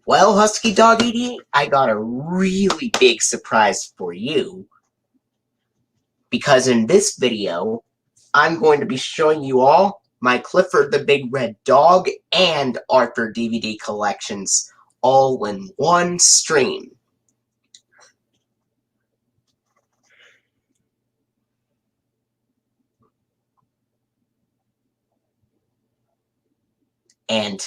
Well, HuskyDog88, I got a really big surprise for you. Because in this video, I'm going to be showing you all my Clifford the Big Red Dog and Arthur DVD collections all in one stream. And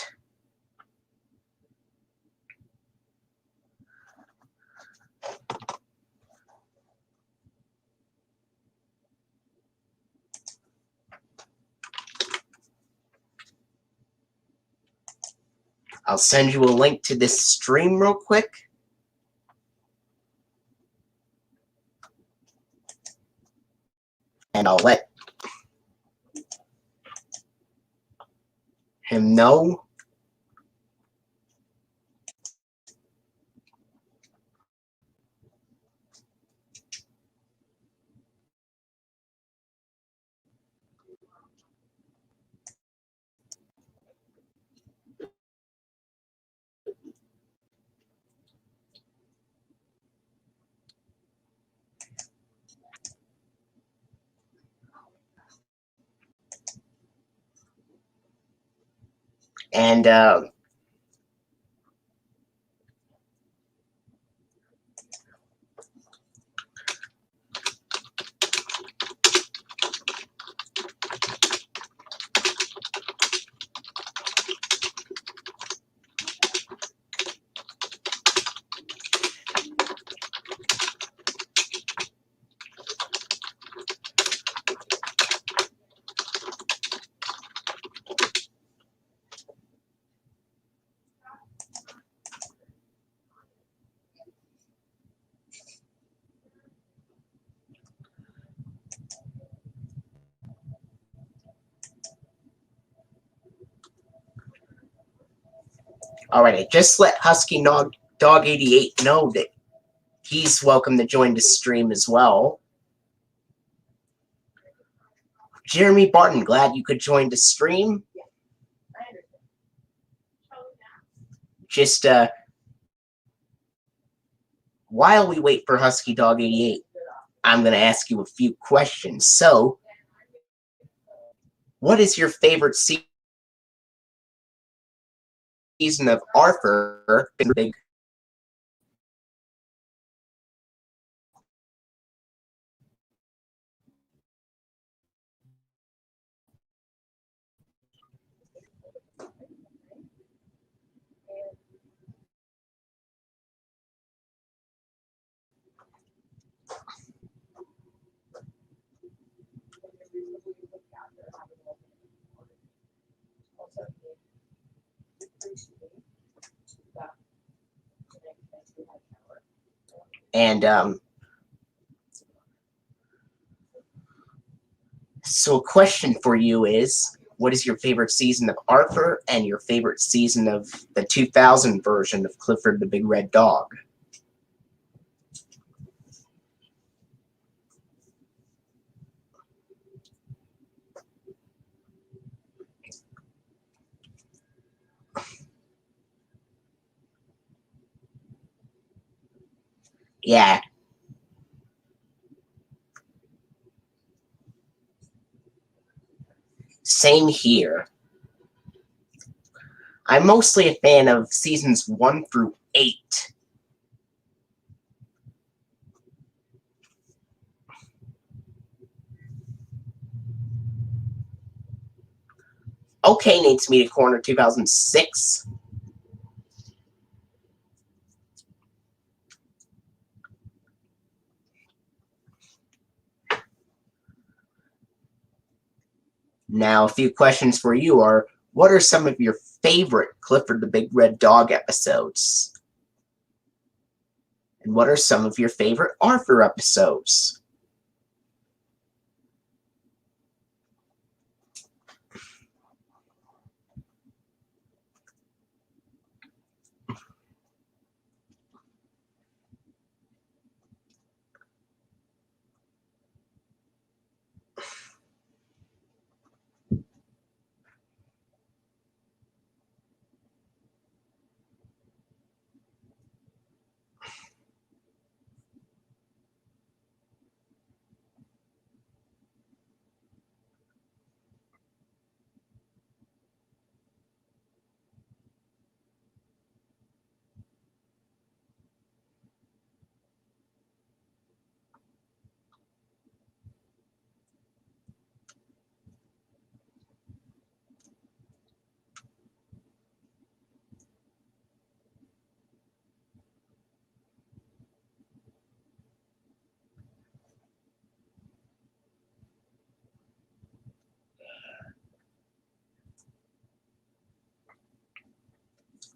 I'll send you a link to this stream real quick. And I'll let him know. And alright, just let HuskyDog88 know that he's welcome to join the stream as well. Jeremy Barton, glad you could join the stream. Just while we wait for HuskyDog88, I'm going to ask you a few questions. So, what is your favorite season of Arthur? And so a question for you is, what is your favorite season of Arthur and your favorite season of the 2000 version of Clifford the Big Red Dog? Yeah. Same here. I'm mostly a fan of seasons 1 through 8. Okay, Nate's Media Corner 2006. Now, a few questions for you are, what are some of your favorite Clifford the Big Red Dog episodes? And what are some of your favorite Arthur episodes?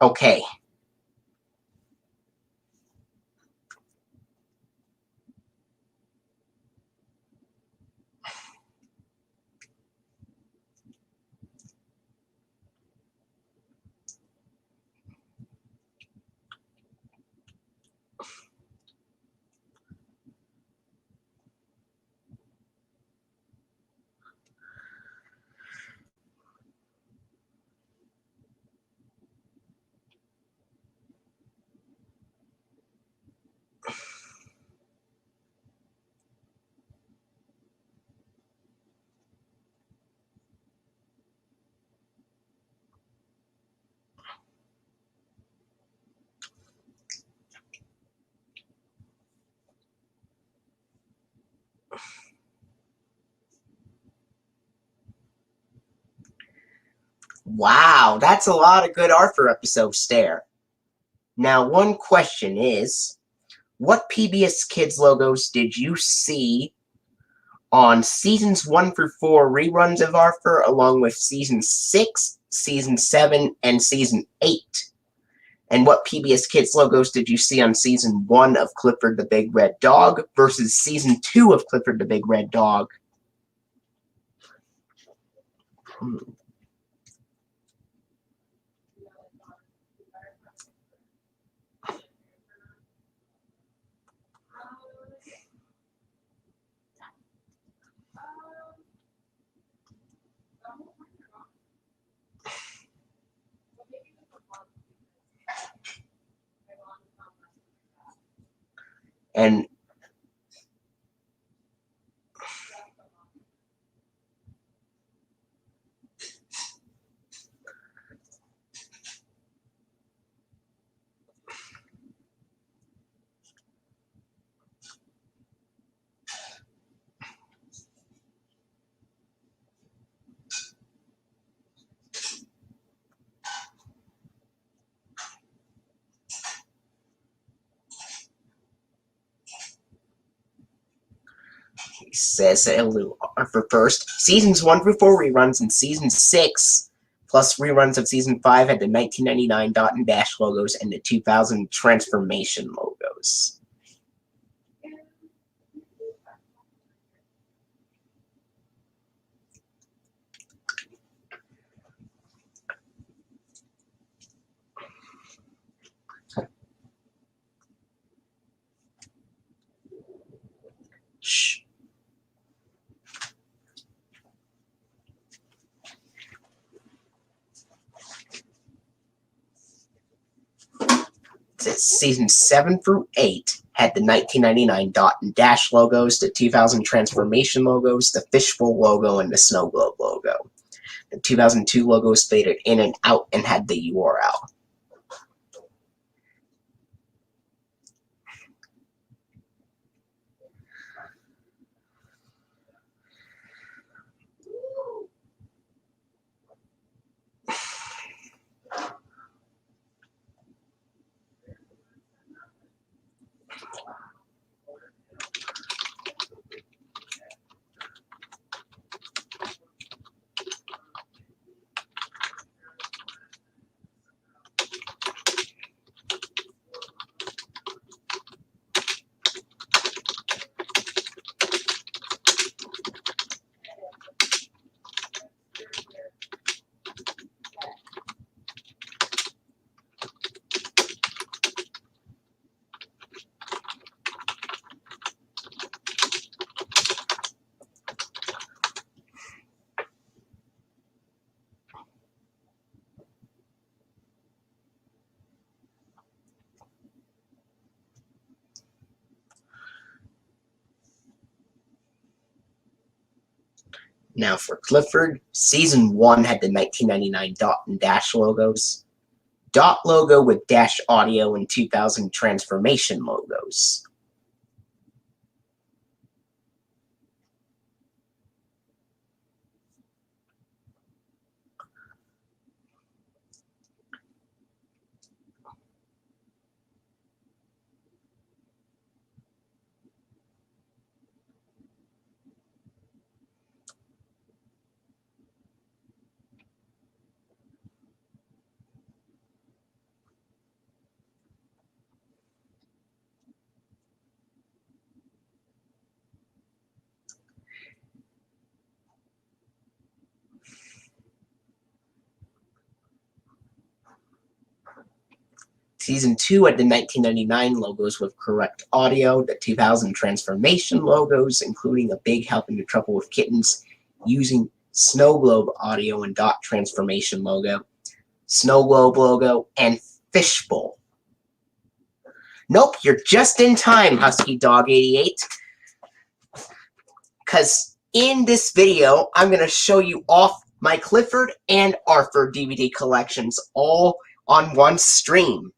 Okay. Wow, that's a lot of good Arthur episodes there. Now, one question is, what PBS Kids logos did you see on seasons 1 through 4 reruns of Arthur, along with season 6, season 7, and season 8? And what PBS Kids logos did you see on season 1 of Clifford the Big Red Dog versus season 2 of Clifford the Big Red Dog? And he says hello, Arthur first. Seasons 1 through 4 reruns and season 6 plus reruns of season 5 had the 1999 dot and dash logos and the 2000 transformation logos. Shh. Season 7 through 8 had the 1999 dot and dash logos, the 2000 transformation logos, the fishbowl logo, and the snow globe logo. The 2002 logos faded in and out and had the URL. Now for Clifford, Season 1 had the 1999 dot and dash logos, dot logo with dash audio, and 2000 transformation logos. Season 2 had the 1999 logos with correct audio, the 2000 transformation logos, including a big help into trouble with kittens, using Snow Globe audio and dot transformation logo, Snow Globe logo, and Fishbowl. Nope, you're just in time, HuskyDog88. Because in this video, I'm going to show you off my Clifford and Arthur DVD collections all on one stream.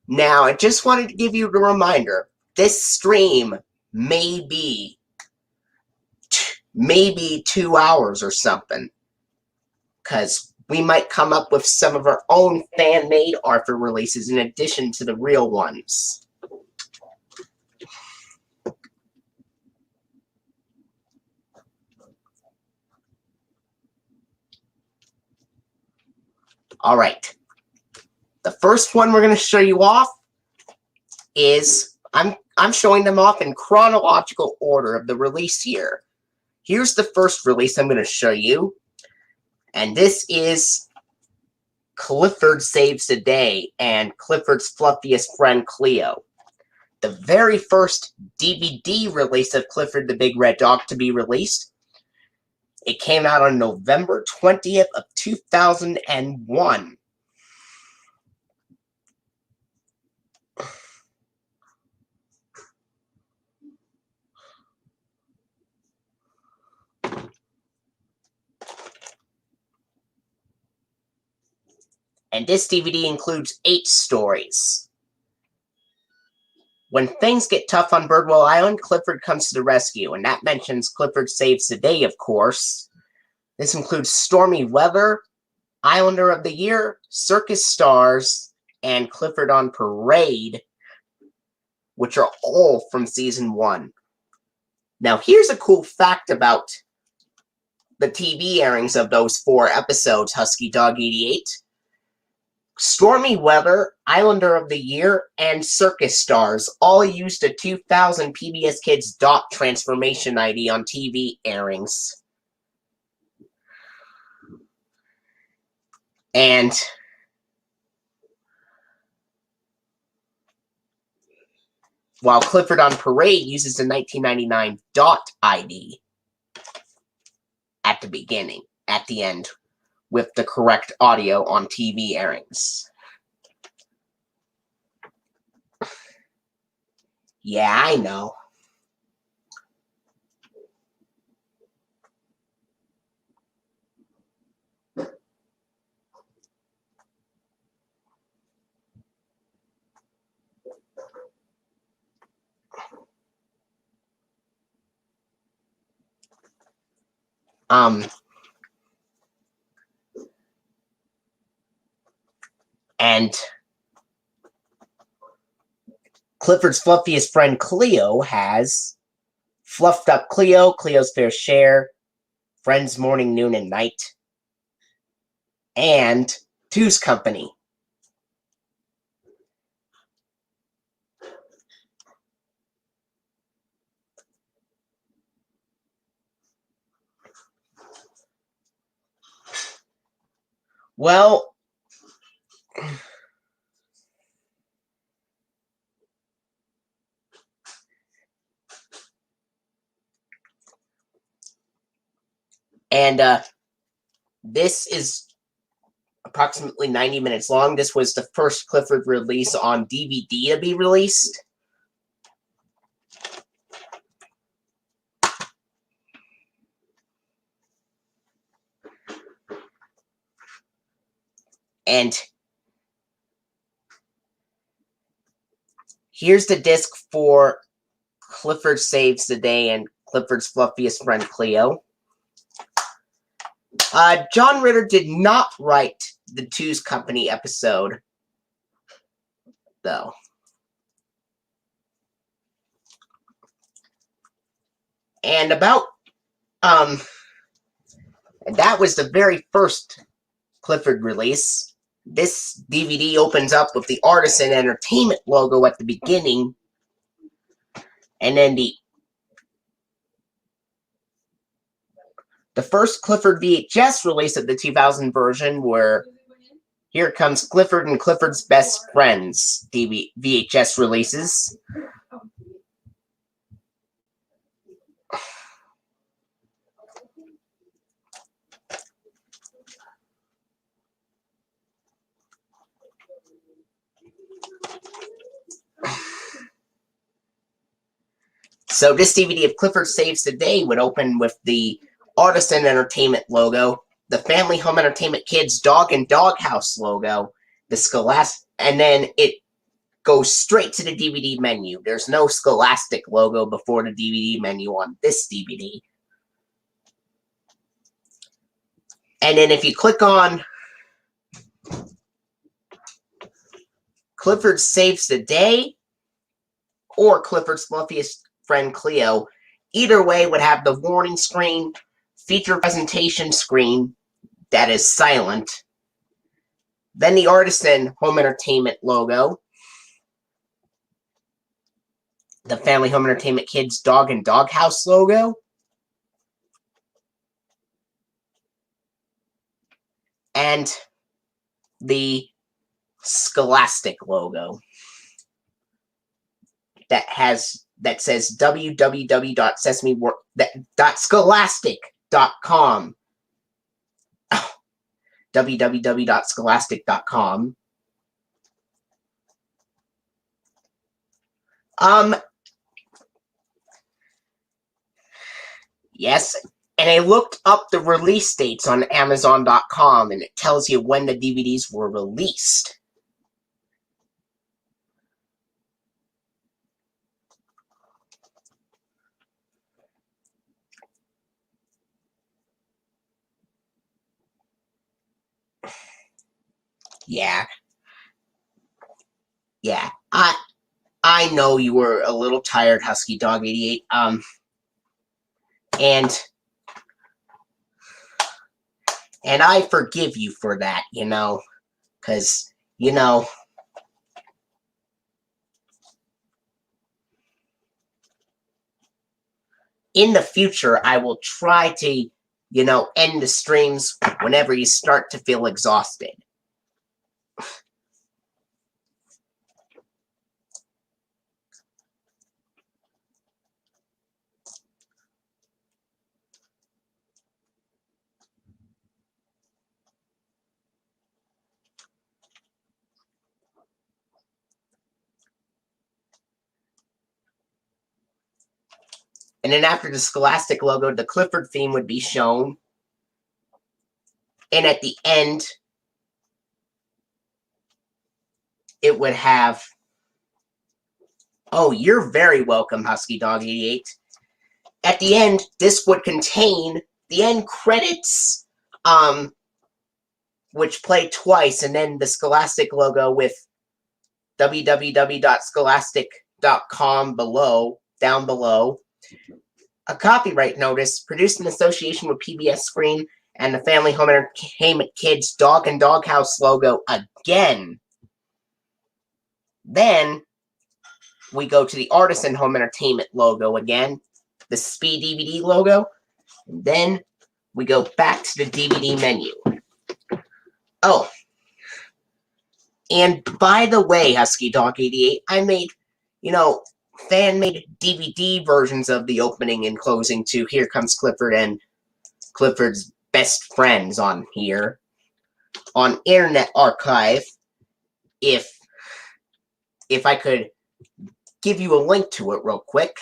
Now, I just wanted to give you a reminder, this stream may be 2 hours or something, because we might come up with some of our own fan-made Arthur releases in addition to the real ones. All right. The first one we're going to show you off is, I'm showing them off in chronological order of the release year. Here's the first release I'm going to show you, and this is Clifford Saves the Day and Clifford's Fluffiest Friend Cleo. The very first DVD release of Clifford the Big Red Dog to be released. It came out on November 20th of 2001. And this DVD includes 8 stories. When things get tough on Birdwell Island, Clifford comes to the rescue, and that mentions Clifford Saves the Day, of course. This includes Stormy Weather, Islander of the Year, Circus Stars, and Clifford on Parade, which are all from Season 1. Now, here's a cool fact about the TV airings of those 4 episodes, HuskyDog88. Stormy Weather, Islander of the Year, and Circus Stars all used a 2000 PBS Kids dot transformation ID on TV airings. And while Clifford on Parade uses the 1999 dot ID at the beginning, at the end, with the correct audio on TV airings. Yeah, I know. And Clifford's Fluffiest Friend Cleo has Fluffed Up Cleo, Cleo's Fair Share, Friends Morning, Noon, and Night, and Two's Company. Well, and this is approximately 90 minutes long. This was the first Clifford release on DVD to be released. And here's the disc for Clifford Saves the Day and Clifford's Fluffiest Friend Cleo. John Ritter did not write the Two's Company episode, though. And about, and that was the very first Clifford release. This DVD opens up with the Artisan Entertainment logo at the beginning, and then The first Clifford VHS release of the 2000 version were Here Comes Clifford and Clifford's Best Friends VHS releases. So this DVD of Clifford Saves the Day would open with the Artisan Entertainment logo, the Family Home Entertainment Kids Dog and Doghouse logo, the Scholastic, and then it goes straight to the DVD menu. There's no Scholastic logo before the DVD menu on this DVD. And then if you click on Clifford Saves the Day or Clifford's Fluffiest Friend Cleo, either way would have the warning screen, feature presentation screen that is silent, then the Artisan Home Entertainment logo, the Family Home Entertainment Kids Dog and Doghouse logo, and the Scholastic logo that says www.scholastic.com. www.scholastic.com. Yes, and I looked up the release dates on Amazon.com, and it tells you when the DVDs were released. Yeah. Yeah. I know you were a little tired, HuskyDog88. And I forgive you for that, because, in the future, I will try to, end the streams whenever you start to feel exhausted. And then after the Scholastic logo, the Clifford theme would be shown. And at the end, it would have, oh, you're very welcome, HuskyDog88. At the end, this would contain the end credits, which play twice, and then the Scholastic logo with www.scholastic.com down below. A copyright notice produced in association with PBS Screen and the Family Home Entertainment Kids Dog and Doghouse logo again. Then we go to the Artisan Home Entertainment logo again, the Speed DVD logo, and then we go back to the DVD menu. Oh, and by the way, HuskyDog88, I made, fan-made DVD versions of the opening and closing to Here Comes Clifford and Clifford's Best Friends on here, on Internet Archive, if I could give you a link to it real quick.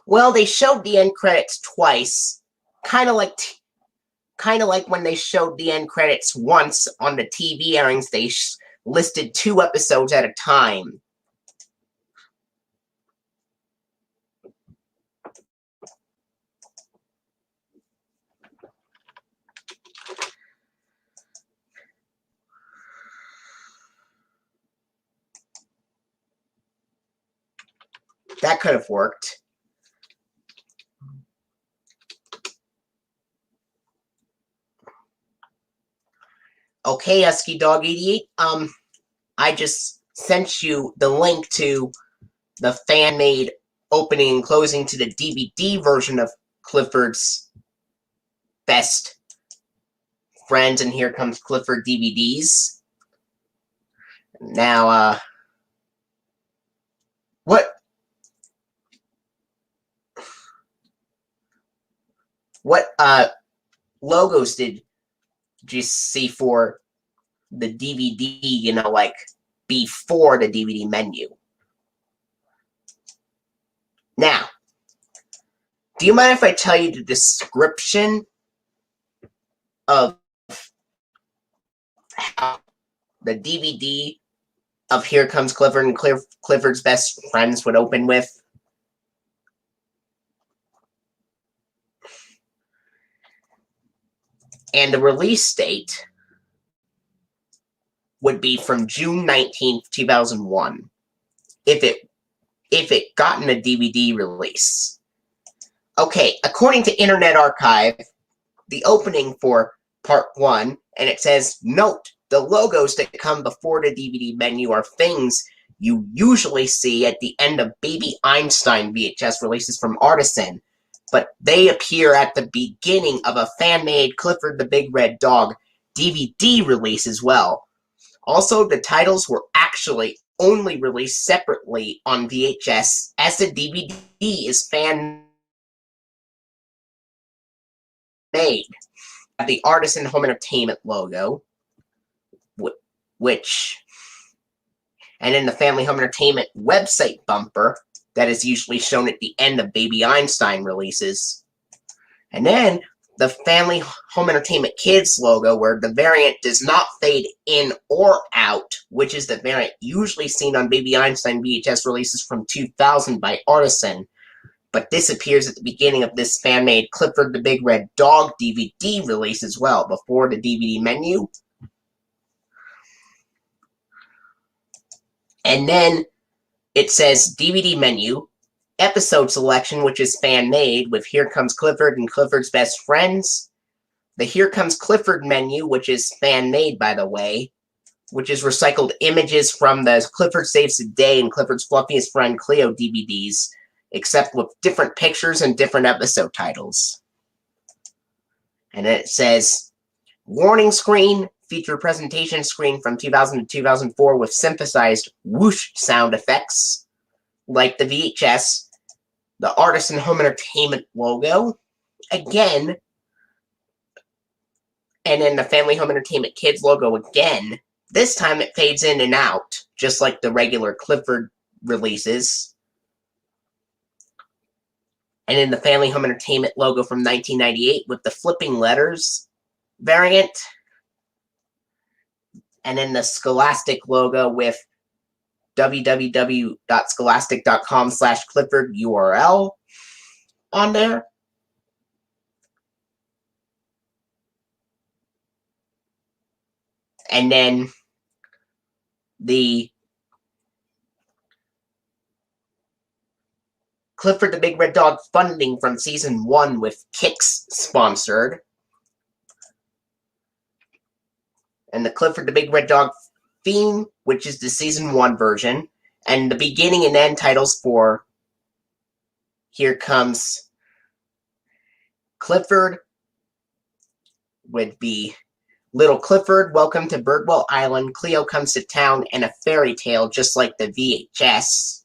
Well, they showed the end credits twice, kind of like when they showed the end credits once on the TV airings. They listed 2 episodes at a time. That could have worked. Okay, HuskyDog88. I just sent you the link to the fan-made opening and closing to the DVD version of Clifford's Best Friends and Here Comes Clifford DVDs. Now, what logos did you see for the DVD, like before the DVD menu? Now, do you mind if I tell you the description of how the DVD of Here Comes Clifford and Clifford's Best Friends would open with? And the release date would be from June 19th, 2001, if it gotten a DVD release. Okay, according to Internet Archive, the opening for Part 1, and it says, note, the logos that come before the DVD menu are things you usually see at the end of Baby Einstein VHS releases from Artisan, but they appear at the beginning of a fan-made Clifford the Big Red Dog DVD release as well. Also, the titles were actually only released separately on VHS, as the DVD is fan-made. The Artisan Home Entertainment logo, and in the Family Home Entertainment website bumper that is usually shown at the end of Baby Einstein releases. And then the Family Home Entertainment Kids logo, where the variant does not fade in or out, which is the variant usually seen on Baby Einstein VHS releases from 2000 by Artisan. But this appears at the beginning of this fan-made Clifford the Big Red Dog DVD release as well, before the DVD menu. And then it says DVD menu, episode selection, which is fan-made, with Here Comes Clifford and Clifford's Best Friends. The Here Comes Clifford menu, which is fan-made, by the way, which is recycled images from the Clifford Saves the Day and Clifford's Fluffiest Friend Cleo DVDs, except with different pictures and different episode titles. And then it says, warning screen, feature presentation screen from 2000 to 2004 with synthesized whoosh sound effects, like the VHS, the Artisan Home Entertainment logo, again, and then the Family Home Entertainment Kids logo again. This time it fades in and out, just like the regular Clifford releases. And in the Family Home Entertainment logo from 1998 with the flipping letters variant. And then the Scholastic logo with www.scholastic.com/Clifford URL on there. And then the Clifford the Big Red Dog funding from Season 1 with Kix sponsored. And the Clifford the Big Red Dog theme, which is the Season 1 version. And the beginning and end titles for Here Comes Clifford would be Little Clifford, Welcome to Birdwell Island, Cleo Comes to Town, and A Fairy Tale, just like the VHS.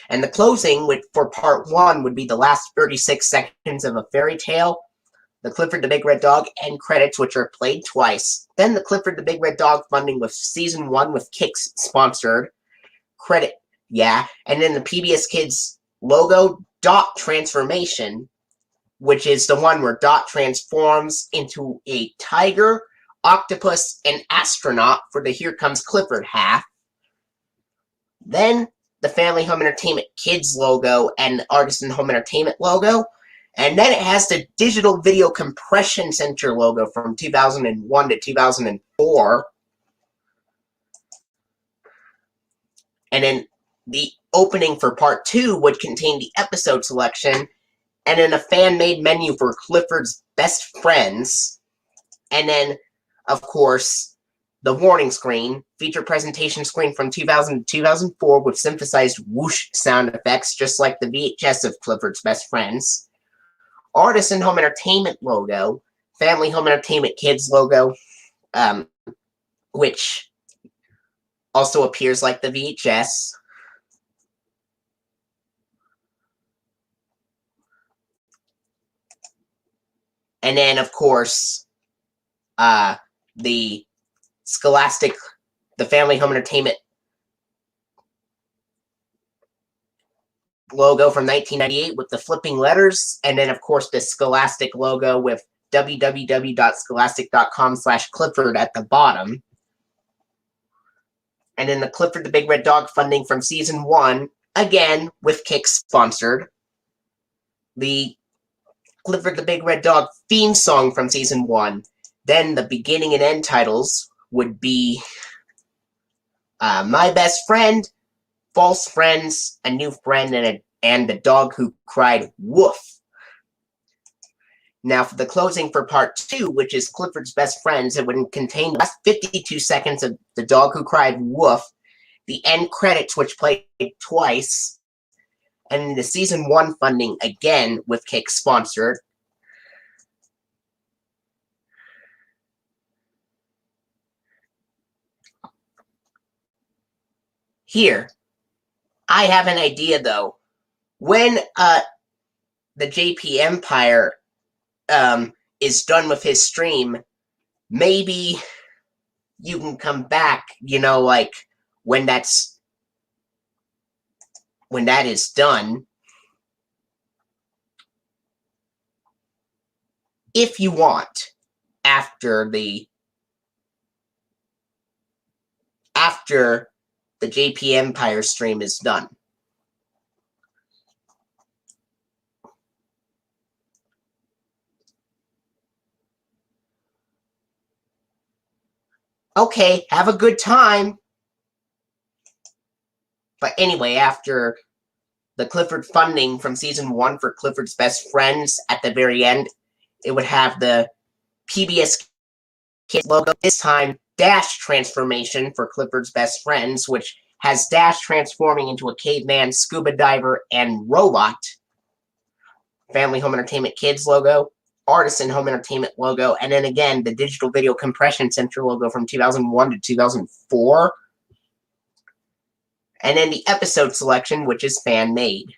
And the closing for Part 1 would be the last 36 seconds of A Fairy Tale, the Clifford the Big Red Dog end credits, which are played twice, then the Clifford the Big Red Dog funding with Season 1 with Kix sponsored, credit, yeah, and then the PBS Kids logo, Dot Transformation, which is the one where Dot transforms into a tiger, octopus, and astronaut for the Here Comes Clifford half. Then the Family Home Entertainment Kids logo and the Artisan Home Entertainment logo. And then it has the Digital Video Compression Center logo from 2001 to 2004. And then the opening for part 2 would contain the episode selection, and then a fan-made menu for Clifford's best friends. And then, of course, the warning screen, feature presentation screen from 2000 to 2004 with synthesized whoosh sound effects, just like the VHS of Clifford's best friends. Artisan Home Entertainment logo, Family Home Entertainment Kids logo, which also appears like the VHS. And then, of course, the Scholastic, the Family Home Entertainment logo from 1998 with the flipping letters, and then, of course, the Scholastic logo with www.scholastic.com/Clifford at the bottom. And then the Clifford the Big Red Dog funding from Season 1, again, with Kick sponsored. The Clifford the Big Red Dog theme song from Season 1. Then the beginning and end titles would be My Best Friend, False Friends, A New Friend, and The Dog Who Cried Woof. Now, for the closing for part 2, which is Clifford's Best Friends, it would contain the last 52 seconds of The Dog Who Cried Woof, the end credits, which played twice, and the Season 1 funding, again, with Kick sponsored. Here, I have an idea, though. When the JP Empire is done with his stream, maybe you can come back, like when that is done. If you want, after the JP Empire stream is done. Okay, have a good time. But anyway, after the Clifford funding from Season 1 for Clifford's Best Friends, at the very end, it would have the PBS Kids logo. This time, Dash transformation for Clifford's Best Friends, which has Dash transforming into a caveman, scuba diver, and robot. Family Home Entertainment Kids logo. Artisan Home Entertainment logo, and then again, the Digital Video Compression Center logo from 2001 to 2004. And then the episode selection, which is fan-made.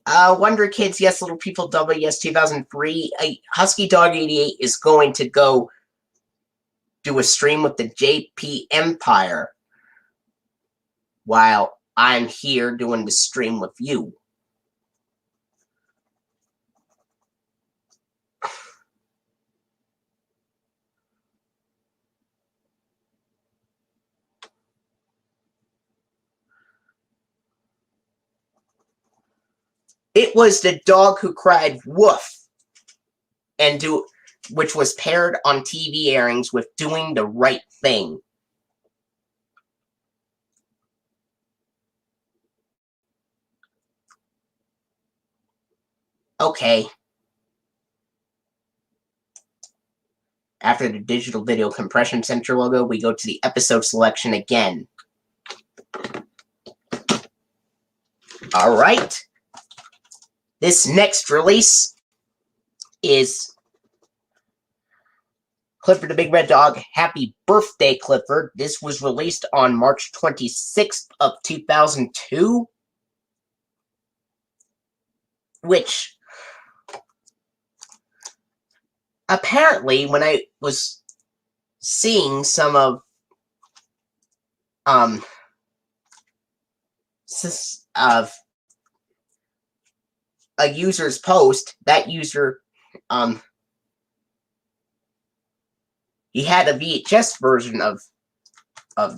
Wonder Kids, Yes Little People, WS 2003. HuskyDog88 is going to go do a stream with the JP Empire while I'm here doing the stream with you. It was The Dog Who Cried Woof, which was paired on TV airings with Doing the Right Thing. Okay. After the Digital Video Compression Center logo, we go to the episode selection again. All right. This next release is Clifford the Big Red Dog, Happy Birthday Clifford. This was released on March 26th of 2002, which apparently when I was seeing some of of a user's post, that user, he had a VHS version of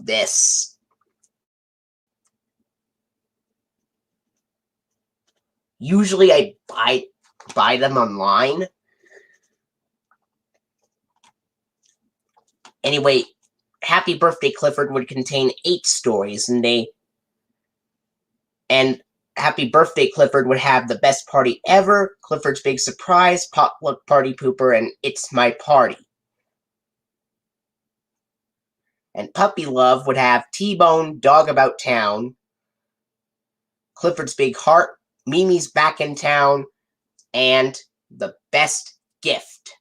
this. Usually I buy them online. Anyway, Happy Birthday Clifford would contain 8 stories, and Happy Birthday Clifford would have The Best Party Ever, Clifford's Big Surprise, Potluck Party Pooper, and It's My Party. And Puppy Love would have T-Bone, Dog About Town, Clifford's Big Heart, Mimi's Back in Town, and The Best Gift.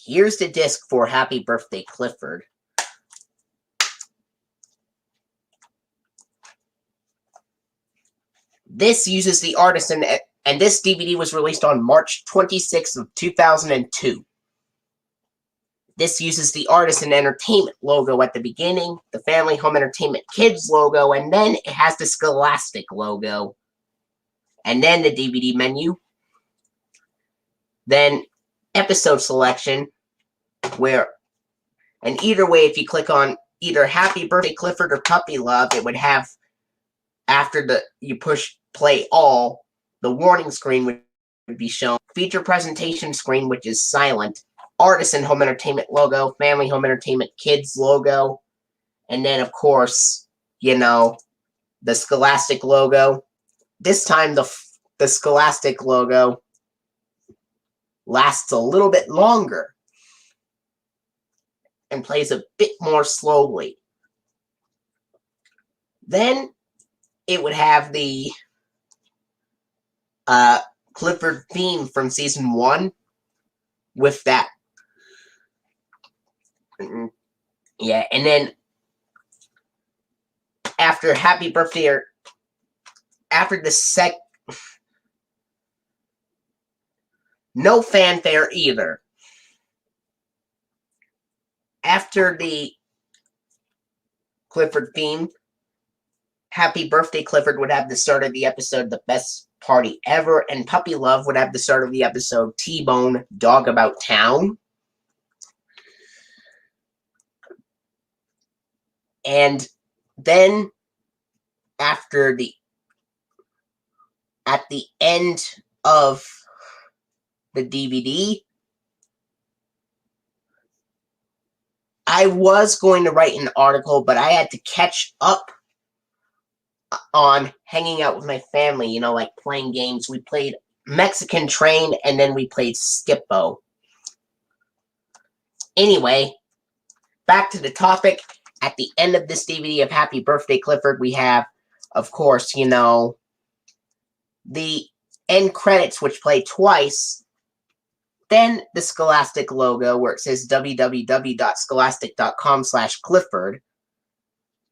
Here's the disc for Happy Birthday Clifford. This uses the Artisan, and this DVD was released on March 26th of 2002. This uses the Artisan Entertainment logo at the beginning, the Family Home Entertainment Kids logo, and then it has the Scholastic logo. And then the DVD menu. Then episode selection, and either way, if you click on either Happy Birthday Clifford or Puppy Love, it would have, after you push play all, the warning screen would be shown. Feature presentation screen, which is silent. Artisan Home Entertainment logo, Family Home Entertainment Kids logo, and then, of course, the Scholastic logo. This time, the Scholastic logo lasts a little bit longer and plays a bit more slowly. Then it would have the Clifford theme from season 1 with that. Yeah, and then after Happy Birthday, or after the no fanfare either. After the Clifford theme, Happy Birthday Clifford would have the start of the episode, The Best Party Ever, and Puppy Love would have the start of the episode, T-Bone, Dog About Town. And then, at the end of the DVD, I was going to write an article, but I had to catch up on hanging out with my family, like playing games. We played Mexican Train, and then we played Skip-Bo. Anyway, back to the topic. At the end of this DVD of Happy Birthday Clifford, we have, of course, the end credits, which play twice. Then the Scholastic logo, where it says www.scholastic.com/Clifford.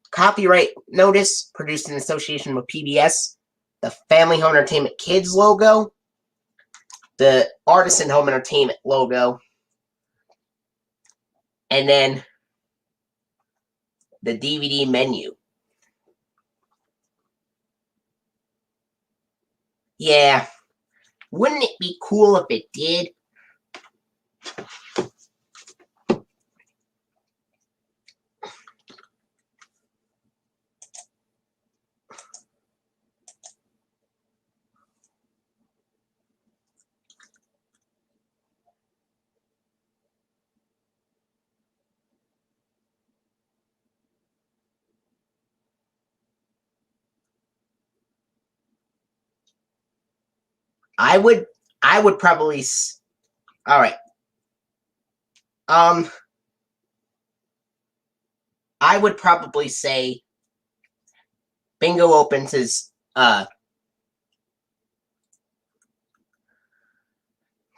Copyright notice, produced in association with PBS. The Family Home Entertainment Kids logo. The Artisan Home Entertainment logo. And then the DVD menu. Yeah. Wouldn't it be cool if it did? I would probably, all right. I would probably say Bingo opens his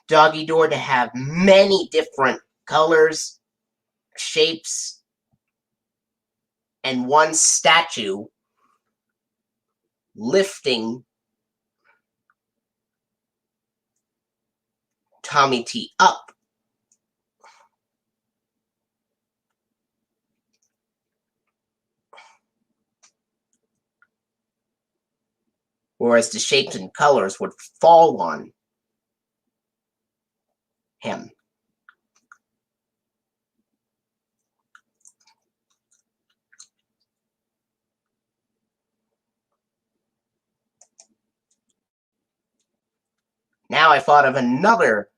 doggy door to have many different colors, shapes, and one statue lifting Tommy T up. Whereas the shapes and colors would fall on him. Now I thought of another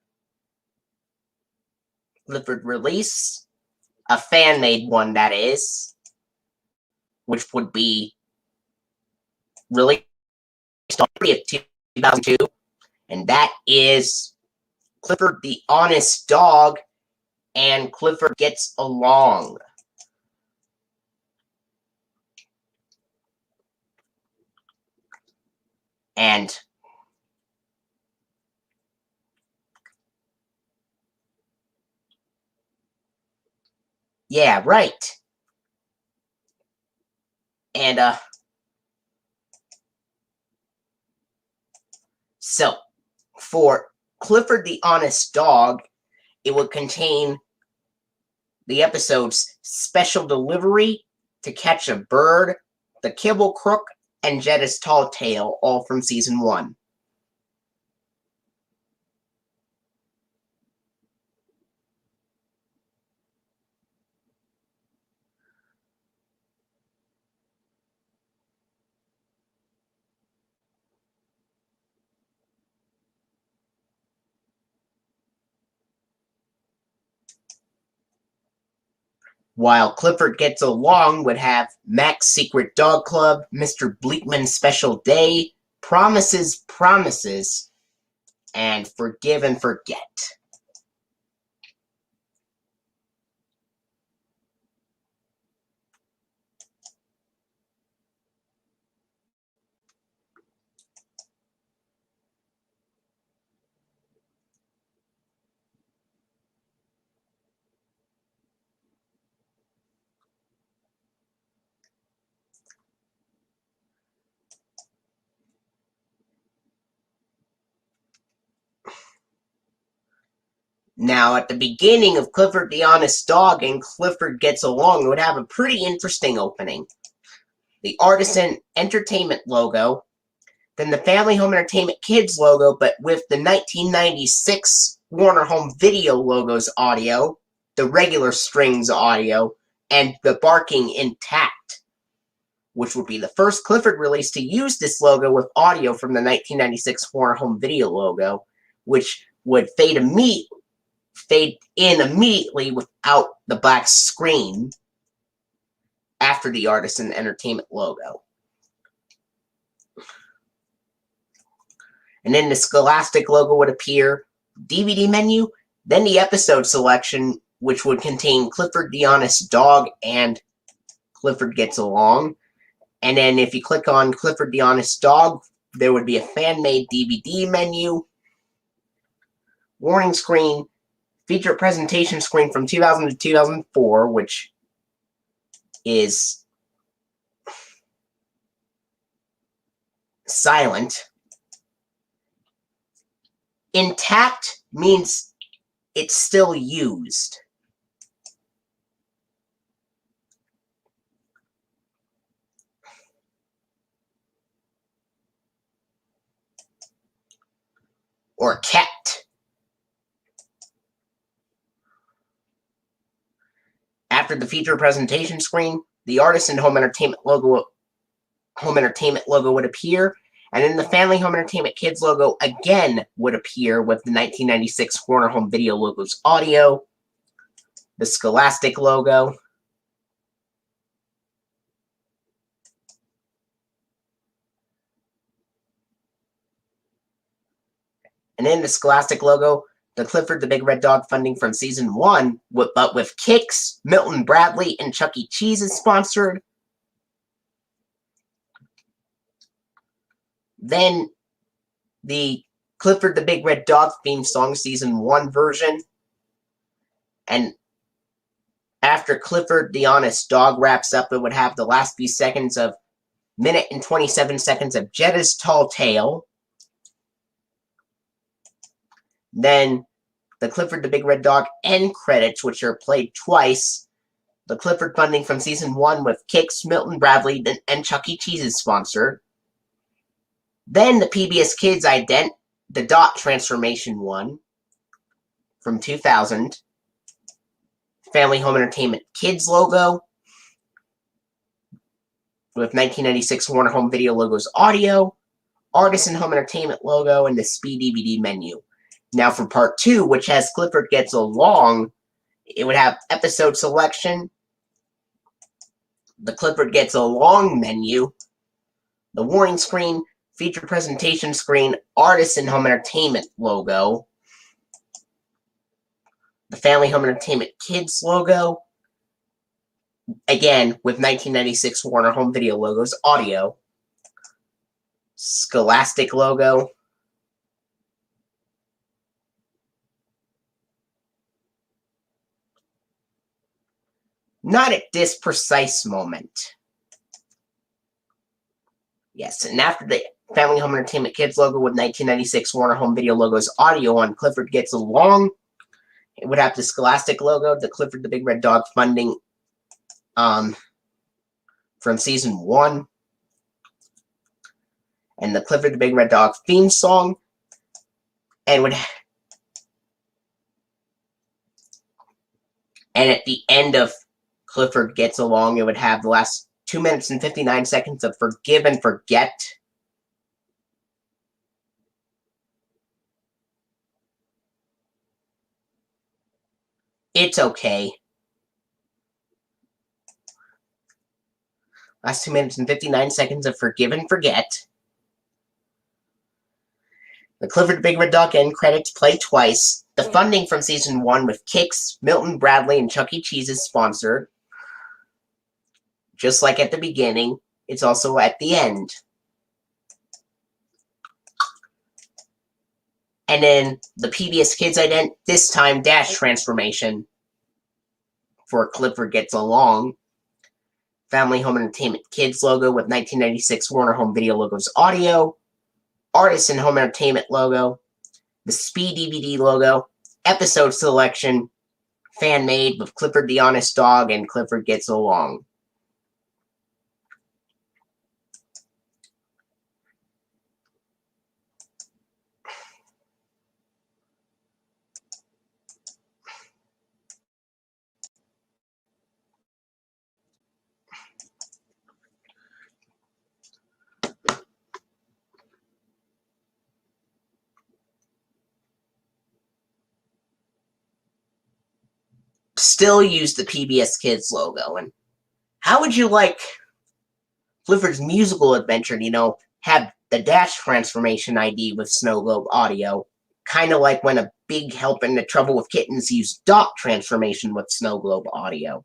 Clifford release, a fan-made one that is, which would be released on 2002, and that is Clifford the Honest Dog and Clifford Gets Along. And yeah, right. And so for Clifford the Honest Dog, it would contain the episodes Special Delivery, To Catch a Bird, The Kibble Crook, and Jetta's Tall Tale, all from Season 1. While Clifford Gets Along would have Mac's Secret Dog Club, Mr. Bleakman's Special Day, Promises, Promises, and Forgive and Forget. Now, at the beginning of Clifford the Honest Dog and Clifford Gets Along, it would have a pretty interesting opening. The Artisan Entertainment logo, then the Family Home Entertainment Kids logo, but with the 1996 Warner Home Video logo's audio, the regular strings audio, and the barking intact, which would be the first Clifford release to use this logo with audio from the 1996 Warner Home Video logo, which would fade in immediately without the black screen after the Artisan Entertainment logo. And then the Scholastic logo would appear, DVD menu, then the episode selection, which would contain Clifford the Honest Dog and Clifford Gets Along. And then if you click on Clifford the Honest Dog, there would be a fan-made DVD menu, warning screen, feature presentation screen from 2000 to 2004, which is silent. Intact means it's still used. Or kept. After the feature presentation screen, the Artisan Home Entertainment logo would appear, and then the Family Home Entertainment Kids logo again would appear with the 1996 Warner Home Video logo's audio, the Scholastic logo, and in the Scholastic logo, the Clifford the Big Red Dog funding from Season 1, but with Kix, Milton Bradley, and Chuck E. Cheese is sponsored. Then the Clifford the Big Red Dog theme song, Season 1 version. And after Clifford the Honest Dog wraps up, it would have the last few seconds of minute and 27 seconds of Jetta's Tall Tale. Then the Clifford the Big Red Dog end credits, which are played twice. The Clifford funding from season 1 with Kix, Milton Bradley, and Chuck E. Cheese's sponsor. Then the PBS Kids ident, the Dot Transformation one from 2000. Family Home Entertainment Kids logo with 1996 Warner Home Video Logos audio, Artisan Home Entertainment logo, and the Speed DVD menu. Now for part 2, which has Clifford Gets Along, it would have episode selection, the Clifford Gets Along menu, the warning screen, feature presentation screen, Artisan Home Entertainment logo, the Family Home Entertainment Kids logo, again with 1996 Warner Home Video Logos audio, Scholastic logo, not at this precise moment. Yes, and after the Family Home Entertainment Kids logo with 1996 Warner Home Video Logos audio on Clifford Gets Along, it would have the Scholastic logo, the Clifford the Big Red Dog funding from season 1, and the Clifford the Big Red Dog theme song, and at the end of Clifford Gets Along, it would have the last 2 minutes and 59 seconds of Forgive and Forget. It's okay. Last 2 minutes and 59 seconds of Forgive and Forget. The Clifford Big Red Dog end credits play twice. The funding from season 1 with Kix, Milton Bradley, and Chuck E. Cheese is sponsored. Just like at the beginning, it's also at the end. And then the PBS Kids ident, this time Dash Transformation for Clifford Gets Along. Family Home Entertainment Kids logo with 1996 Warner Home Video Logos audio, Artisan Home Entertainment logo, the Speed DVD logo, episode selection, fan made with Clifford the Honest Dog and Clifford Gets Along. Still use the PBS Kids logo. And how would you like Clifford's musical adventure, have the Dash Transformation ID with Snow Globe audio? Kind of like when a Big Help in the Trouble with Kittens used Dot Transformation with Snow Globe audio.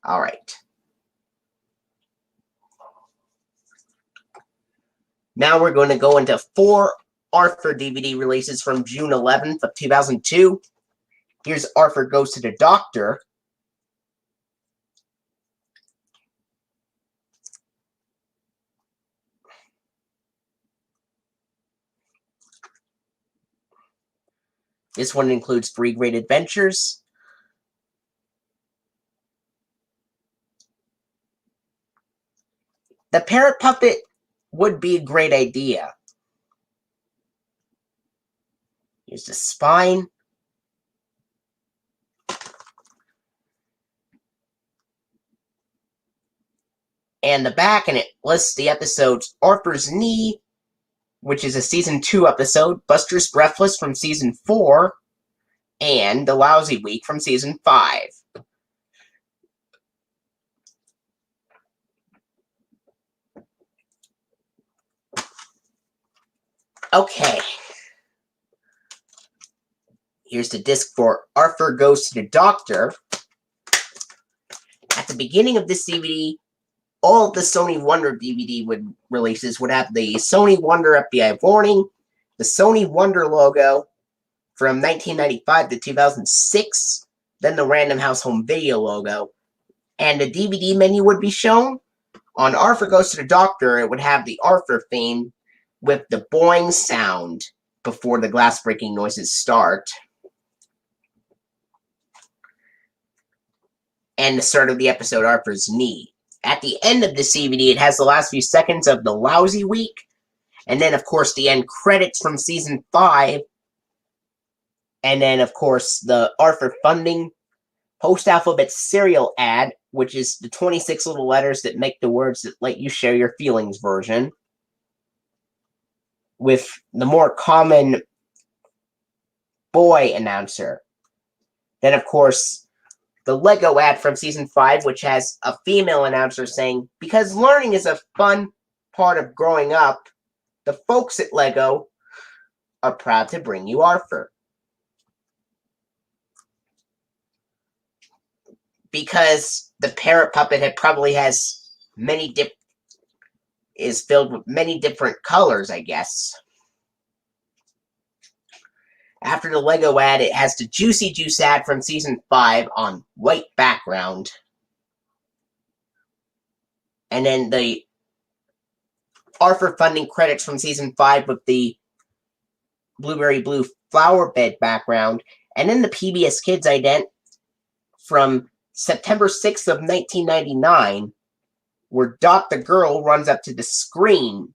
All right. Now we're going to go into 4 Arthur DVD releases from June 11th of 2002. Here's Arthur Goes to the Doctor. This one includes 3 great adventures. The parrot puppet would be a great idea. Here's the spine. And the back, and it lists the episodes Arthur's Knee, which is a season 2 episode, Buster's Breathless from season 4, and The Lousy Week from season 5. Okay. Here's the disc for Arthur Goes to the Doctor. At the beginning of this DVD, all of the Sony Wonder DVD releases would have the Sony Wonder FBI warning, the Sony Wonder logo from 1995 to 2006, then the Random House Home Video logo, and the DVD menu would be shown. On Arthur Goes to the Doctor, it would have the Arthur theme with the boing sound before the glass breaking noises start. And the start of the episode, Arthur's knee. At the end of this DVD, it has the last few seconds of the lousy week, and then, of course, the end credits from Season 5, and then, of course, the Arthur funding post-alphabet serial ad, which is the 26 little letters that make the words that let you share your feelings version, with the more common boy announcer. Then, of course, the Lego ad from Season 5, which has a female announcer saying, "Because learning is a fun part of growing up, the folks at Lego are proud to bring you Arthur." Because the parrot puppet probably has is filled with many different colors, I guess. After the Lego ad, it has the Juicy Juice ad from Season 5 on white background. And then the Arthur funding credits from Season 5 with the Blueberry Blue flower bed background. And then the PBS Kids ident from September 6th of 1999, where Dot the girl runs up to the screen.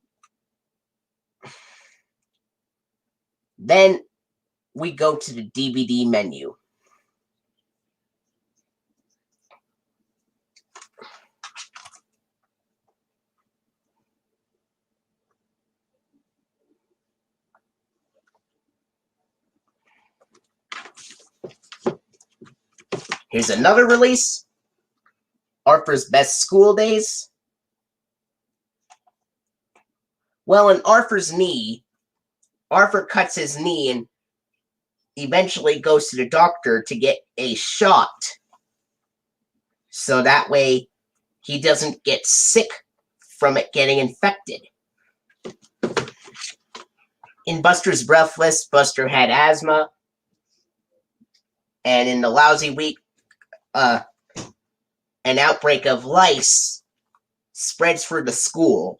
Then we go to the DVD menu. Here's another release, Arthur's Best School Days. Well, in Arthur's knee, Arthur cuts his knee and eventually goes to the doctor to get a shot, so that way he doesn't get sick from it getting infected. In Buster's Breathless, Buster had asthma, and in the lousy week, an outbreak of lice spreads through the school.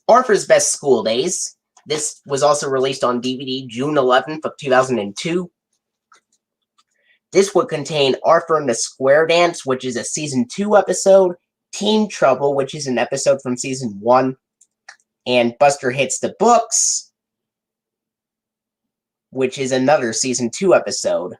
Arthur's Best School Days. This was also released on DVD June 11th of 2002. This would contain Arthur and the Square Dance, which is a Season 2 episode, Teen Trouble, which is an episode from Season 1, and Buster Hits the Books, which is another Season 2 episode.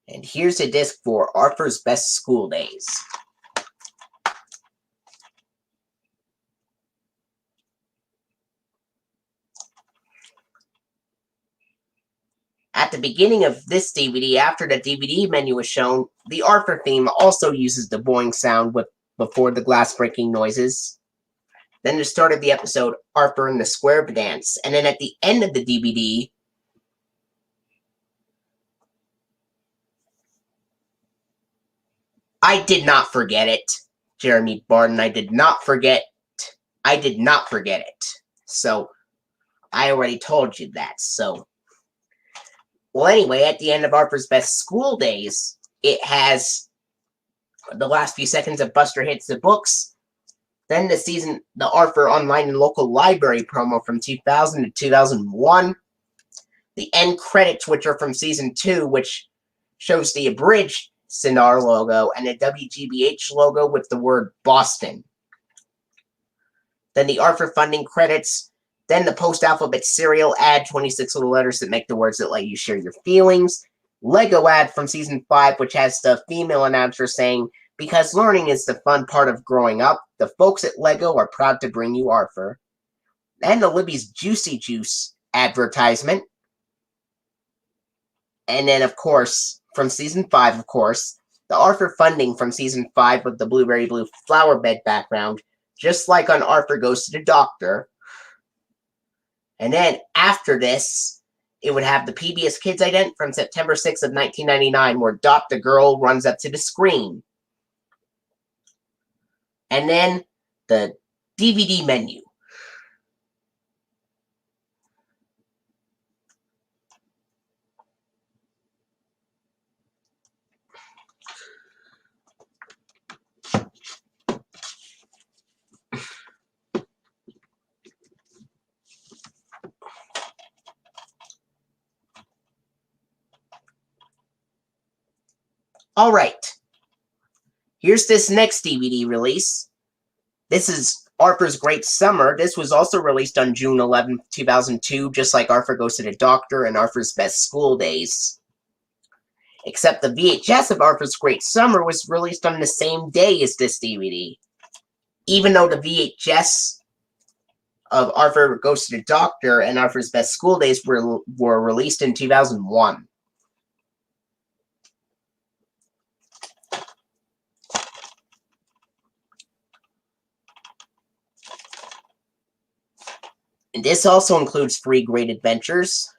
And here's a disc for Arthur's Best School Days. At the beginning of this DVD, after the DVD menu is shown, the Arthur theme also uses the boing sound before the glass breaking noises. Then the start of the episode, Arthur and the Square Dance. And then at the end of the DVD, I did not forget it, Jeremy Barton. I did not forget it. So, I already told you that. So, well, anyway, at the end of Arthur's Best School Days, it has the last few seconds of Buster Hits the Books. Then the Arthur Online and Local Library promo from 2000 to 2001. The end credits, which are from Season 2, which shows the abridged Cinar logo and a WGBH logo with the word Boston. Then the Arthur funding credits. Then the post-alphabet serial ad, 26 little letters that make the words that let you share your feelings. Lego ad from Season 5, which has the female announcer saying, Because learning is the fun part of growing up, the folks at LEGO are proud to bring you Arthur. And the Libby's Juicy Juice advertisement. And then, of course, from Season 5, of course, the Arthur funding from Season 5 with the blueberry blue flower bed background, just like on Arthur Goes to the Doctor. And then, after this, it would have the PBS Kids ident from September 6th of 1999, where Dot the Girl runs up to the screen. And then, the DVD menu. Alright, here's this next DVD release. This is Arthur's Great Summer. This was also released on June 11, 2002, just like Arthur Goes to the Doctor and Arthur's Best School Days. Except the VHS of Arthur's Great Summer was released on the same day as this DVD. Even though the VHS of Arthur Goes to the Doctor and Arthur's Best School Days were released in 2001. And this also includes 3 Great Adventures.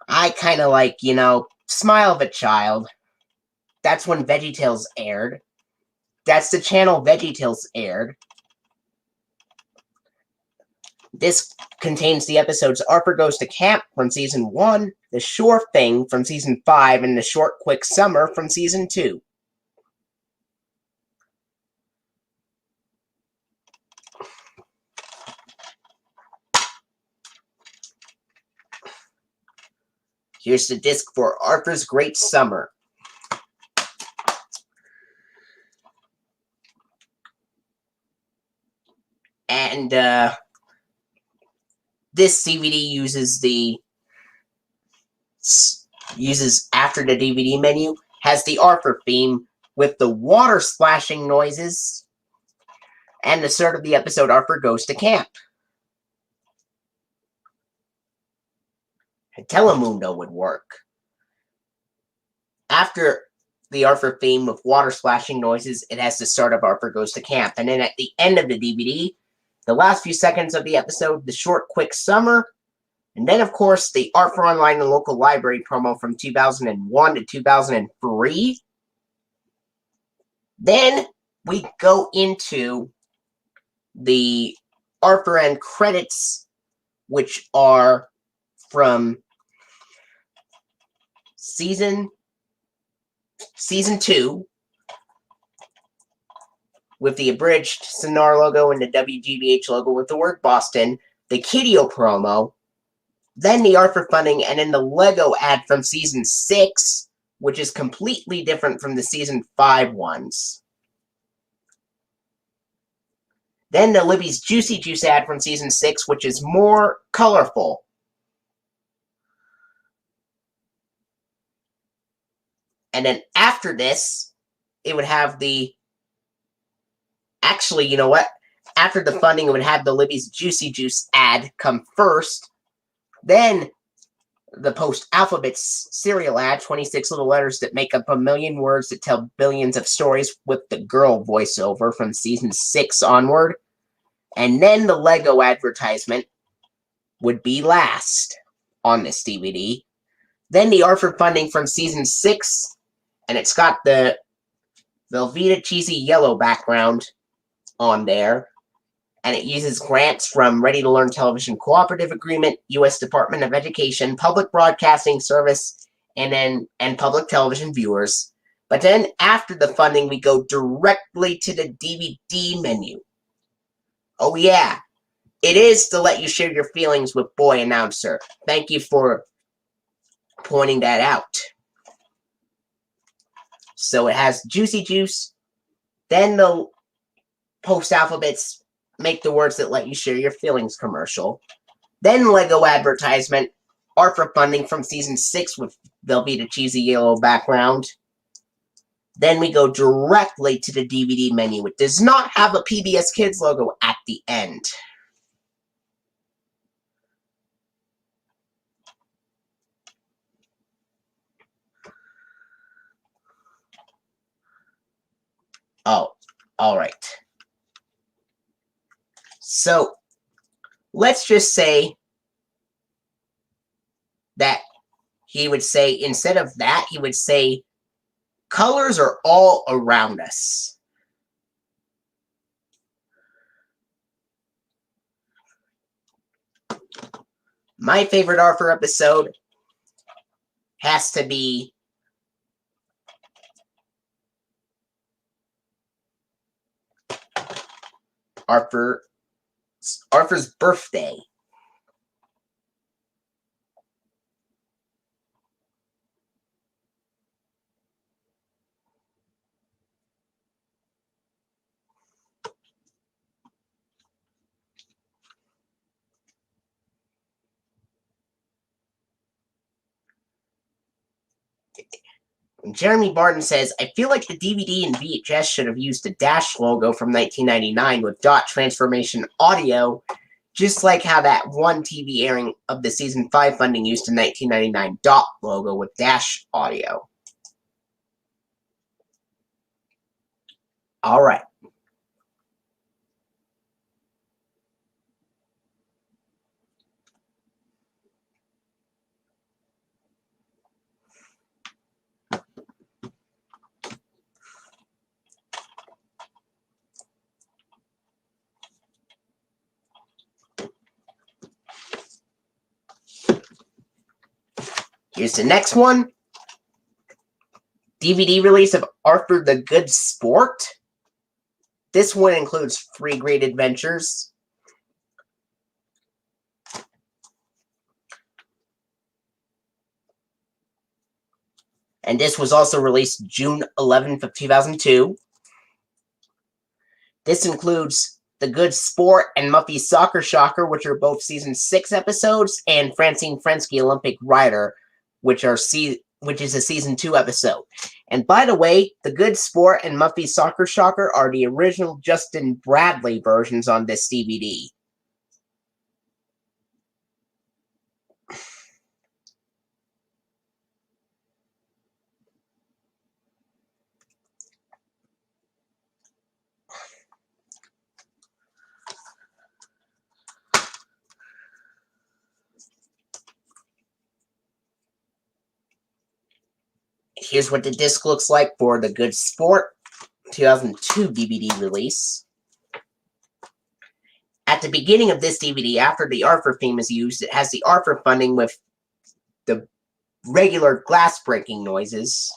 I kind of like, Smile of a Child. That's when VeggieTales aired. That's the channel VeggieTales aired. This contains the episodes Arthur Goes to Camp from Season 1, The Sure Thing from Season 5, and The Short Quick Summer from Season 2. Here's the disc for Arthur's Great Summer. And this DVD uses after the DVD menu, has the Arthur theme with the water splashing noises and the start of the episode Arthur Goes to Camp. And Telemundo would work. After the Arthur theme with water splashing noises, it has the start of Arthur Goes to Camp. And then at the end of the DVD, the last few seconds of the episode, The Short Quick Summer, and then, of course, the Arthur Online and Local Library promo from 2001 to 2003. Then we go into the Arthur end credits, which are from Season 2, with the abridged Sonar logo and the WGBH logo with the word Boston, the Kiddio promo, then the Arthur funding, and then the Lego ad from Season 6, which is completely different from the Season 5 ones. Then the Libby's Juicy Juice ad from Season 6, which is more colorful. And then after this, it would have the... Actually, you know what? After the funding, it would have the Libby's Juicy Juice ad come first. Then the post-alphabets cereal ad, 26 little letters that make up a million words that tell billions of stories with the girl voiceover from Season 6 onward. And then the Lego advertisement would be last on this DVD. Then the Arthur funding from Season 6, and it's got the Velveeta cheesy yellow background on there. And it uses grants from Ready to Learn Television Cooperative Agreement, U.S. Department of Education, Public Broadcasting Service, and public television viewers. But then after the funding, we go directly to the DVD menu. Oh yeah, it is to let you share your feelings with Boy Announcer. Thank you for pointing that out. So it has Juicy Juice, then the post-alphabets make the words that let you share your feelings commercial. Then Lego advertisement, Arthur funding from season 6 with Velveeta cheesy yellow background. Then we go directly to the DVD menu. It does not have a PBS Kids logo at the end. Oh, alright. So, let's just say that he would say, instead of that, he would say, colors are all around us. My favorite Arthur episode has to be Arthur's birthday. Jeremy Barton says, I feel like the DVD and VHS should have used the Dash logo from 1999 with dot transformation audio, just like how that one TV airing of the season 5 funding used the 1999 dot logo with Dash audio. Alright. Here's the next one. DVD release of Arthur the Good Sport. This one includes 3 great adventures. And this was also released June 11th of 2002. This includes The Good Sport and Muffy's Soccer Shocker, which are both season 6 episodes, and Francine Frensky Olympic Rider, which is a season 2 episode. And by the way, The Good Sport and Muffy's Soccer Shocker are the original Justin Bradley versions on this DVD. Here's what the disc looks like for The Good Sport 2002 DVD release. At the beginning of this DVD, after the Arthur theme is used, it has the Arthur funding with the regular glass breaking noises.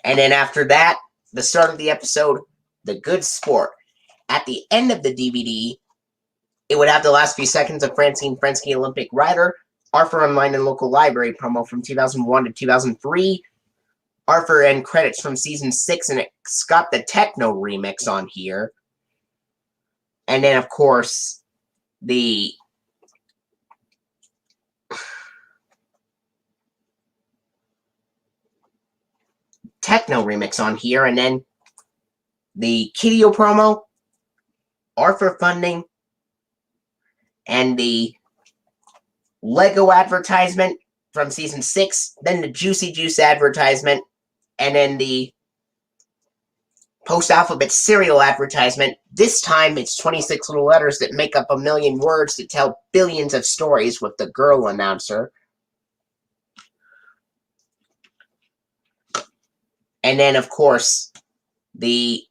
And then after that, the start of the episode, The Good Sport. At the end of the DVD, it would have the last few seconds of Francine Frensky Olympic Rider, Arthur Online and Local Library promo from 2001 to 2003, Arthur and credits from season 6, and it's got the techno remix on here. And then, of course, the techno remix on here, and then the Kidio promo, Arthur funding, and the Lego advertisement from season 6, then the Juicy Juice advertisement, and then the post-alphabet cereal advertisement. This time it's 26 little letters that make up 1 million words to tell billions of stories with the girl announcer. And then, of course, the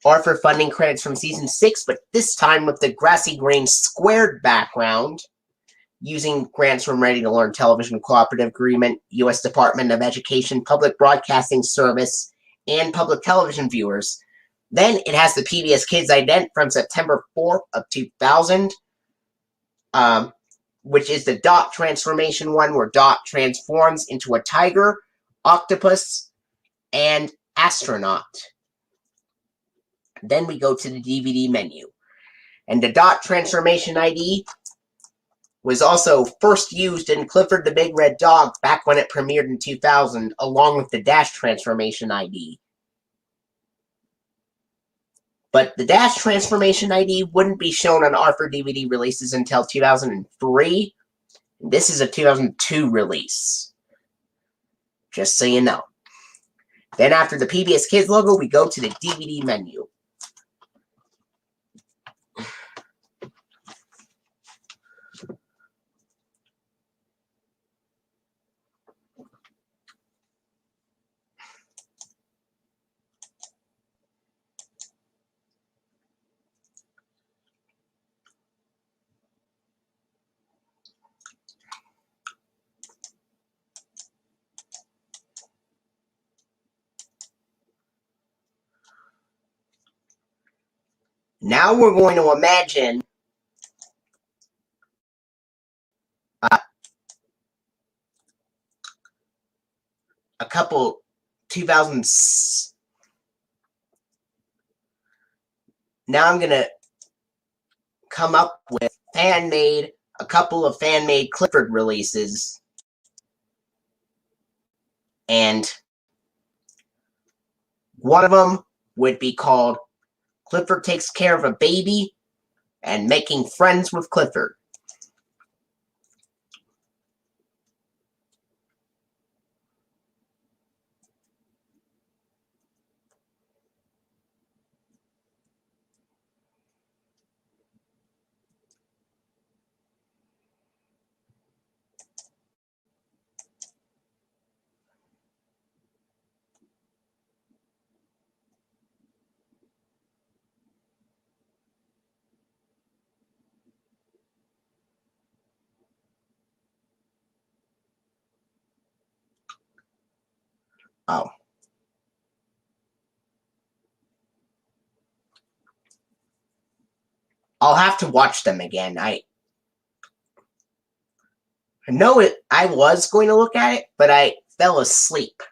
Arthur funding credits from season 6, but this time with the grassy green squared background, using grants from Ready to Learn Television Cooperative Agreement, U.S. Department of Education, Public Broadcasting Service, and public television viewers. Then it has the PBS Kids ident from September 4th of 2000, which is the Dot transformation one, where Dot transforms into a tiger, octopus, and astronaut. Then we go to the DVD menu. And the dot transformation ID was also first used in Clifford the Big Red Dog back when it premiered in 2000, along with the dash transformation ID. But the dash transformation ID wouldn't be shown on Arthur DVD releases until 2003. This is a 2002 release. Just so you know. Then after the PBS Kids logo, we go to the DVD menu. Now we're going to imagine a couple 2000s. Now I'm going to come up with a couple of fan-made Clifford releases. And one of them would be called Clifford Takes Care of a Baby and Making Friends with Clifford. Oh. I'll have to watch them again. I know I was going to look at it, but I fell asleep.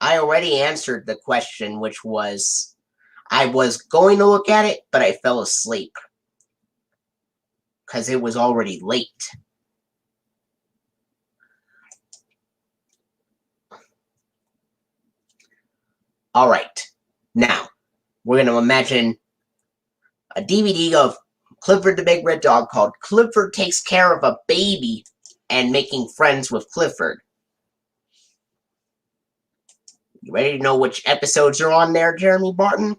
I already answered the question, which was, I was going to look at it, but I fell asleep. Because it was already late. Alright. Now, we're going to imagine a DVD of Clifford the Big Red Dog called Clifford Takes Care of a Baby and Making Friends with Clifford. You ready to know which episodes are on there, Jeremy Barton?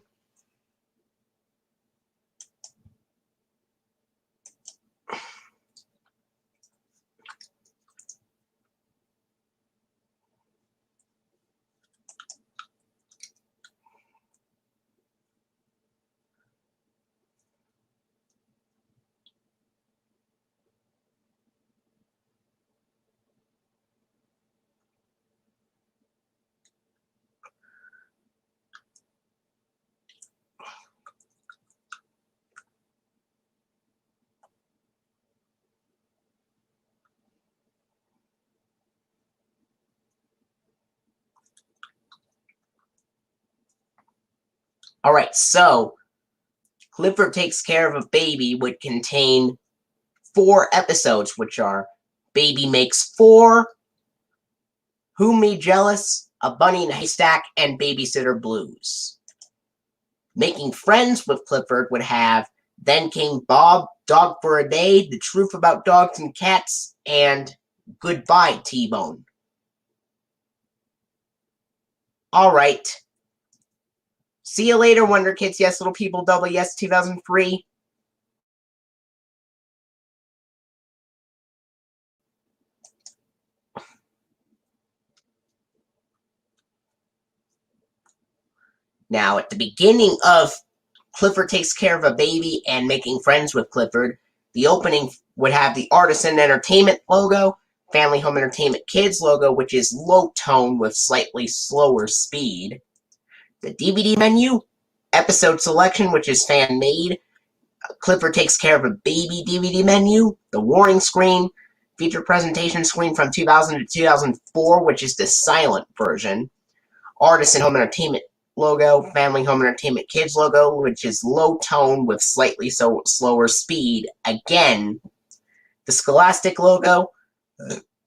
Alright, so Clifford Takes Care of a Baby would contain 4 episodes, which are Baby Makes 4, Who Me Jealous, A Bunny in a Haystack, and Babysitter Blues. Making Friends with Clifford would have Then Came Bob, Dog for a Day, The Truth About Dogs and Cats, and Goodbye, T-Bone. Alright. See you later, Wonder Kids. Yes, Little People, WS 2003. Now, at the beginning of Clifford Takes Care of a Baby and Making Friends with Clifford, the opening would have the Artisan Entertainment logo, Family Home Entertainment Kids logo, which is low tone with slightly slower speed. The DVD menu, episode selection, which is fan-made, Clifford Takes Care of a Baby DVD menu, the warning screen, feature presentation screen from 2000 to 2004, which is the silent version. Artisan Home Entertainment logo, Family Home Entertainment Kids logo, which is low tone with slightly slower speed. Again, the Scholastic logo,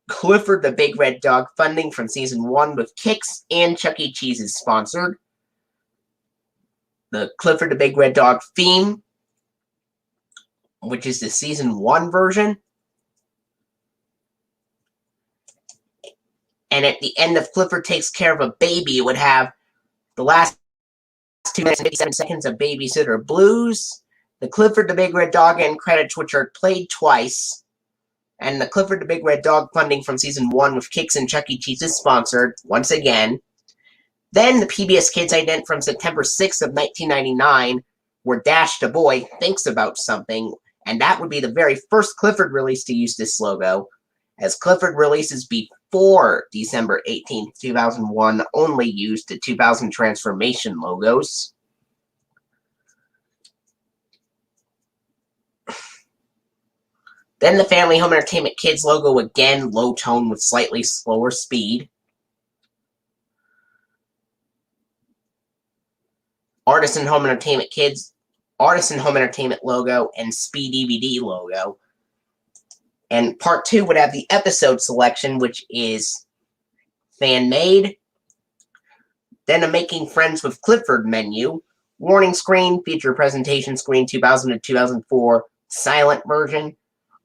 Clifford the Big Red Dog funding from season 1 with Kix and Chuck E. Cheese is sponsored. The Clifford the Big Red Dog theme, which is the season 1 version. And at the end of Clifford Takes Care of a Baby, it would have the last 2 minutes and 57 seconds of Babysitter Blues, the Clifford the Big Red Dog end credits, which are played twice, and the Clifford the Big Red Dog funding from season 1 with Kix and Chuck E. Cheese is sponsored, once again. Then the PBS Kids ident from September 6th of 1999, where Dash the Boy thinks about something, and that would be the very first Clifford release to use this logo, as Clifford releases before December 18th, 2001 only used the 2000 transformation logos. Then the Family Home Entertainment Kids logo, again low tone with slightly slower speed. Artisan Home Entertainment Kids, Artisan Home Entertainment logo, and Speed DVD logo. And part 2 would have the episode selection, which is fan-made. Then a Making Friends with Clifford menu. Warning screen, feature presentation screen 2000 to 2004, silent version.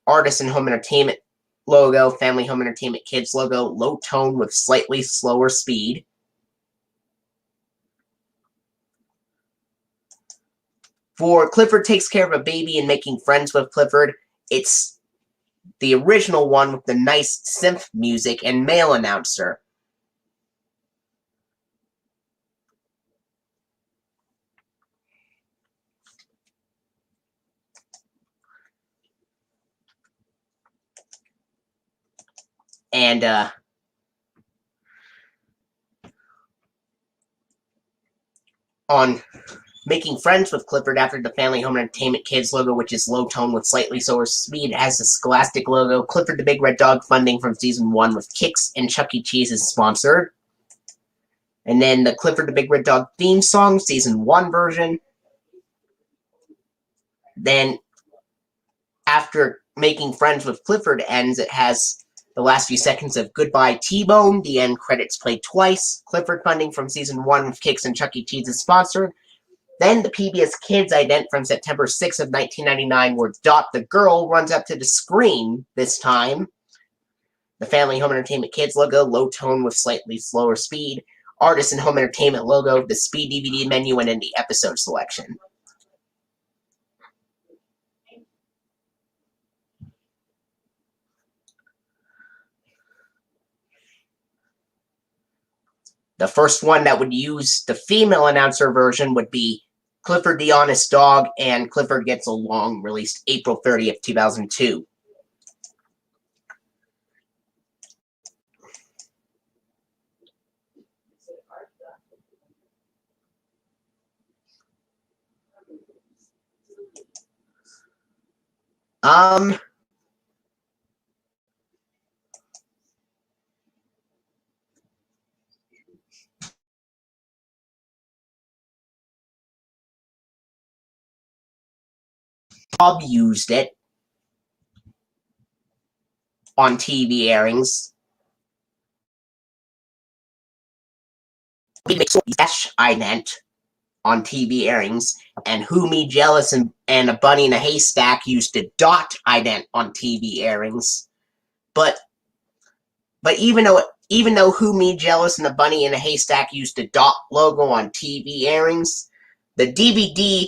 Artisan Home Entertainment logo, Family Home Entertainment Kids logo, low tone with slightly slower speed. For Clifford Takes Care of a Baby and Making Friends with Clifford, it's the original one with the nice synth music and male announcer. And on Making Friends with Clifford, after the Family Home Entertainment Kids logo, which is low tone with slightly slower speed, has the Scholastic logo. Clifford the Big Red Dog funding from season 1 with Kix and Chuck E. Cheese is sponsored. And then the Clifford the Big Red Dog theme song, season 1 version. Then after Making Friends with Clifford ends, it has the last few seconds of Goodbye T-Bone. The end credits played twice. Clifford funding from season 1 with Kix and Chuck E. Cheese is sponsored. Then the PBS Kids ident from September 6th of 1999, where Dot the Girl runs up to the screen this time. The Family Home Entertainment Kids logo, low tone with slightly slower speed. Artisan Home Entertainment logo, the Speed DVD menu, and then the episode selection. The first one that would use the female announcer version would be Clifford the Honest Dog and Clifford Gets Along, released April 30th, 2002. Bob used it on TV airings. Dash ident on TV airings, and Who Me Jealous and A Bunny in a Haystack used the Dot ident on TV airings. But even though Who Me Jealous and A Bunny in a Haystack used the Dot logo on TV airings, the DVD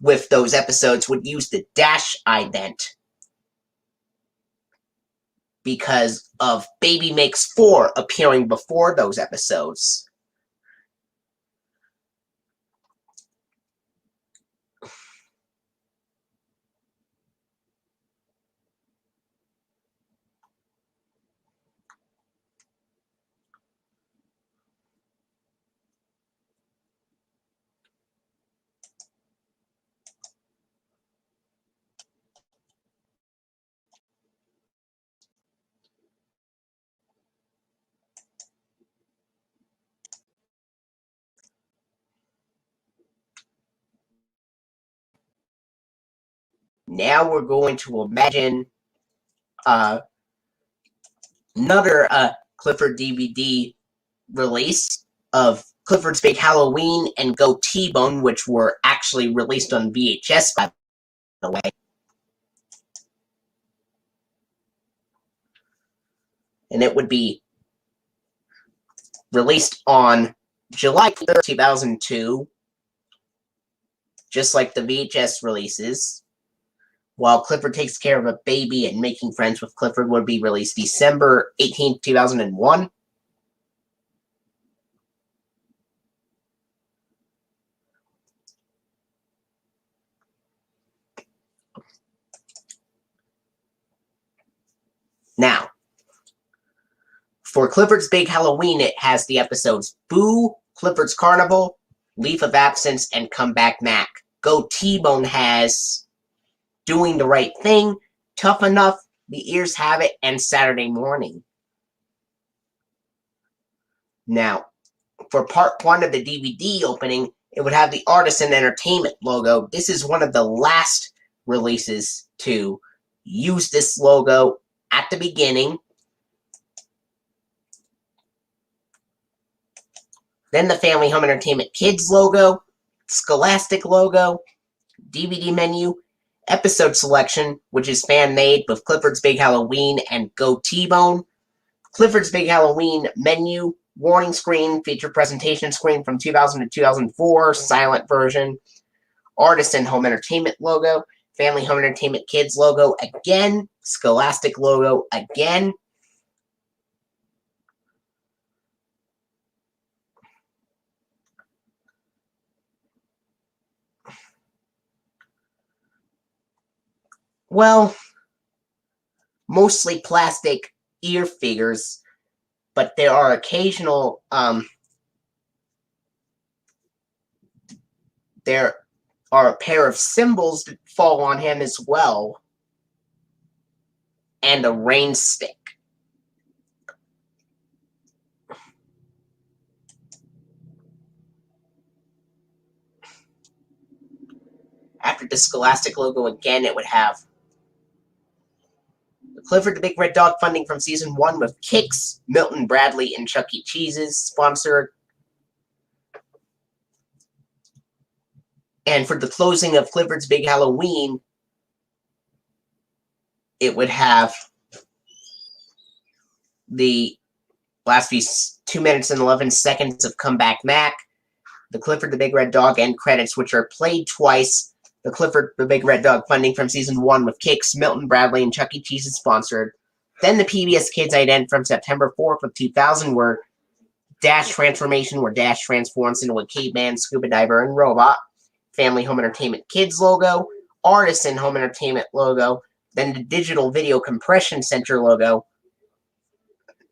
with those episodes would use the Dash ident because of Baby Makes 4 appearing before those episodes. Now we're going to imagine another Clifford DVD release of Clifford's Big Halloween and Go T-Bone, which were actually released on VHS, by the way. And it would be released on July 3rd, 2002, just like the VHS releases. While Clifford Takes Care of a Baby and Making Friends with Clifford would be released December 18th, 2001. Now, for Clifford's Big Halloween, it has the episodes Boo, Clifford's Carnival, Leave of Absence, and Come Back Mac. Go T-Bone has Doing the Right Thing, Tough Enough, The Ears Have It, and Saturday Morning. Now, for part 1 of the DVD opening, it would have the Artisan Entertainment logo. This is one of the last releases to use this logo at the beginning. Then the Family Home Entertainment Kids logo, Scholastic logo, DVD menu, episode selection, which is fan-made with Clifford's Big Halloween and Go T-Bone, Clifford's Big Halloween menu, warning screen, feature presentation screen from 2000 to 2004, silent version, Artisan Home Entertainment logo, Family Home Entertainment Kids logo again, Scholastic logo again. Well, mostly plastic ear figures, but there are occasional, there are a pair of cymbals that fall on him as well, and a rain stick. After the Scholastic logo again, it would have the Clifford the Big Red Dog funding from Season 1 with Kix, Milton Bradley, and Chuck E. Cheese's sponsored. And for the closing of Clifford's Big Halloween, it would have the last few 2 minutes and 11 seconds of Come Back Mac, the Clifford the Big Red Dog end credits, which are played twice, the Clifford the Big Red Dog funding from Season 1 with Kix, Milton Bradley, and Chuck E. Cheese is sponsored. Then the PBS Kids ident from September 4th of 2000, where Dash Transformation, where Dash transforms into a caveman, scuba diver, and robot. Family Home Entertainment Kids logo, Artisan Home Entertainment logo, then the Digital Video Compression Center logo.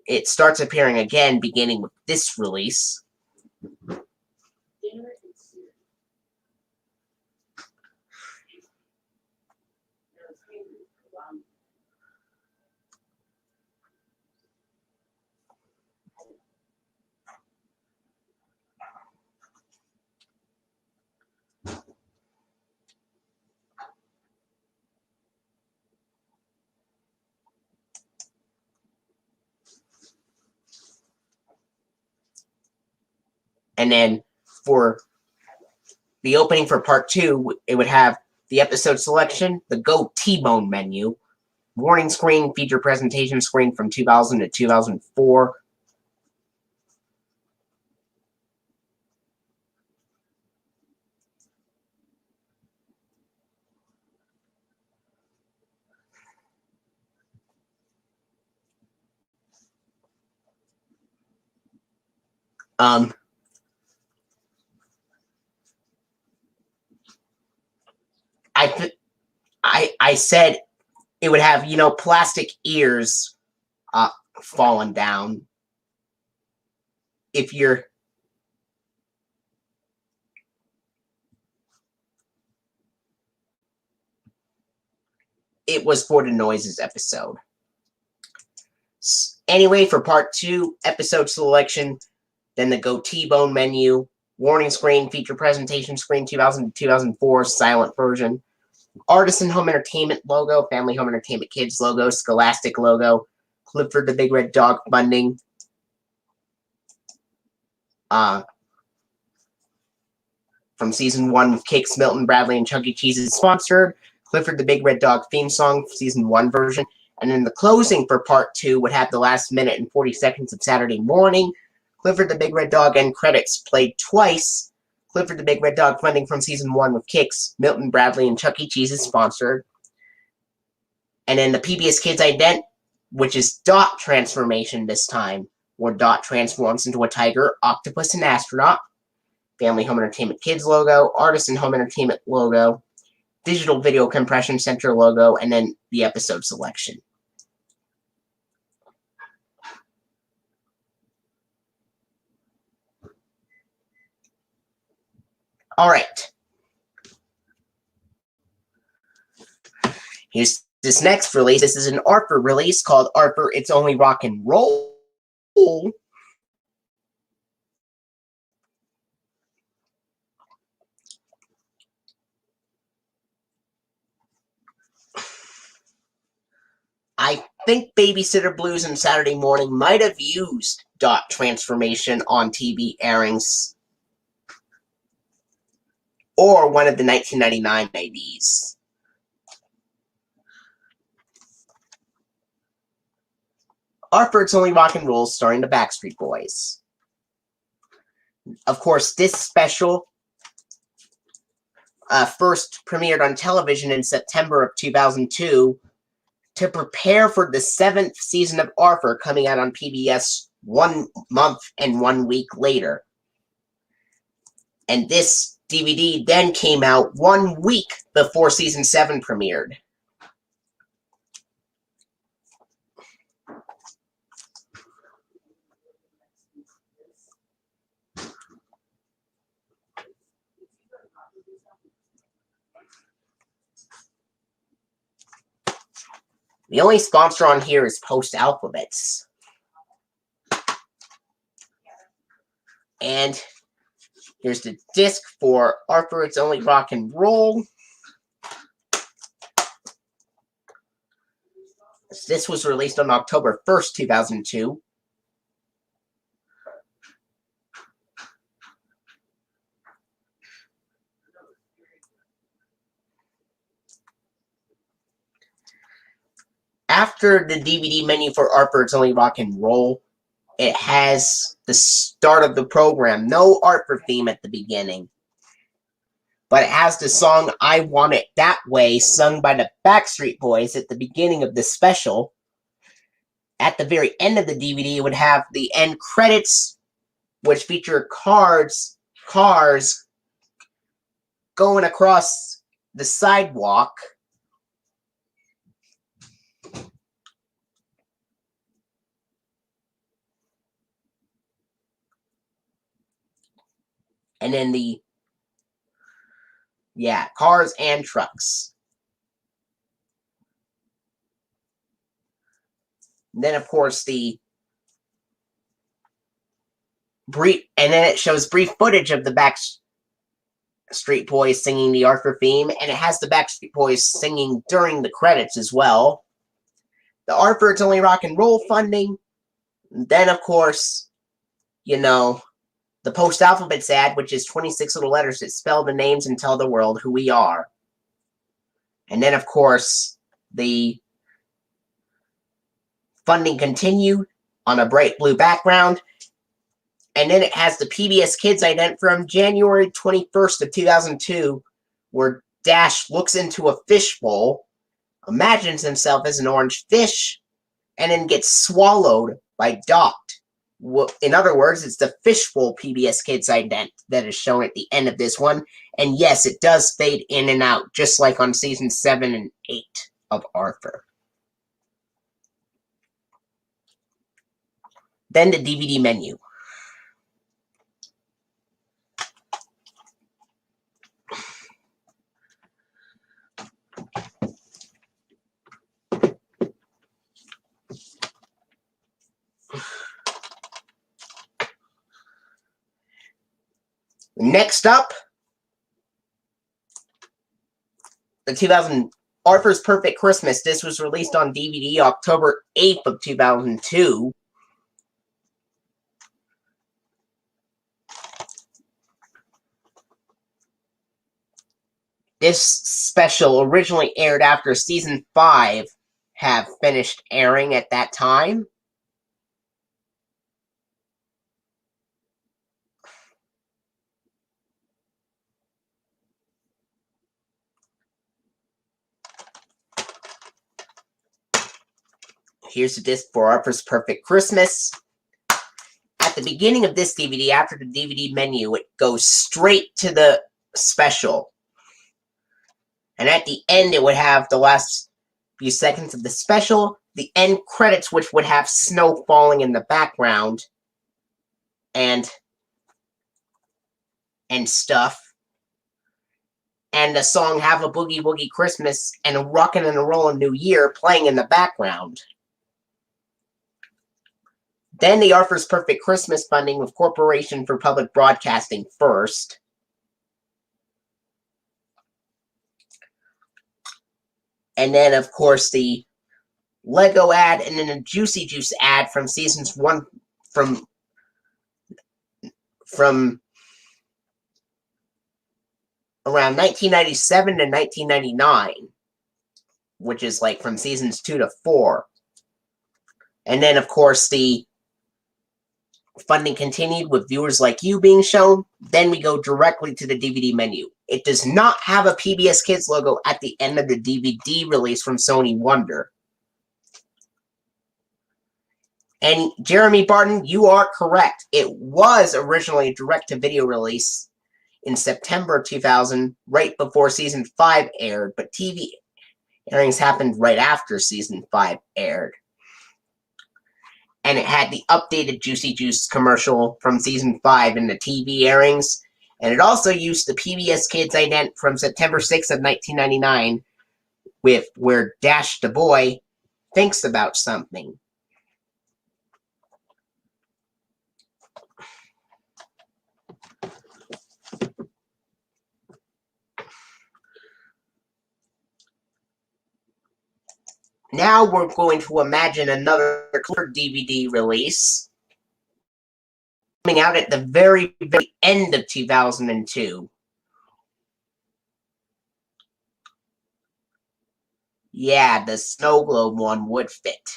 It starts appearing again, beginning with this release. And then for the opening for part 2, it would have the episode selection, the Go T-Bone menu, warning screen, feature presentation screen from 2000 to 2004. I said it would have, plastic ears falling down. If you're it was for the Noises episode. Anyway, for part 2, episode selection, then the Go T-Bone menu, warning screen, feature presentation screen 2000 to 2004, silent version. Artisan Home Entertainment logo, Family Home Entertainment Kids logo, Scholastic logo, Clifford the Big Red Dog funding. From season 1 with Cakes, Milton, Bradley, and Chuck E. Cheese is sponsored. Clifford the Big Red Dog theme song, season 1 version. And then the closing for part 2 would have the last minute and 40 seconds of Saturday morning. Clifford the Big Red Dog end credits played twice. Clifford the Big Red Dog funding from season 1 with Cakes, Milton, Bradley, and Chuck E. Cheese is sponsored. And then the PBS Kids ident, which is Dot transformation this time, where Dot transforms into a tiger, octopus, and astronaut. Family Home Entertainment Kids logo, Artisan Home Entertainment logo, Digital Video Compression Center logo, and then the episode selection. Alright. Here's this next release. This is an Arthur release called Arthur, It's Only Rock and Roll. I think Babysitter Blues and Saturday Morning might have used Dot transformation on TV airings, or one of the 1999 IDs. Arthur, It's Only Rock and Roll, starring the Backstreet Boys. Of course, this special first premiered on television in September of 2002 to prepare for the 7th season of Arthur coming out on PBS 1 month and 1 week later. And this DVD then came out 1 week before season 7 premiered. The only sponsor on here is Post Alphabets. And here's the disc for Arthur, It's Only Rock and Roll. This was released on October 1st, 2002. After the DVD menu for Arthur, It's Only Rock and Roll, it has the start of the program. No Arthur theme at the beginning. But it has the song I Want It That Way, sung by the Backstreet Boys at the beginning of the special. At the very end of the DVD, it would have the end credits, which feature cars going across the sidewalk. And then cars and trucks. And then, of course, and then it shows brief footage of the Backstreet Boys singing the Arthur theme, and it has the Backstreet Boys singing during the credits as well. The Arthur, It's Only Rock and Roll funding. And then, of course, the Post Alphabets ad, which is 26 little letters that spell the names and tell the world who we are. And then, of course, the funding continued on a bright blue background. And then it has the PBS Kids ident from January 21st of 2002, where Dash looks into a fishbowl, imagines himself as an orange fish, and then gets swallowed by Dot. In other words, it's the fishbowl PBS Kids ident that is shown at the end of this one. And yes, it does fade in and out, just like on season 7 and 8 of Arthur. Then the DVD menu. Next up, the 2000 Arthur's Perfect Christmas. This was released on DVD October 8th of 2002. This special originally aired after season 5 have finished airing at that time. Here's the disc for Arthur's Perfect Christmas. At the beginning of this DVD, after the DVD menu, it goes straight to the special. And at the end, it would have the last few seconds of the special, the end credits, which would have snow falling in the background, and stuff. And the song Have a Boogie Woogie Christmas and a Rockin' and a Rollin' New Year playing in the background. Then the Arthur's Perfect Christmas funding with Corporation for Public Broadcasting first. And then, of course, the Lego ad and then a Juicy Juice ad from seasons 1 from around 1997 to 1999, which is like from seasons 2 to 4. And then, of course, the funding continued with Viewers Like You being shown. Then we go directly to the DVD menu. It does not have a PBS Kids logo at the end of the DVD release from Sony Wonder. And Jeremy Barton, you are correct. It was originally a direct-to-video release in September 2000, right before Season 5 aired, but TV airings happened right after Season 5 aired. And it had the updated Juicy Juice commercial from Season 5 in the TV airings. And it also used the PBS Kids ident from September 6th of 1999 with where Dash the Boy thinks about something. Now we're going to imagine another Clifford DVD release coming out at the very, very end of 2002. Yeah, the snow globe one would fit.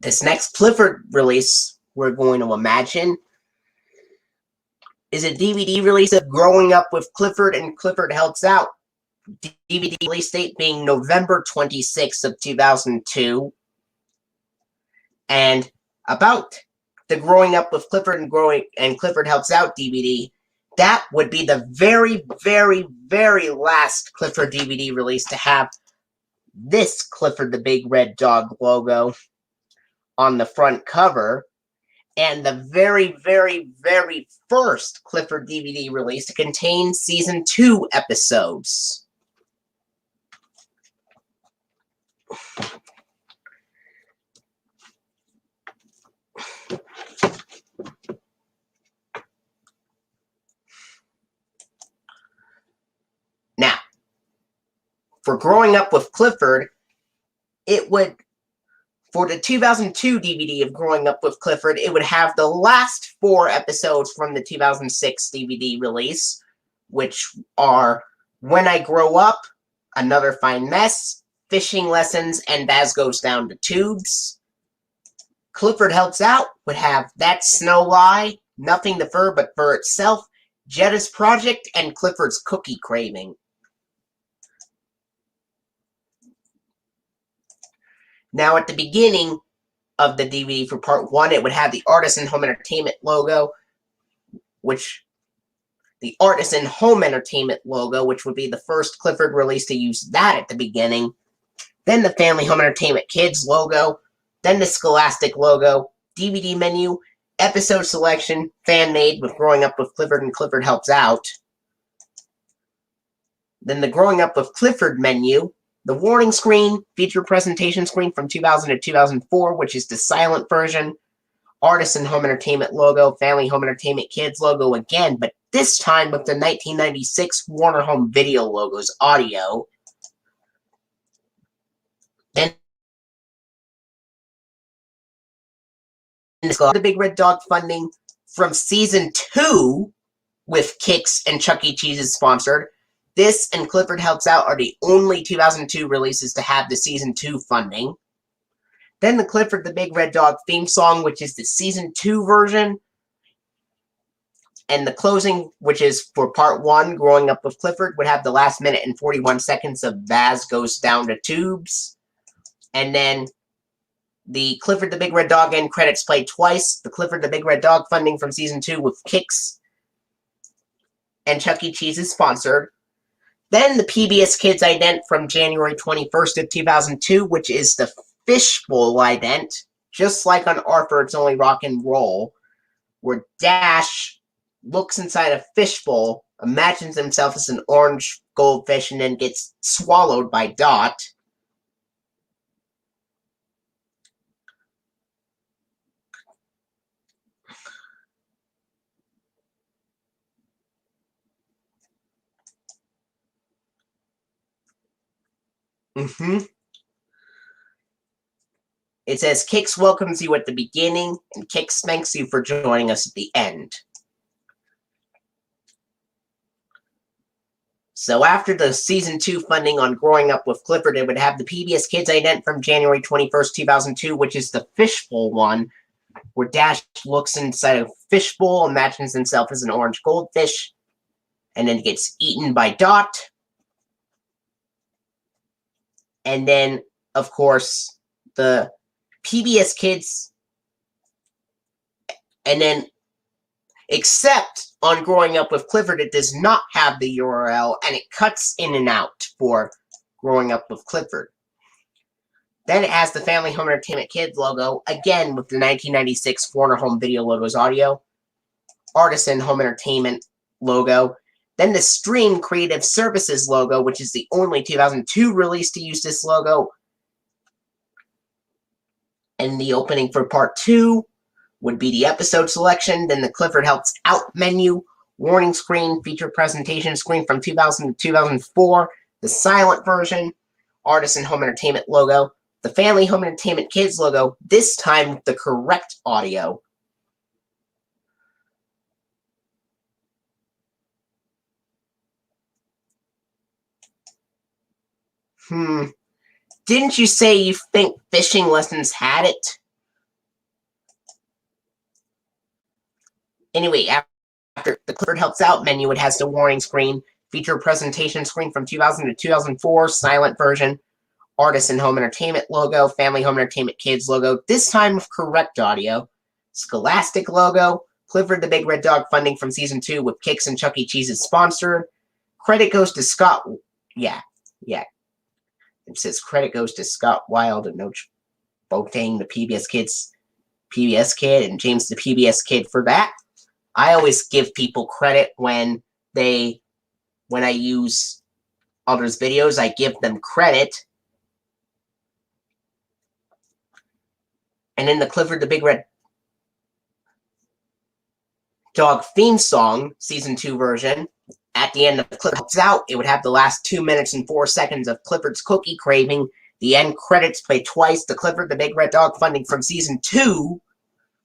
This next Clifford release we're going to imagine is a DVD release of Growing Up with Clifford and Clifford Helps Out. DVD release date being November 26th of 2002. And about the Growing Up with Clifford and Clifford Helps Out DVD, that would be the very, very, very last Clifford DVD release to have this Clifford the Big Red Dog logo on the front cover, and the very, very, very first Clifford DVD release to contain Season 2 episodes. Now, for Growing Up with Clifford, it would, for the 2002 DVD of Growing Up with Clifford, it would have the last 4 episodes from the 2006 DVD release, which are When I Grow Up, Another Fine Mess, Fishing Lessons, and Baz Goes Down to Tubes. Clifford Helps Out would have That's No Lie, Nothing to Fur But Fur Itself, Jetta's Project, and Clifford's Cookie Craving. Now, at the beginning of the DVD for Part 1, it would have the Artisan Home Entertainment logo, which would be the first Clifford release to use that at the beginning. Then the Family Home Entertainment Kids logo, Then the Scholastic logo, DVD menu, episode selection, fan-made with Growing Up with Clifford and Clifford Helps Out. Then the Growing Up with Clifford menu, the warning screen, feature presentation screen from 2000 to 2004, which is the silent version, Artists and Home Entertainment logo, Family Home Entertainment Kids logo again, but this time with the 1996 Warner Home Video logo's audio. Then the Big Red Dog funding from Season 2 with Kix and Chuck E. Cheese's sponsored. This and Clifford Helps Out are the only 2002 releases to have the Season 2 funding. Then the Clifford the Big Red Dog theme song, which is the Season 2 version. And the closing, which is for Part 1, Growing Up with Clifford, would have the last minute and 41 seconds of Vaz Goes Down the Tubes. And then the Clifford the Big Red Dog end credits played twice. The Clifford the Big Red Dog funding from Season 2 with Kix and Chuck E. Cheese is sponsored. Then the PBS Kids ident from January 21st of 2002, which is the Fishbowl ident, just like on Arthur, It's Only Rock and Roll, where Dash looks inside a fishbowl, imagines himself as an orange goldfish, and then gets swallowed by Dot. It says, Kix welcomes you at the beginning, and Kix thanks you for joining us at the end. So after the Season 2 funding on Growing Up with Clifford, it would have the PBS Kids ident from January 21st, 2002, which is the Fishbowl one, where Dash looks inside a fishbowl, imagines himself as an orange goldfish, and then gets eaten by Dot. And then, of course, the PBS Kids, and then, except on Growing Up with Clifford, it does not have the URL, and it cuts in and out for Growing Up with Clifford. Then it has the Family Home Entertainment Kids logo, again with the 1996 Warner Home Video logo's audio, Artisan Home Entertainment logo, then the Stream Creative Services logo, which is the only 2002 release to use this logo. And the opening for Part 2 would be the episode selection, then the Clifford Helps Out menu, warning screen, feature presentation screen from 2000 to 2004, the silent version, Artisan Home Entertainment logo, the Family Home Entertainment Kids logo, this time with the correct audio. Didn't you say you think fishing lessons had it? Anyway, after the Clifford Helps Out menu, it has the warning screen, feature presentation screen from 2000 to 2004, silent version, Artisan Home Entertainment logo, Family Home Entertainment Kids logo, this time with correct audio, Scholastic logo, Clifford the Big Red Dog funding from Season 2 with Kix and Chuck E. Cheese is sponsored. Credit goes to Scott... Yeah. It says credit goes to Scott Wild and Noach Boateng, the PBS Kid, and James the PBS Kid for that. I always give people credit when I use others' videos. I give them credit. And in the Clifford the Big Red Dog theme song, Season 2 version, at the end of Clifford Helps Out, it would have the last 2 minutes and 4 seconds of Clifford's cookie craving. The end credits play twice. The Clifford the Big Red Dog funding from Season 2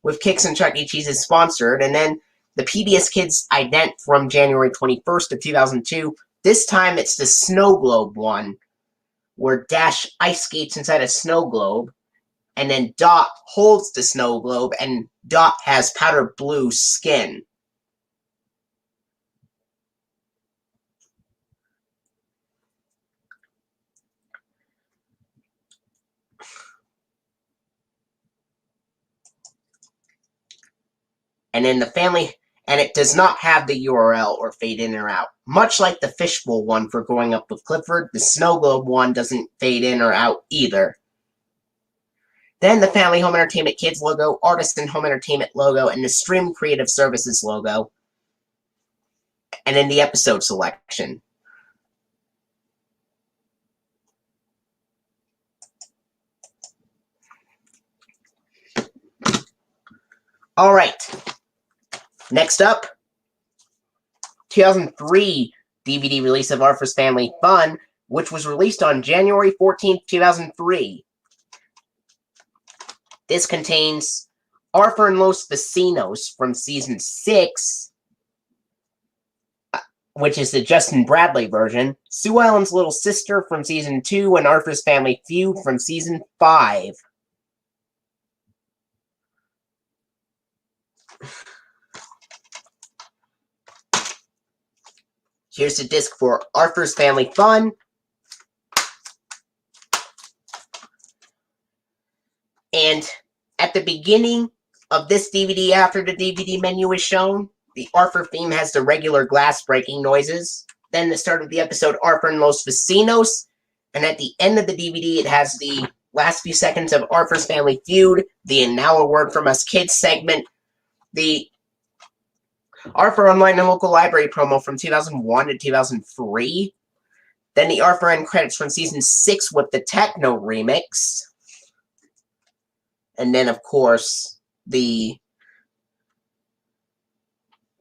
with Kix and Chuck E. Cheese is sponsored. And then the PBS Kids ident from January 21st of 2002. This time it's the Snow Globe one, where Dash ice skates inside a snow globe, and then Dot holds the snow globe, and Dot has powder blue skin. And in the family, and it does not have the URL or fade in or out. Much like the Fishbowl one for Growing Up with Clifford, the Snow Globe one doesn't fade in or out either. Then the Family Home Entertainment Kids logo, Artisan Home Entertainment logo, and the Stream Creative Services logo. And then the episode selection. Alright. Next up, 2003 DVD release of Arthur's Family Fun, which was released on January 14th, 2003. This contains Arthur and Los Vecinos from Season 6, which is the Justin Bradley version, Sue Ellen's Little Sister from Season 2, and Arthur's Family Feud from Season 5. Here's the disc for Arthur's Family Fun. And at the beginning of this DVD, after the DVD menu is shown, the Arthur theme has the regular glass breaking noises. Then the start of the episode, Arthur and Los Vecinos. And at the end of the DVD, it has the last few seconds of Arthur's Family Feud, the And Now a Word From Us Kids segment, the Arthur Online and Local Library promo from 2001 to 2003. Then the Arthur end credits from Season 6 with the Techno remix. And then, of course, the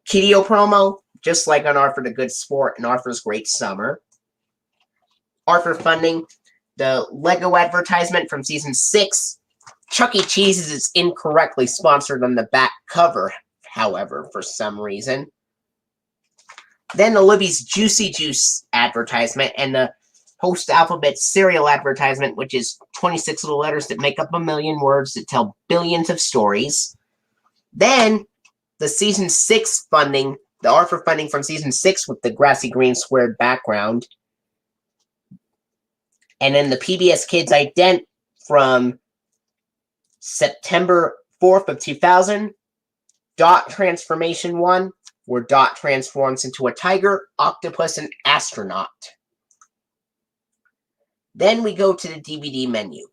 Kiddio promo, just like on Arthur the Good Sport and Arthur's Great Summer. Arthur funding, the Lego advertisement from Season 6. Chuck E. Cheese's is incorrectly sponsored on the back cover, however, for some reason. Then the Libby's Juicy Juice advertisement and the Post-Alphabet cereal advertisement, which is 26 little letters that make up a million words that tell billions of stories. Then the Season 6 funding, the Arthur funding from Season 6 with the grassy green squared background. And then the PBS Kids ident from September 4th of 2000. Dot Transformation 1, where Dot transforms into a tiger, octopus, and astronaut. Then we go to the DVD menu.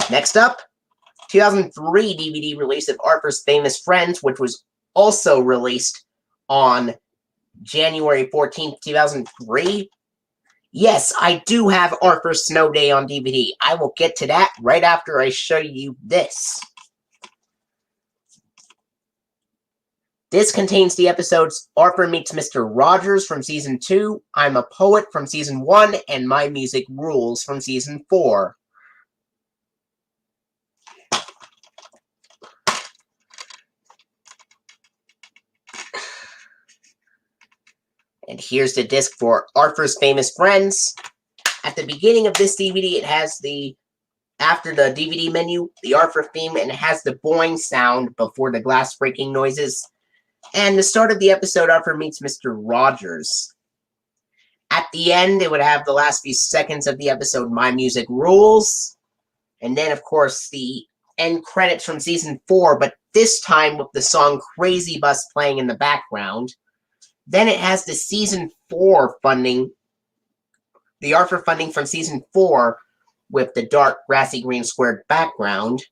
Next up, 2003 DVD release of Arthur's Famous Friends, which was also released on January 14th, 2003. Yes, I do have Arthur's Snow Day on DVD. I will get to that right after I show you this. This contains the episodes Arthur Meets Mr. Rogers from Season 2, I'm a Poet from Season 1, and My Music Rules from Season 4. And here's the disc for Arthur's Famous Friends. At the beginning of this DVD, it has the, after the DVD menu, the Arthur theme, and it has the boing sound before the glass breaking noises. And the start of the episode, Arthur Meets Mr. Rogers. At the end, it would have the last few seconds of the episode, My Music Rules. And then, of course, the end credits from Season 4, but this time with the song Crazy Bus playing in the background. Then it has the Season 4 funding, the Arthur funding from Season 4 with the dark grassy green squared background.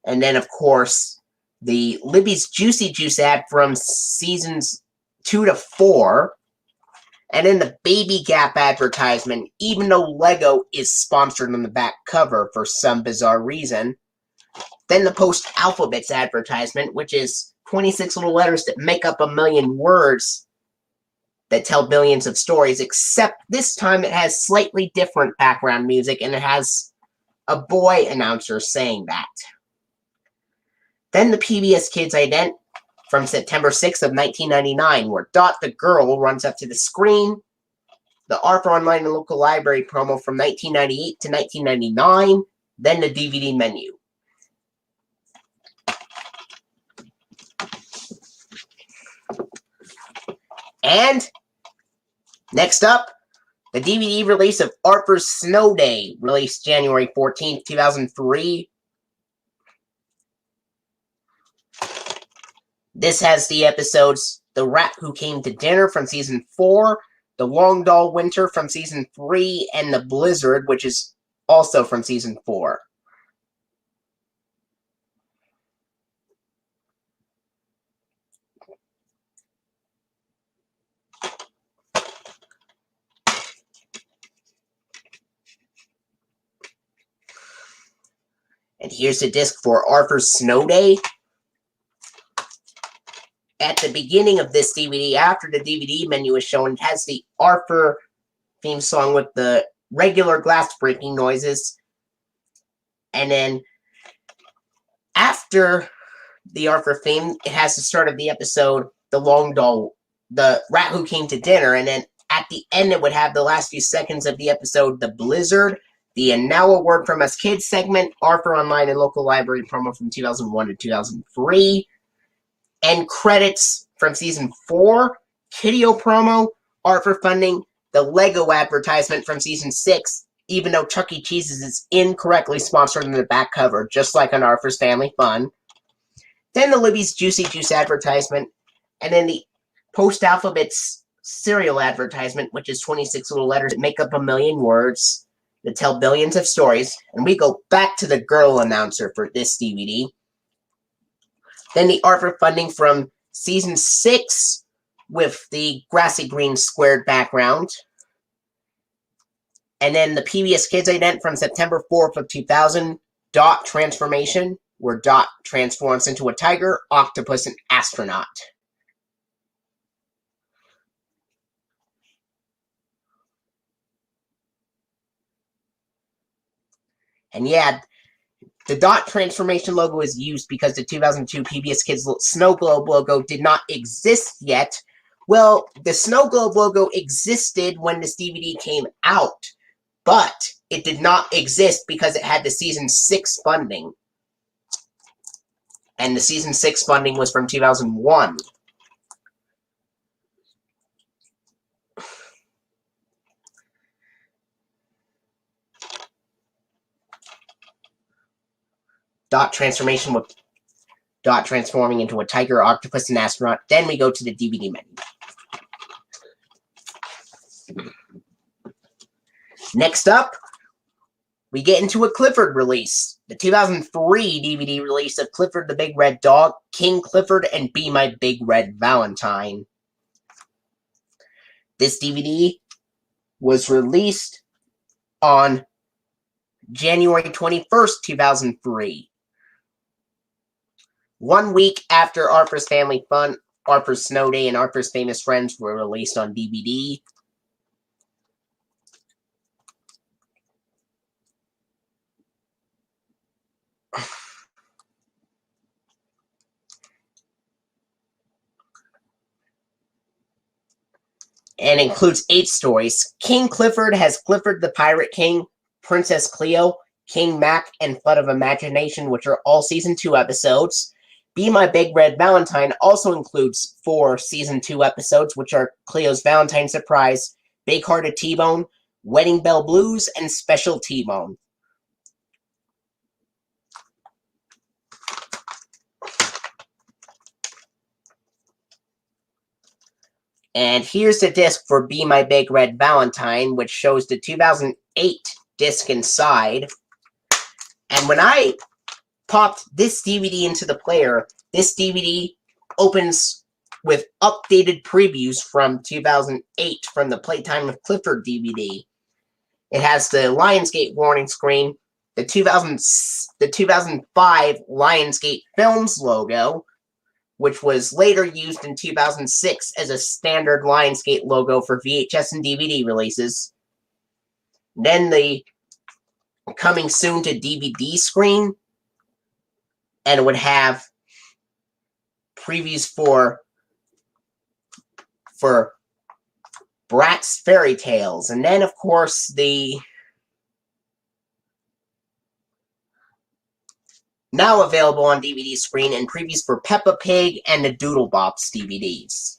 And then, of course, the Libby's Juicy Juice ad from Seasons 2 to 4. And then the Baby Gap advertisement, even though Lego is sponsored on the back cover for some bizarre reason. Then the Post-Alphabets advertisement, which is 26 little letters that make up a million words that tell billions of stories, except this time it has slightly different background music and it has a boy announcer saying that. Then the PBS Kids ident from September 6th of 1999, where Dot the Girl runs up to the screen. The Arthur Online and Local Library promo from 1998 to 1999. Then the DVD menu. And next up, the DVD release of Arthur's Snow Day, released January 14th, 2003. This has the episodes The Rat Who Came to Dinner from Season 4, The Long Dull Winter from Season 3, and The Blizzard, which is also from Season 4. And here's the disc for Arthur's Snow Day. At the beginning of this DVD, after the DVD menu is shown, it has the Arthur theme song with the regular glass breaking noises. And then after the Arthur theme, it has the start of the episode, The Rat Who Came to Dinner. And then at the end, it would have the last few seconds of the episode, The Blizzard, the And Now a Word From Us Kids segment, Arthur Online and Local Library promo from 2001 to 2003, and credits from Season 4, Kiddio promo, Arthur funding, the Lego advertisement from Season 6, even though Chuck E. Cheese's is incorrectly sponsored in the back cover, just like on Arthur's Family Fun. Then the Libby's Juicy Juice advertisement, and then the Post-Alphabet's cereal advertisement, which is 26 little letters that make up a million words that tell billions of stories. And we go back to the girl announcer for this DVD. Then the Arthur funding from Season 6 with the grassy green squared background. And then the PBS Kids ident from September 4th of 2000, Dot Transformation, where Dot transforms into a tiger, octopus, and astronaut. And yeah, the Dot Transformation logo is used because the 2002 PBS Kids Snow Globe logo did not exist yet. Well, the Snow Globe logo existed when this DVD came out, but it did not exist because it had the Season 6 funding. And the Season 6 funding was from 2001. Dot transformation with Dot transforming into a tiger, octopus, and astronaut. Then we go to the DVD menu. Next up, we get into a Clifford release. The 2003 DVD release of Clifford the Big Red Dog, King Clifford, and Be My Big Red Valentine. This DVD was released on January 21st, 2003. 1 week after Arthur's Family Fun, Arthur's Snow Day, and Arthur's Famous Friends were released on DVD. And includes 8 stories. King Clifford has Clifford the Pirate King, Princess Cleo, King Mac, and Flood of Imagination, which are all Season 2 episodes. Be My Big Red Valentine also includes 4 Season 2 episodes, which are Cleo's Valentine Surprise, Big Hearted T-Bone, Wedding Bell Blues, and Special T-Bone. And here's the disc for Be My Big Red Valentine, which shows the 2008 disc inside. And when I popped this DVD into the player, this DVD opens with updated previews from 2008 from the Playtime with Clifford DVD. It has the Lionsgate warning screen, the 2005 Lionsgate Films logo, which was later used in 2006 as a standard Lionsgate logo for VHS and DVD releases. Then the coming soon to DVD screen, and it would have previews for Bratz Fairy Tales, and then of course the now available on DVD screen and previews for Peppa Pig and the Doodle Bops DVDs.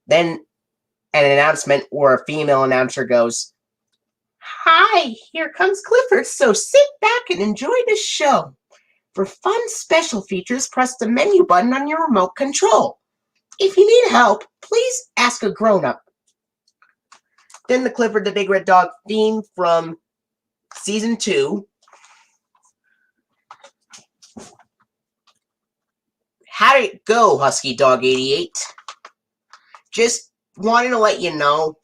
Then an announcement where a female announcer goes, "Hi, here comes Clifford, so sit back and enjoy the show. For fun special features, press the menu button on your remote control. If you need help, please ask a grown-up. Then the Clifford the Big Red Dog theme from Season 2. How did it go, HuskyDog88? Just wanted to let you know,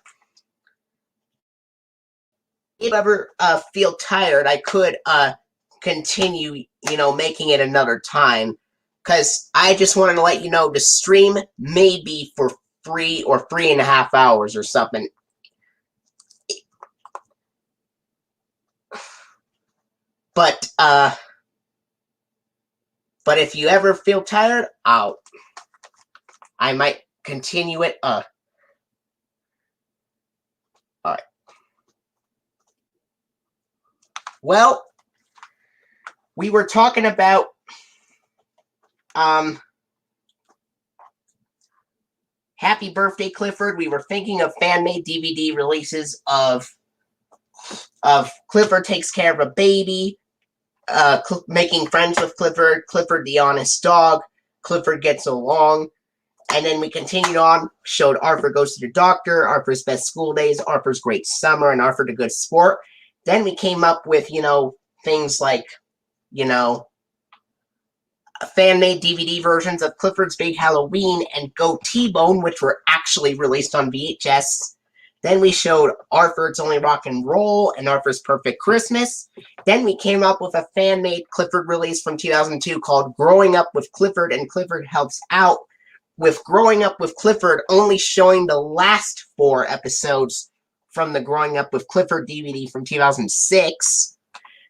if you ever feel tired, I could continue, making it another time. Because I just wanted to let you know the stream may be for 3 or 3.5 hours or something. But if you ever feel tired, I might continue it. Alright. Well, we were talking about Happy Birthday Clifford. We were thinking of fan-made DVD releases of Clifford Takes Care of a Baby, Making Friends with Clifford, Clifford the Honest Dog, Clifford Gets Along, and then we continued on, showed Arthur Goes to the Doctor, Arthur's Best School Days, Arthur's Great Summer, and Arthur the Good Sport. Then we came up with, things like, fan-made DVD versions of Clifford's Big Halloween and Go T-Bone, which were actually released on VHS. Then we showed Arthur It's Only Rock and Roll and Arthur's Perfect Christmas. Then we came up with a fan-made Clifford release from 2002 called Growing Up with Clifford, and Clifford Helps Out, with Growing Up with Clifford only showing the last 4 episodes from the Growing Up with Clifford DVD from 2006.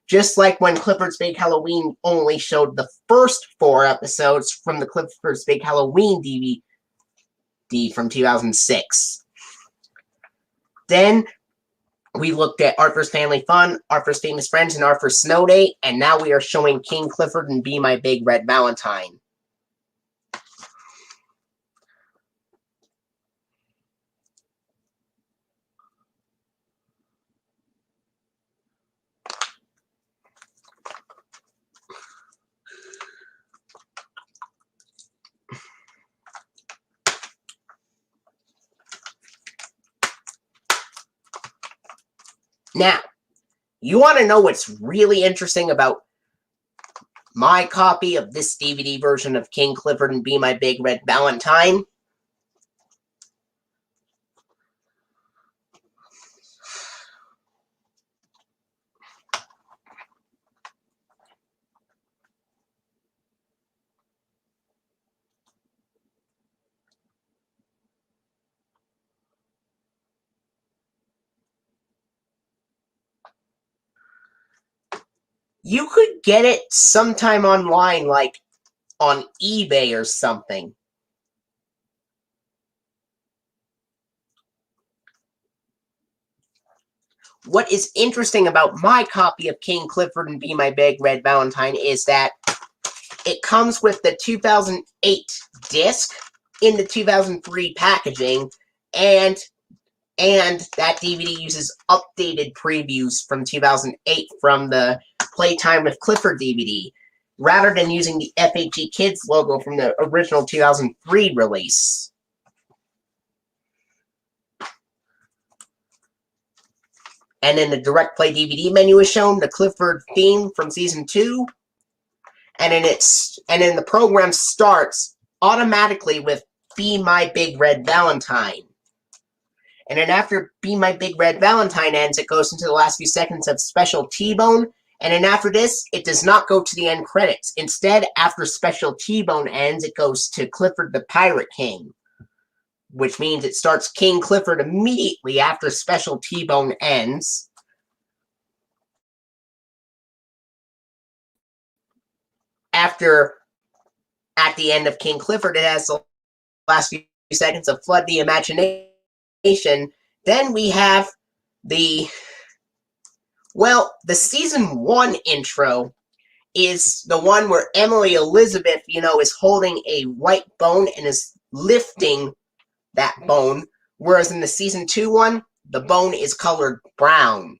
Just like when Clifford's Big Halloween only showed the first 4 episodes from the Clifford's Big Halloween DVD from 2006. Then we looked at Arthur's Family Fun, Arthur's Famous Friends, and Arthur's Snow Day, and now we are showing King Clifford and Be My Big Red Valentine. Now, you want to know what's really interesting about my copy of this DVD version of King Clifford and Be My Big Red Valentine? You could get it sometime online, like on eBay or something. What is interesting about my copy of King Clifford and Be My Big Red Valentine is that it comes with the 2008 disc in the 2003 packaging, and that DVD uses updated previews from 2008 from the Playtime with Clifford DVD, rather than using the FHE Kids logo from the original 2003 release. And in the Direct Play DVD menu is shown the Clifford theme from Season 2, and then the program starts automatically with Be My Big Red Valentine. And then after Be My Big Red Valentine ends, it goes into the last few seconds of Special T-Bone. And then after this, it does not go to the end credits. Instead, after Special T-Bone ends, it goes to Clifford the Pirate King, which means it starts King Clifford immediately after Special T-Bone ends. At the end of King Clifford, it has the last few seconds of Flood the Imagination. Then we have the Season 1 intro is the one where Emily Elizabeth, is holding a white bone and is lifting that bone, whereas in the Season 2 one, the bone is colored brown.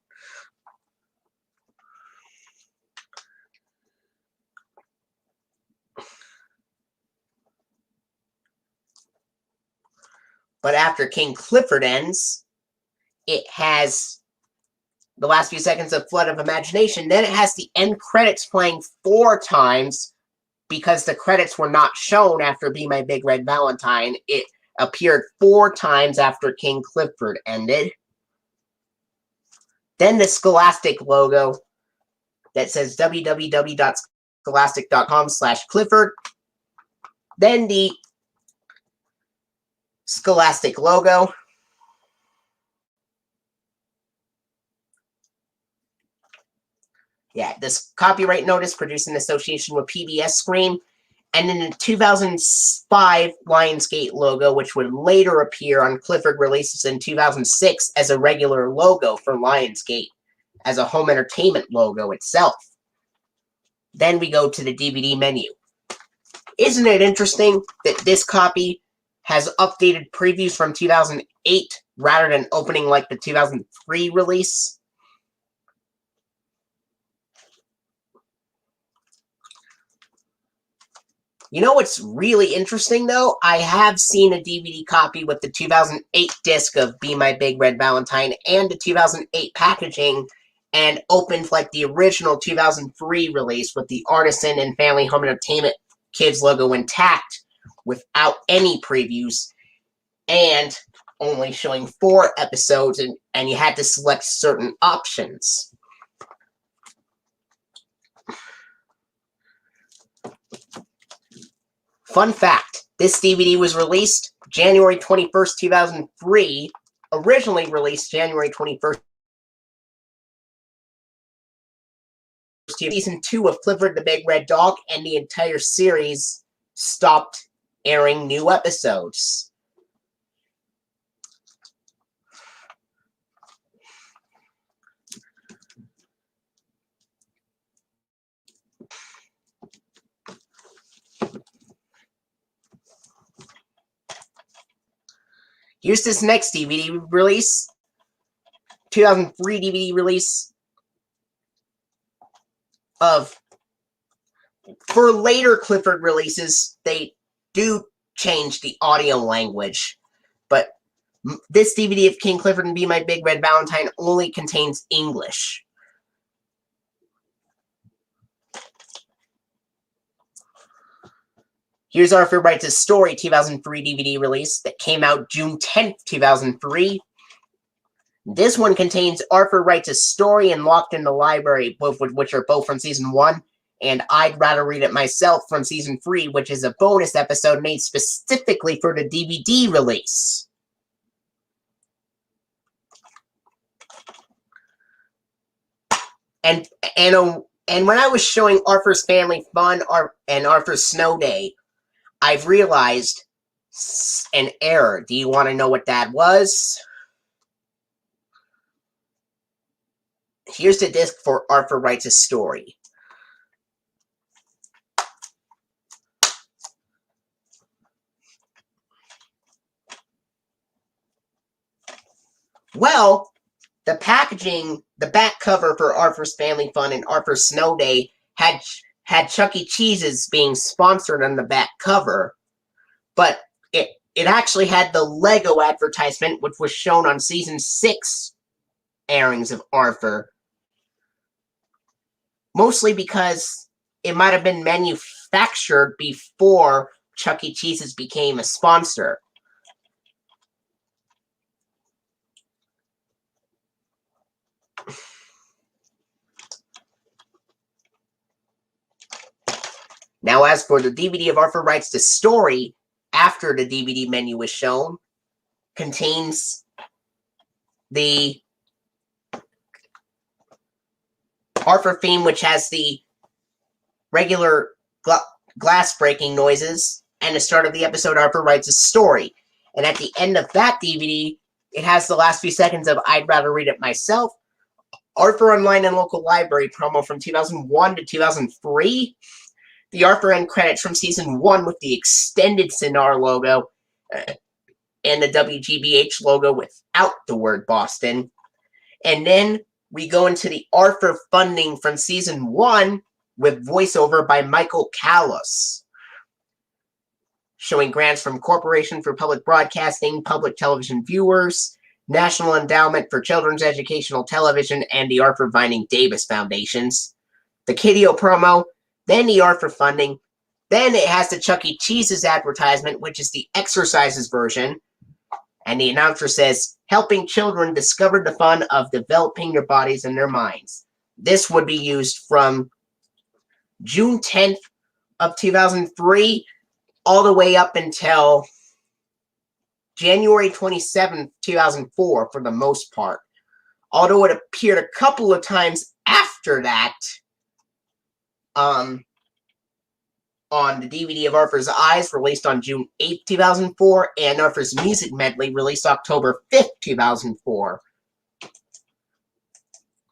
But after King Clifford ends, it has the last few seconds of Flood of Imagination. Then it has the end credits playing 4 times because the credits were not shown after Be My Big Red Valentine. It appeared 4 times after King Clifford ended. Then the Scholastic logo that says www.scholastic.com/Clifford. Then the Scholastic logo. Yeah, this copyright notice produced in association with PBS Screen. And then the 2005 Lionsgate logo, which would later appear on Clifford releases in 2006 as a regular logo for Lionsgate, as a home entertainment logo itself. Then we go to the DVD menu. Isn't it interesting that this copy has updated previews from 2008 rather than opening like the 2003 release? You know what's really interesting, though? I have seen a DVD copy with the 2008 disc of Be My Big Red Valentine and the 2008 packaging, and opened like the original 2003 release with the Artisan and Family Home Entertainment Kids logo intact without any previews, and only showing 4 episodes, and you had to select certain options. Fun fact, this DVD was released January 21st, 2003, originally released January 21st. Season 2 of Clifford the Big Red Dog and the entire series stopped airing new episodes. Here's this next DVD release, 2003 DVD release of, for later Clifford releases, they do change the audio language, but this DVD of King Clifford and Be My Big Red Valentine only contains English. Here's Arthur Writes a Story 2003 DVD release that came out June 10th, 2003. This one contains Arthur Writes a Story and Locked in the Library, both which are both from Season 1, and I'd Rather Read It Myself from Season 3, which is a bonus episode made specifically for the DVD release. And when I was showing Arthur's Family Fun and Arthur's Snow Day, I've realized an error. Do you want to know what that was? Here's the disc for Arthur Writes a Story. Well, the packaging, the back cover for Arthur's Family Fun and Arthur's Snow Day had Chuck E. Cheese's being sponsored on the back cover, but it actually had the Lego advertisement, which was shown on Season 6 airings of Arthur. Mostly because it might have been manufactured before Chuck E. Cheese's became a sponsor. Now, as for the DVD of Arthur Writes the Story, after the DVD menu is shown, contains the Arthur theme, which has the regular glass breaking noises, and the start of the episode, Arthur Writes a Story. And at the end of that DVD, it has the last few seconds of I'd Rather Read It Myself, Arthur Online and Local Library promo from 2001 to 2003, the Arthur end credits from Season 1 with the extended Cinar logo, and the WGBH logo without the word Boston. And then we go into the Arthur funding from Season 1 with voiceover by Michael Callos. showing grants from Corporation for Public Broadcasting, Public Television Viewers, National Endowment for Children's Educational Television, and the Arthur Vining Davis Foundations. The Kiddio promo, then the Arthur funding, then it has the Chuck E. Cheese's advertisement, which is the exercises version, and the announcer says, helping children discover the fun of developing their bodies and their minds. This would be used from June 10th of 2003 all the way up until January 27th, 2004 for the most part. Although it appeared a couple of times after that on the DVD of Arthur's Eyes, released on June 8th, 2004, and Arthur's Music Medley, released October 5th, 2004.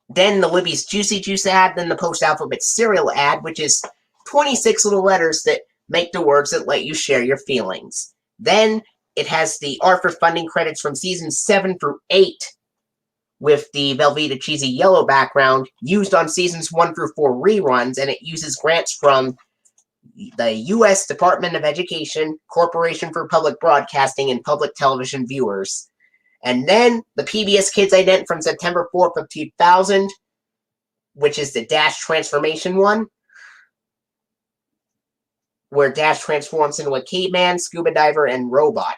Then the Libby's Juicy Juice ad, then the post-alphabet cereal ad, which is 26 little letters that make the words that let you share your feelings. Then it has the Arthur funding credits from seasons 7 through 8 with the Velveeta cheesy yellow background used on seasons 1 through 4 reruns, and it uses grants from the U.S. Department of Education, Corporation for Public Broadcasting, and Public Television Viewers. And then the PBS Kids ident from September 4th of 2000, which is the Dash transformation one, where Dash transforms into a caveman, scuba diver, and robot.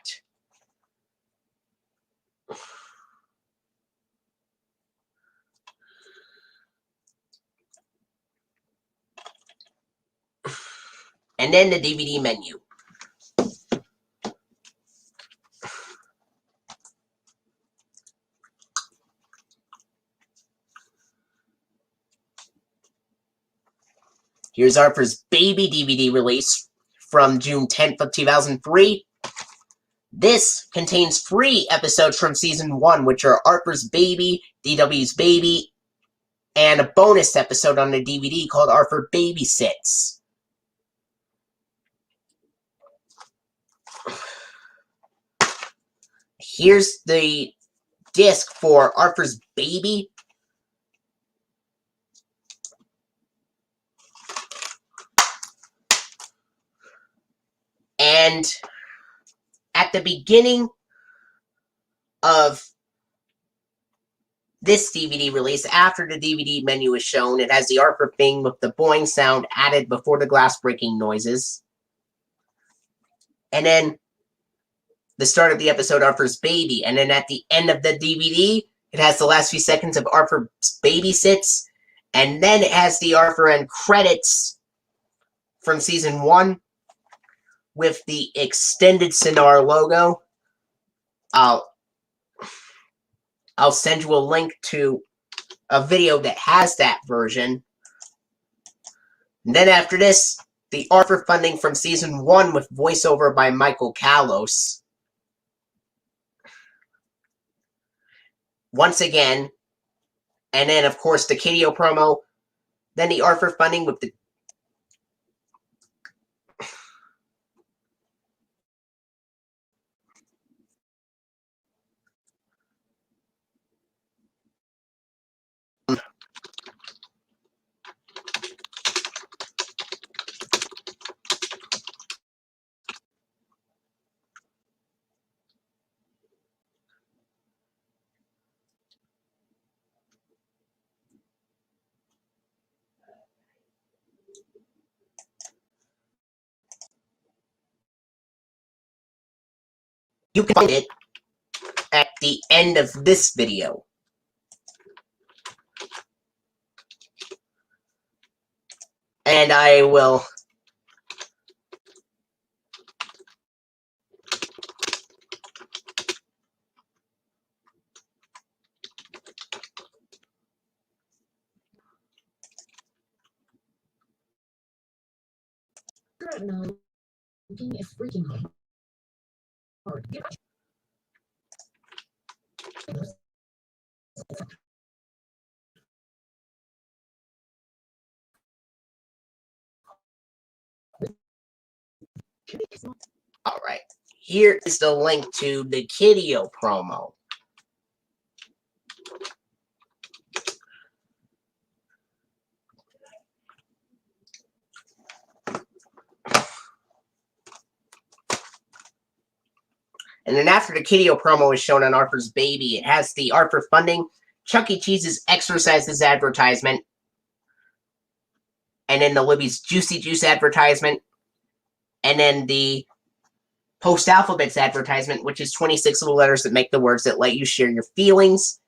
And then the DVD menu. Here's Arthur's Baby DVD release from June 10th of 2003. This contains 3 episodes from season 1, which are Arthur's Baby, DW's Baby, and a bonus episode on the DVD called Arthur Babysits. Here's the disc for Arthur's Baby. And at the beginning of this DVD release, after the DVD menu is shown, it has the Arthur thing with the boing sound added before the glass breaking noises. And then the start of the episode, Arthur's Baby. And then at the end of the DVD, it has the last few seconds of Arthur's Babysits. And then it has the Arthur end credits from season 1 with the extended Cinar logo. I'll send you a link to a video that has that version. And then after this, the Arthur funding from season 1 with voiceover by Michael Kalos. Once again. And then, of course, the Kiddio promo. Then the Arthur funding with the you can find it at the end of this video. And I will No, looking is freaking hard. Alright, here is the link to the Kiddio promo. And then after the Kiddio promo is shown on Arthur's Baby, it has the Arthur Funding, Chuck E. Cheese's Exercises advertisement, and then the Libby's Juicy Juice advertisement, and then the Post Alphabets advertisement, which is 26 little letters that make the words that let you share your feelings.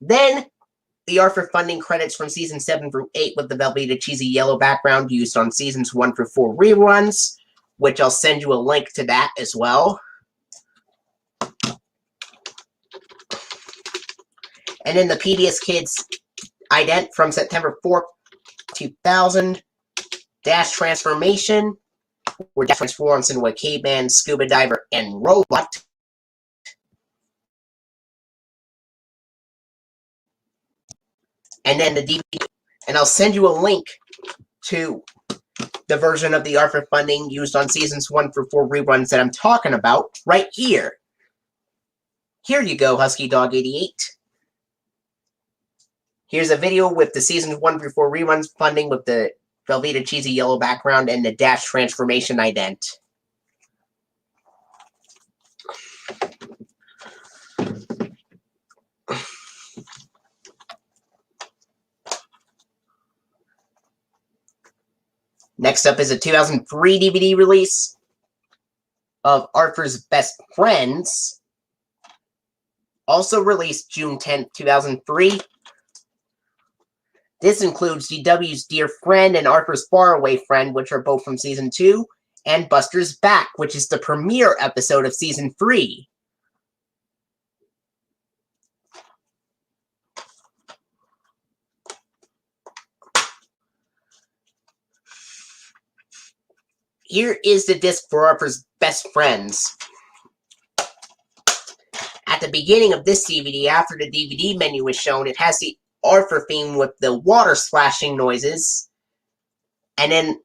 Then the Arthur Funding credits from season 7 through 8 with the Velveeta cheesy yellow background used on seasons 1 through 4 reruns, which I'll send you a link to that as well. And then the PBS Kids ident from September 4th, 2000, Dash Transformation, where Dash transforms into a caveman, scuba diver, and robot. And then the DVD, and I'll send you a link to the version of the Arthur Funding used on seasons 1 through 4 reruns that I'm talking about right here. Here you go, HuskyDog88. Here's a video with the seasons 1 through 4 reruns funding with the Velveeta cheesy yellow background and the Dash transformation ident. Next up is a 2003 DVD release of Arthur's Best Friends, also released June 10th, 2003. This includes DW's Dear Friend and Arthur's Faraway Friend, which are both from Season 2, and Buster's Back, which is the premiere episode of Season 3. Here is the disc for Arthur's Best Friends. At the beginning of this DVD, after the DVD menu is shown, it has the Arthur theme with the water splashing noises, and then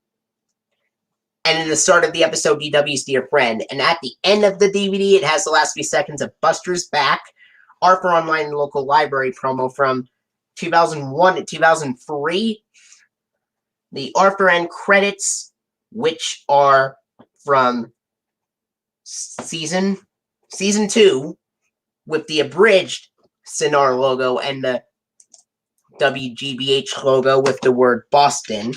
the start of the episode, DW's Dear Friend. And at the end of the DVD, it has the last few seconds of Buster's Back, Arthur Online and Local Library promo from 2001 to 2003, the Arthur end credits, which are from season 2, with the abridged Sinar logo and the WGBH logo with the word Boston.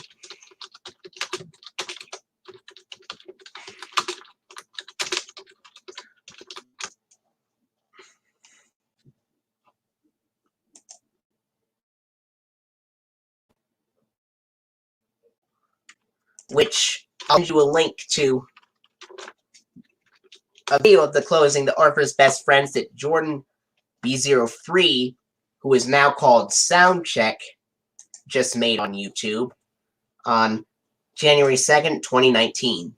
Which I'll send you a link to a video of the closing to Arthur's Best Friends that Jordan B03, who is now called Soundcheck, just made on YouTube on January 2nd, 2019.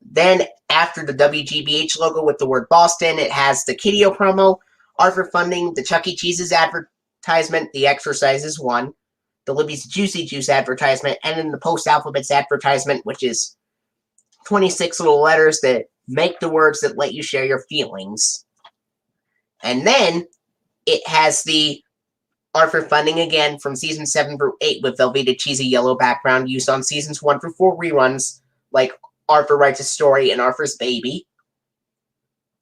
Then, after the WGBH logo with the word Boston, it has the Kiddio promo, Arthur Funding, the Chuck E. Cheese's advertisement, The Exercises 1, the Libby's Juicy Juice advertisement, and then the Post Alphabets advertisement, which is 26 little letters that make the words that let you share your feelings. And then it has the Arthur Funding again from season 7 through 8 with Velveeta cheesy yellow background used on seasons 1 through 4 reruns like Arthur Writes a Story and Arthur's Baby.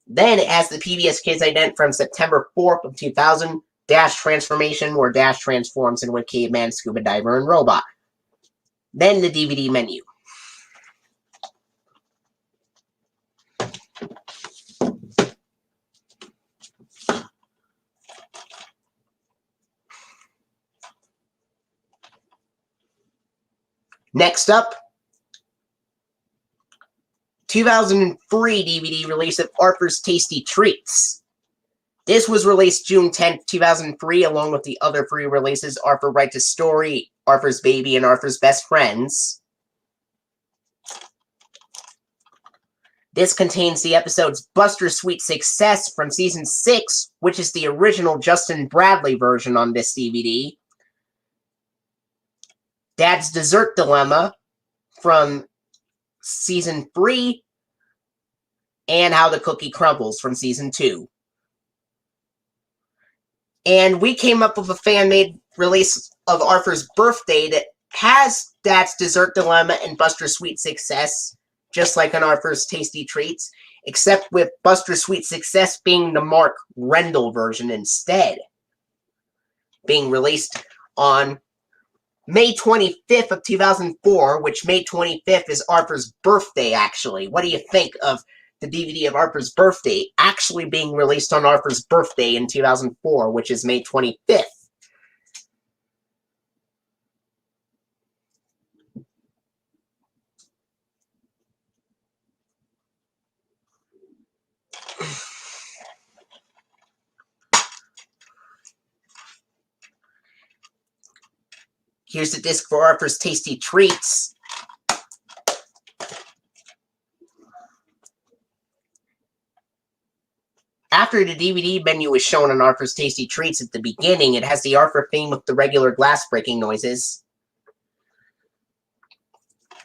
Then it has the PBS Kids ident from September 4th of 2000, Dash Transformation, where Dash transforms into a caveman, scuba diver, and robot. Then the DVD menu. Next up, 2003 DVD release of Arthur's Tasty Treats. This was released June 10th, 2003, along with the other 3 releases, Arthur Writes a Story, Arthur's Baby, and Arthur's Best Friends. This contains the episodes Buster's Sweet Success from Season 6, which is the original Justin Bradley version on this DVD. Dad's Dessert Dilemma from Season 3, and How the Cookie Crumbles from Season 2. And we came up with a fan-made release of Arthur's Birthday that has Dad's Dessert Dilemma and Buster's Sweet Success, just like on Arthur's Tasty Treats, except with Buster's Sweet Success being the Mark Rendell version instead, being released on May 25th of 2004, which May 25th is Arthur's birthday, actually. What do you think of the DVD of Arthur's birthday actually being released on Arthur's birthday in 2004, which is May 25th? Here's the disc for Arthur's Tasty Treats. After the DVD menu is shown on Arthur's Tasty Treats at the beginning, it has the Arthur theme with the regular glass breaking noises.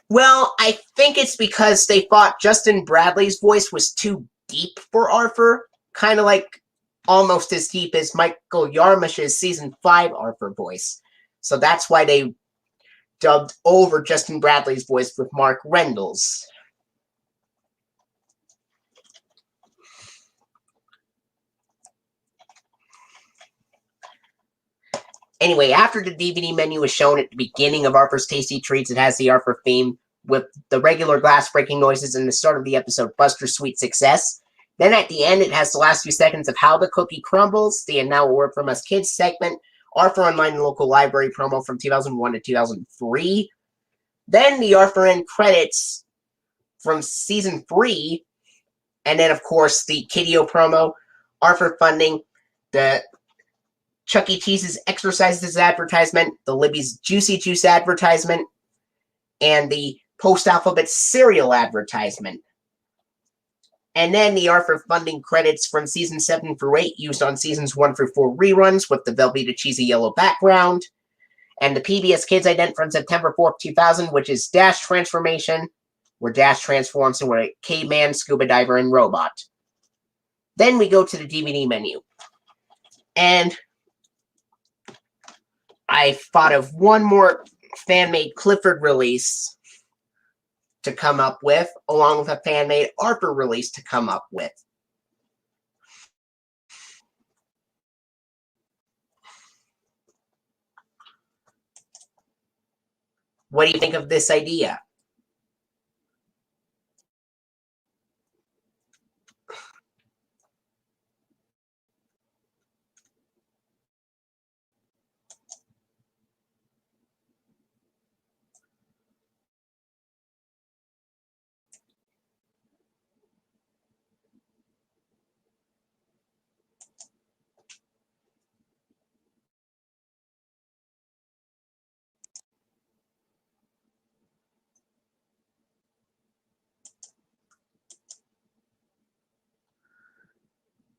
Well, I think it's because they thought Justin Bradley's voice was too deep for Arthur, kind of like almost as deep as Michael Yarmish's Season 5 Arthur voice. So that's why they dubbed over Justin Bradley's voice with Mark Rendell's. Anyway, after the DVD menu is shown at the beginning of Arthur's Tasty Treats, it has the Arthur theme with the regular glass breaking noises in the start of the episode, Buster's Sweet Success. Then at the end, it has the last few seconds of How the Cookie Crumbles, the And Now a Word From Us Kids segment, Arthur Online and Local Library promo from 2001 to 2003. Then the Arthur end credits from Season 3. And then, of course, the Kiddio promo, Arthur funding, the Chuck E. Cheese's Exercises advertisement, the Libby's Juicy Juice advertisement, and the Post-Alphabet cereal advertisement. And then the Arthur funding credits from Season 7 through 8 used on Seasons 1 through 4 reruns with the Velveeta cheesy yellow background. And the PBS Kids ident from September 4th, 2000, which is Dash Transformation, where Dash transforms into a caveman, scuba diver, and robot. Then we go to the DVD menu. And I thought of one more fan-made Clifford release to come up with, along with a fan-made Arthur release to come up with. What do you think of this idea?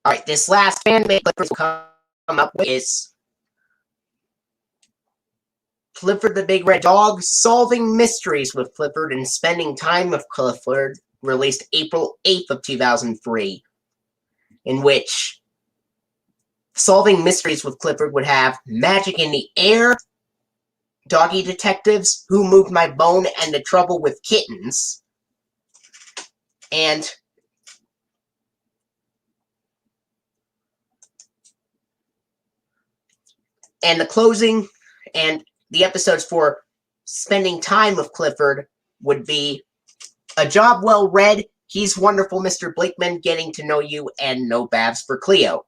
All right, this last fan-made Clifford will come up with is Clifford the Big Red Dog, Solving Mysteries with Clifford and Spending Time with Clifford, released April 8th of 2003, in which Solving Mysteries with Clifford would have Magic in the Air, Doggy Detectives, Who Moved My Bone, and The Trouble with Kittens. And the closing and the episodes for Spending Time with Clifford would be A Job Well Read, He's Wonderful, Mr. Blakeman, Getting to Know You, and No Babs for Cleo.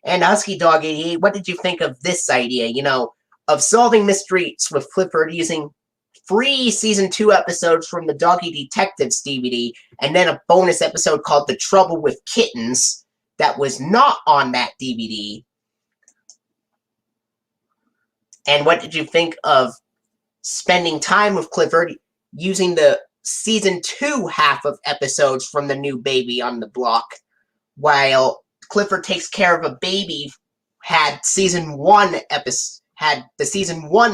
And HuskyDog88, what did you think of this idea, of solving mysteries with Clifford using free Season 2 episodes from the Doggy Detectives DVD, and then a bonus episode called The Trouble with Kittens that was not on that DVD? And what did you think of Spending Time with Clifford using the Season 2 half of episodes from The New Baby on the Block, while Clifford Takes Care of a Baby had the Season 1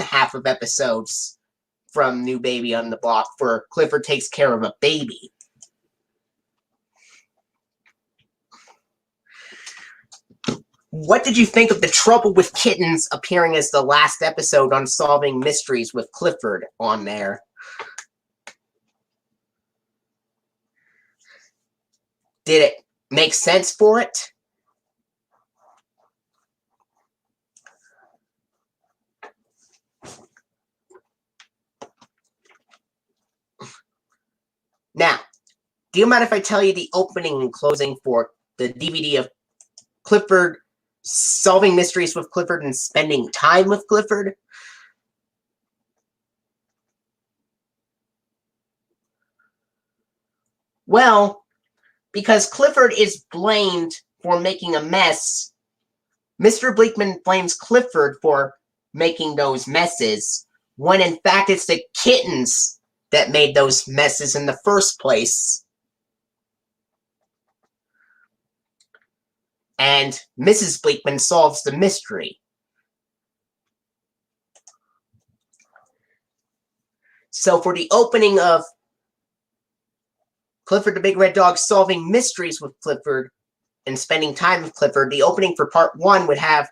half of episodes from New Baby on the Block for Clifford Takes Care of a Baby? What did you think of the Trouble with Kittens appearing as the last episode on Solving Mysteries with Clifford on there? Did it make sense for it? Now, do you mind if I tell you the opening and closing for the DVD of Clifford, Solving Mysteries with Clifford and Spending Time with Clifford? Well, because Clifford is blamed for making a mess, Mr. Bleakman blames Clifford for making those messes, when in fact it's the kittens that made those messes in the first place. And Mrs. Bleakman solves the mystery. So for the opening of Clifford the Big Red Dog Solving Mysteries with Clifford and Spending Time with Clifford, the opening for part 1 would have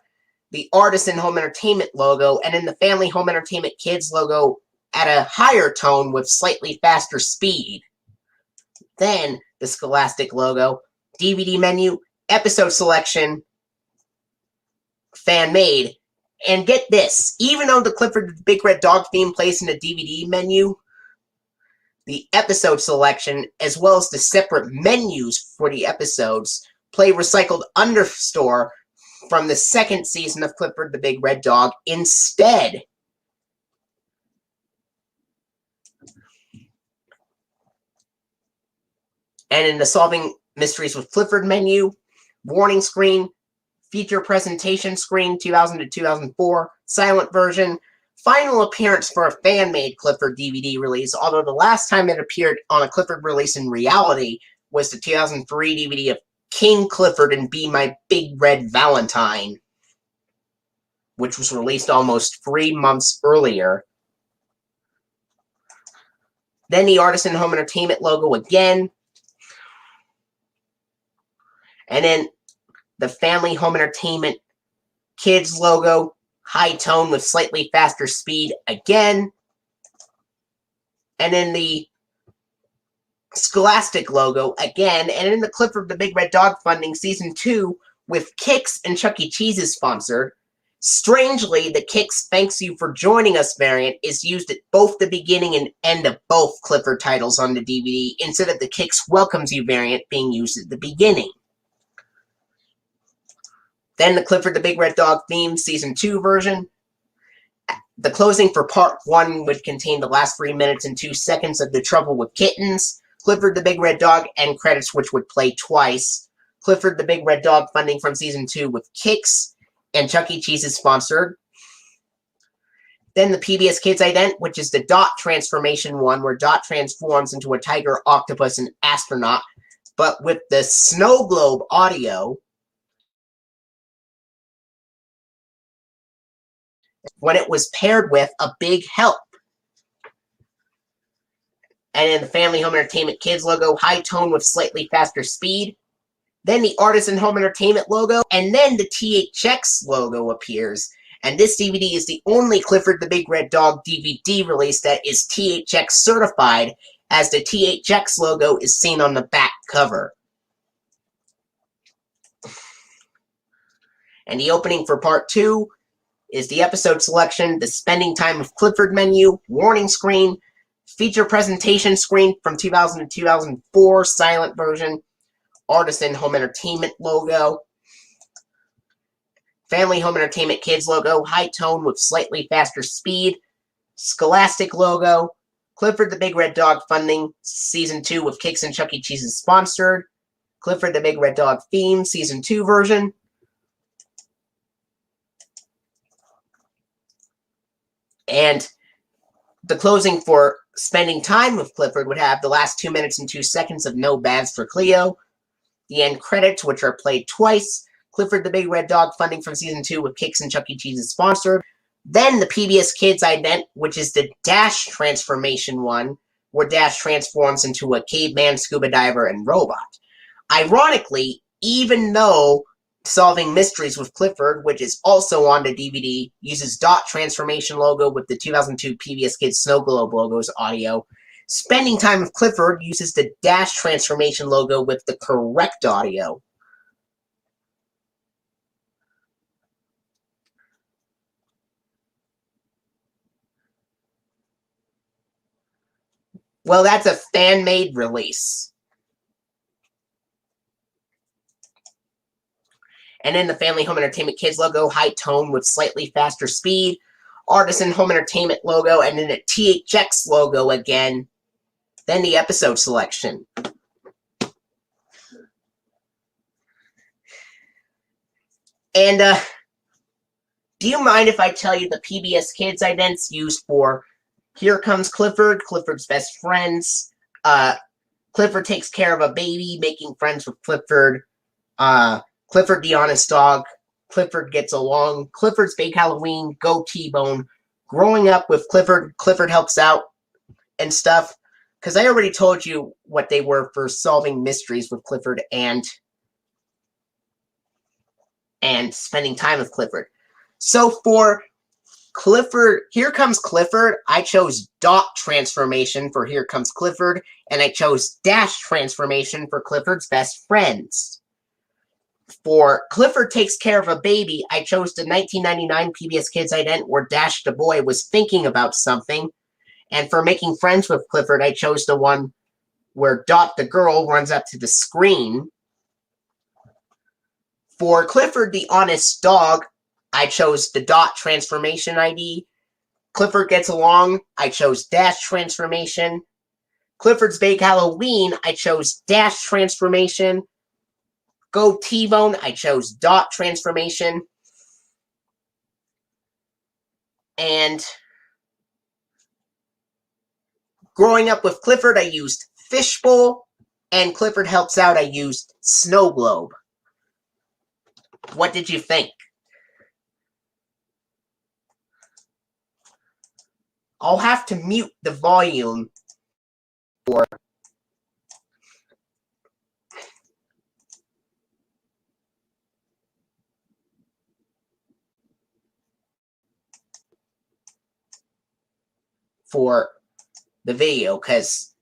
the Artisan Home Entertainment logo, and then the Family Home Entertainment Kids logo at a higher tone with slightly faster speed. Then the Scholastic logo, DVD menu, episode selection, fan made. And get this, even though the Clifford the Big Red Dog theme plays in the DVD menu, the episode selection, as well as the separate menus for the episodes, play recycled underscore from the second season of Clifford the Big Red Dog instead. And in the Solving Mysteries with Clifford menu, warning screen, feature presentation screen 2000 to 2004, silent version, final appearance for a fan-made Clifford DVD release, although the last time it appeared on a Clifford release in reality was the 2003 DVD of King Clifford and Be My Big Red Valentine, which was released almost 3 months earlier. Then the Artisan Home Entertainment logo again. And then the Family Home Entertainment Kids logo, high tone with slightly faster speed again. And then the Scholastic logo again. And then the Clifford the Big Red Dog Funding Season 2 with Kix and Chuck E. Cheese's sponsored. Strangely, the Kix Thanks You for Joining Us variant is used at both the beginning and end of both Clifford titles on the DVD, instead of the Kix Welcomes You variant being used at the beginning. Then the Clifford the Big Red Dog theme Season 2 version. The closing for Part 1 would contain the last 3 minutes and 2 seconds of The Trouble with Kittens, Clifford the Big Red Dog, and credits which would play twice. Clifford the Big Red Dog funding from Season 2 with Kix and Chuck E. Cheese's sponsored. Then the PBS Kids Ident, which is the Dot transformation one, where Dot transforms into a tiger, octopus, and astronaut, but with the Snow Globe audio, when it was paired with A Big Help. And in the Family Home Entertainment Kids logo, high tone with slightly faster speed. Then the Artisan Home Entertainment logo, and then the THX logo appears. And this DVD is the only Clifford the Big Red Dog DVD release that is THX certified, as the THX logo is seen on the back cover. And the opening for Part 2 is the episode selection, the Spending Time with Clifford menu, warning screen, feature presentation screen from 2000 to 2004, silent version, Artisan Home Entertainment logo, Family Home Entertainment Kids logo, high tone with slightly faster speed, Scholastic logo, Clifford the Big Red Dog funding, Season 2 with Kix and Chuck E. Cheese's sponsored, Clifford the Big Red Dog theme, Season 2 version, and the closing for Spending Time with Clifford would have the last 2 minutes and 2 seconds of No Baths for Cleo, the end credits, which are played twice, Clifford the Big Red Dog funding from Season 2 with Kix and Chuck E. Cheese's sponsored, then the PBS Kids Ident, which is the Dash transformation one, where Dash transforms into a caveman, scuba diver, and robot. Ironically, even though Solving Mysteries with Clifford, which is also on the DVD, uses dot transformation logo with the 2002 PBS Kids Snow Globe logo's audio. Spending Time with Clifford uses the dash transformation logo with the correct audio. Well, that's a fan-made release. And then the Family Home Entertainment Kids logo, high tone with slightly faster speed. Artisan Home Entertainment logo, and then a THX logo again. Then the episode selection. And, do you mind if I tell you the PBS Kids idents used for Here Comes Clifford, Clifford's Best Friends, Clifford Takes Care of a Baby, Making Friends with Clifford, Clifford the Honest Dog, Clifford Gets Along, Clifford's Big Halloween, Go T-Bone, Growing Up with Clifford, Clifford Helps Out, and stuff. Because I already told you what they were for Solving Mysteries with Clifford and Spending Time with Clifford. So for Clifford, Here Comes Clifford, I chose dot transformation for Here Comes Clifford, and I chose dash transformation for Clifford's Best Friends. For Clifford Takes Care of a Baby, I chose the 1999 PBS Kids ident where Dash the boy was thinking about something. And for Making Friends with Clifford, I chose the one where Dot the girl runs up to the screen. For Clifford the Honest Dog, I chose the dot transformation ID. Clifford Gets Along, I chose dash transformation. Clifford's Big Halloween, I chose dash transformation. Go T-Bone, I chose dot transformation. And Growing Up with Clifford, I used Fishbowl. And Clifford Helps Out, I used Snow Globe. What did you think? I'll have to mute the volume for the video because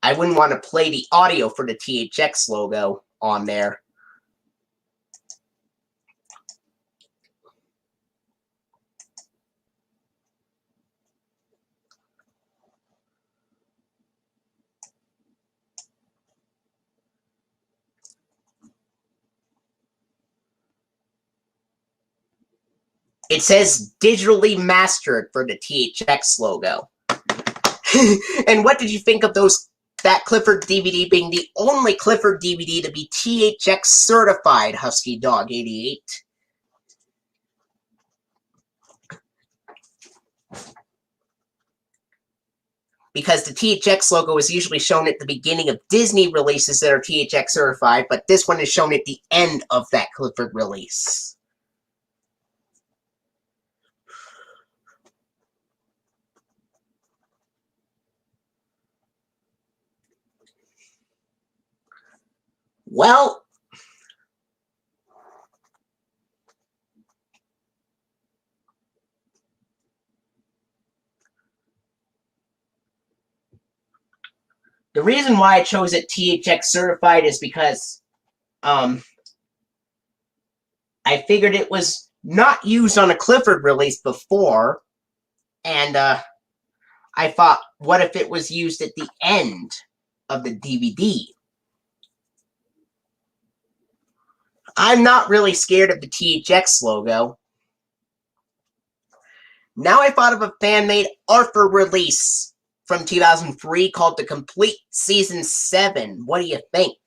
I wouldn't want to play the audio for the THX logo on there. It says digitally mastered for the THX logo. And what did you think of that Clifford DVD being the only Clifford DVD to be THX certified, HuskyDog88? Because the THX logo is usually shown at the beginning of Disney releases that are THX certified, but this one is shown at the end of that Clifford release. Well, the reason why I chose it THX certified is because I figured it was not used on a Clifford release before, and I thought, what if it was used at the end of the DVD? I'm not really scared of the THX logo. Now I thought of a fan-made Arthur release from 2003 called The Complete Season 7. What do you think?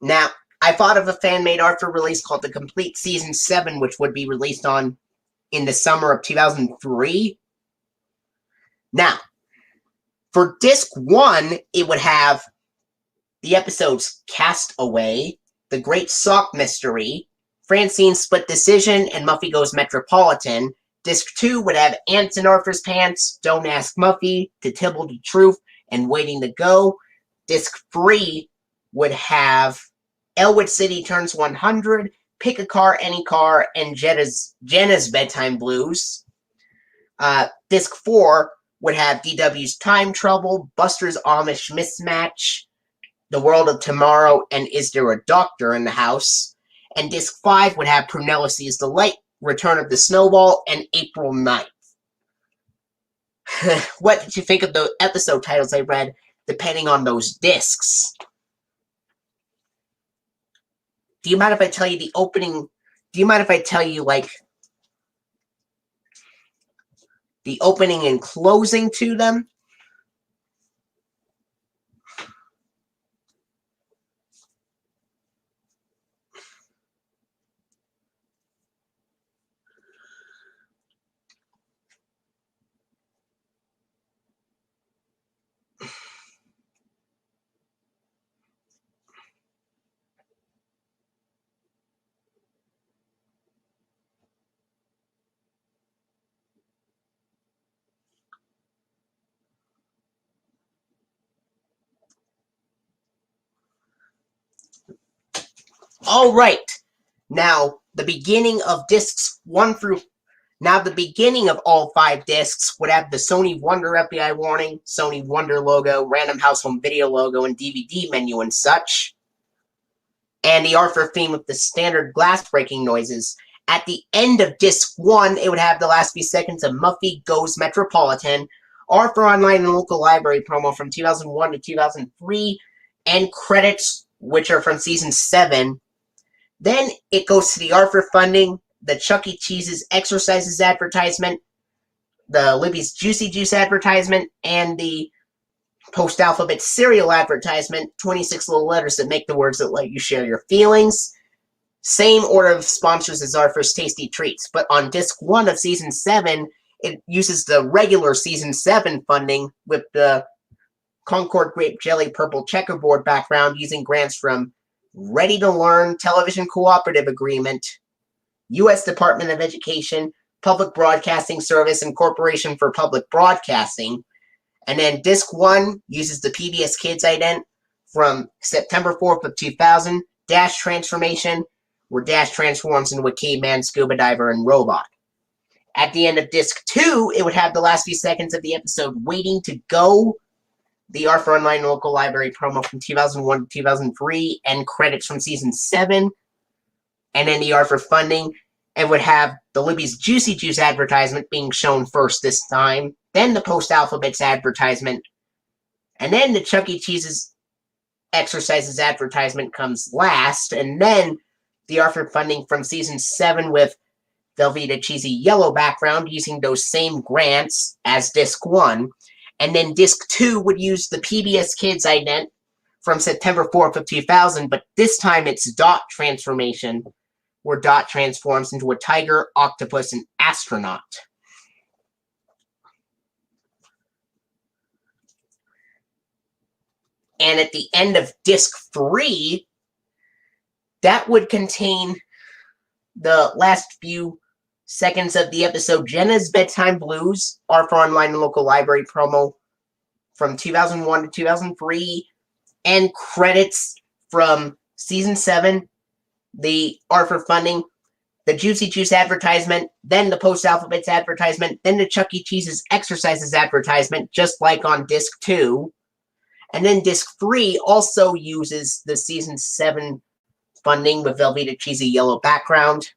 Now, I thought of a fan-made Arthur release called The Complete Season 7, which would be released in the summer of 2003. Now, for Disc 1, it would have the episodes Castaway, The Great Sock Mystery, Francine's Split Decision, and Muffy Goes Metropolitan. Disc 2 would have Ants in Arthur's Pants, Don't Ask Muffy, To Tibble the Truth, and Waiting to Go. Disc 3 would have Elwood City Turns 100, Pick a Car, Any Car, and Jenna's Bedtime Blues. Disc 4 would have DW's Time Trouble, Buster's Amish Mismatch, The World of Tomorrow, and Is There a Doctor in the House? And Disc 5 would have Prunella Sees the Light, Return of the Snowball, and April 9th. What did you think of the episode titles I read, depending on those discs? Do you mind if I tell you the opening? Do you mind if I tell you, like, the opening and closing to them? All right. Now, the beginning of discs 1 through... Now, the beginning of all 5 discs would have the Sony Wonder FBI warning, Sony Wonder logo, Random House Home Video logo, and DVD menu and such. And the Arthur theme with the standard glass breaking noises. At the end of disc 1, it would have the last few seconds of Muffy Goes Metropolitan, Arthur Online and Local Library promo from 2001 to 2003, and credits, which are from Season 7. Then it goes to the Arthur funding, the Chuck E. Cheese's Exercises advertisement, the Libby's Juicy Juice advertisement, and the Post-Alphabet cereal advertisement, 26 little letters that make the words that let you share your feelings. Same order of sponsors as Arthur's Tasty Treats, but on Disc 1 of Season 7, it uses the regular Season 7 funding with the Concord Grape Jelly Purple Checkerboard background using grants from Ready to Learn Television Cooperative Agreement, U.S. Department of Education, Public Broadcasting Service, and Corporation for Public Broadcasting. And then Disc 1 uses the PBS Kids ident from September 4th of 2000, Dash Transformation, where Dash transforms into a caveman, scuba diver, and robot. At the end of Disc 2, it would have the last few seconds of the episode Waiting to Go, the Arthur Online Local Library promo from 2001 to 2003, and credits from Season 7, and then the Arthur funding, and would have the Libby's Juicy Juice advertisement being shown first this time, then the Post-Alphabet's advertisement, and then the Chuck E. Cheese's Exercises advertisement comes last, and then the Arthur funding from Season 7 with Velveeta Cheesy Yellow background using those same grants as Disc 1, and then Disc 2 would use the PBS Kids ident from September 4th of 2000, but this time it's Dot Transformation, where Dot transforms into a tiger, octopus, and astronaut. And at the end of Disc 3, that would contain the last few seconds of the episode Jenna's Bedtime Blues, Arthur Online and Local Library promo from 2001 to 2003, and credits from Season 7, the Arthur funding, the Juicy Juice advertisement, then the Post-Alphabet's advertisement, then the Chuck E. Cheese's Exercises advertisement, just like on Disc 2. And then Disc 3 also uses the Season 7 funding with Velveeta Cheesy Yellow background.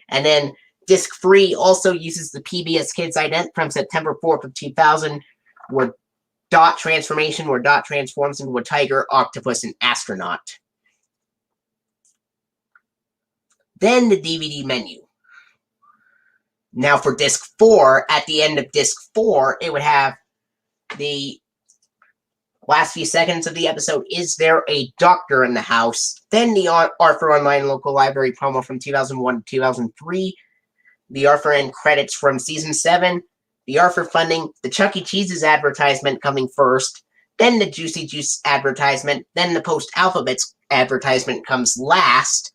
And then Disc 3 also uses the PBS Kids ident from September 4th of 2000, where Dot Transformation, where Dot transforms into a tiger, octopus, and astronaut. Then the DVD menu. Now for Disc 4, at the end of Disc 4, it would have the Last few seconds of the episode, is there a doctor in the house? Then the Arthur Online Local Library promo from 2001 to 2003. The Arthur end credits from season 7. The Arthur funding, the Chuck E. Cheese's advertisement coming first. Then the Juicy Juice advertisement. Then the Post Alphabets advertisement comes last.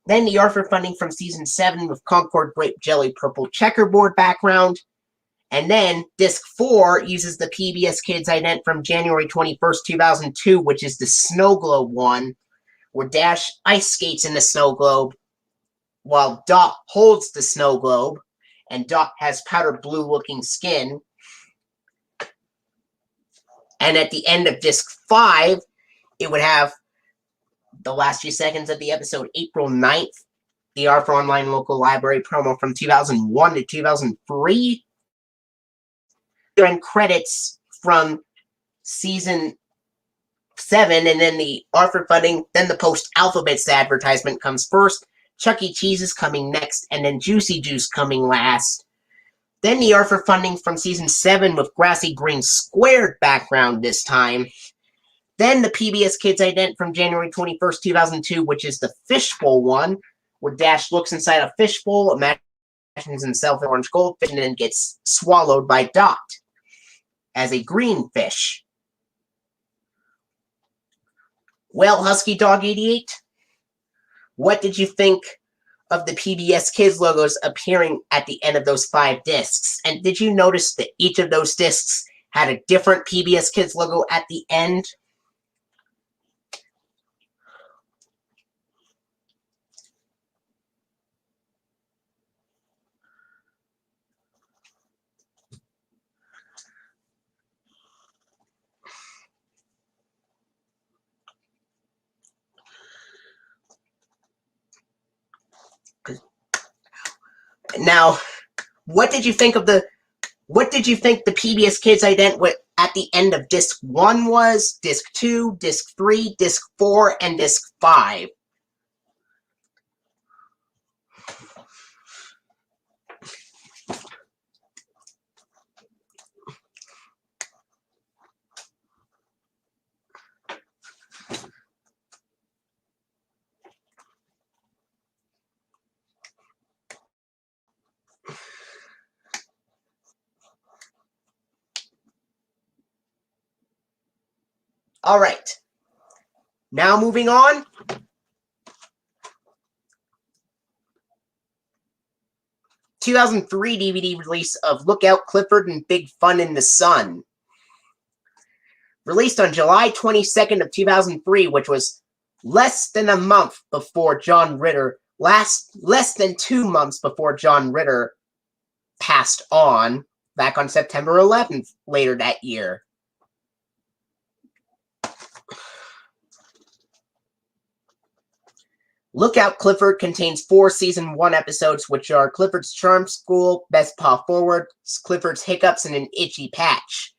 Then the Arthur funding from season 7 with Concord Grape Jelly Purple Checkerboard background. And then Disc 4 uses the PBS Kids ident from January 21st, 2002, which is the Snow Globe one, where Dash ice skates in the snow globe while Dot holds the snow globe, and Dot has powder blue looking skin. And at the end of Disc 5, it would have the last few seconds of the episode, April 9th, the Arthur Online Local Library promo from 2001 to 2003. And credits from season 7, and then the Arthur funding, then the Post Alphabets advertisement comes first, Chuck E. Cheese is coming next, and then Juicy Juice coming last. Then the Arthur funding from season 7 with Grassy Green Squared background this time. Then the PBS Kids ident from January 21st, 2002, which is the Fishbowl one, where Dash looks inside a fishbowl, imagines himself an orange goldfish, and then gets swallowed by Dot as a green fish. Well, HuskyDog88, what did you think of the PBS Kids logos appearing at the end of those 5 discs? And did you notice that each of those discs had a different PBS Kids logo at the end? Now, what did you think the PBS Kids ident at the end of Disc 1 was, Disc 2, Disc 3, Disc 4, and Disc 5? All right. Now moving on. ...2003 DVD release of Look Out Clifford and Big Fun in the Sun. Released on July 22nd of 2003, which was less than a month before John Ritter, less than 2 months before John Ritter passed on, back on September 11th later that year. Look Out Clifford contains 4 season 1 episodes, which are Clifford's Charm School, Best Paw Forward, Clifford's Hiccups, and an Itchy Patch.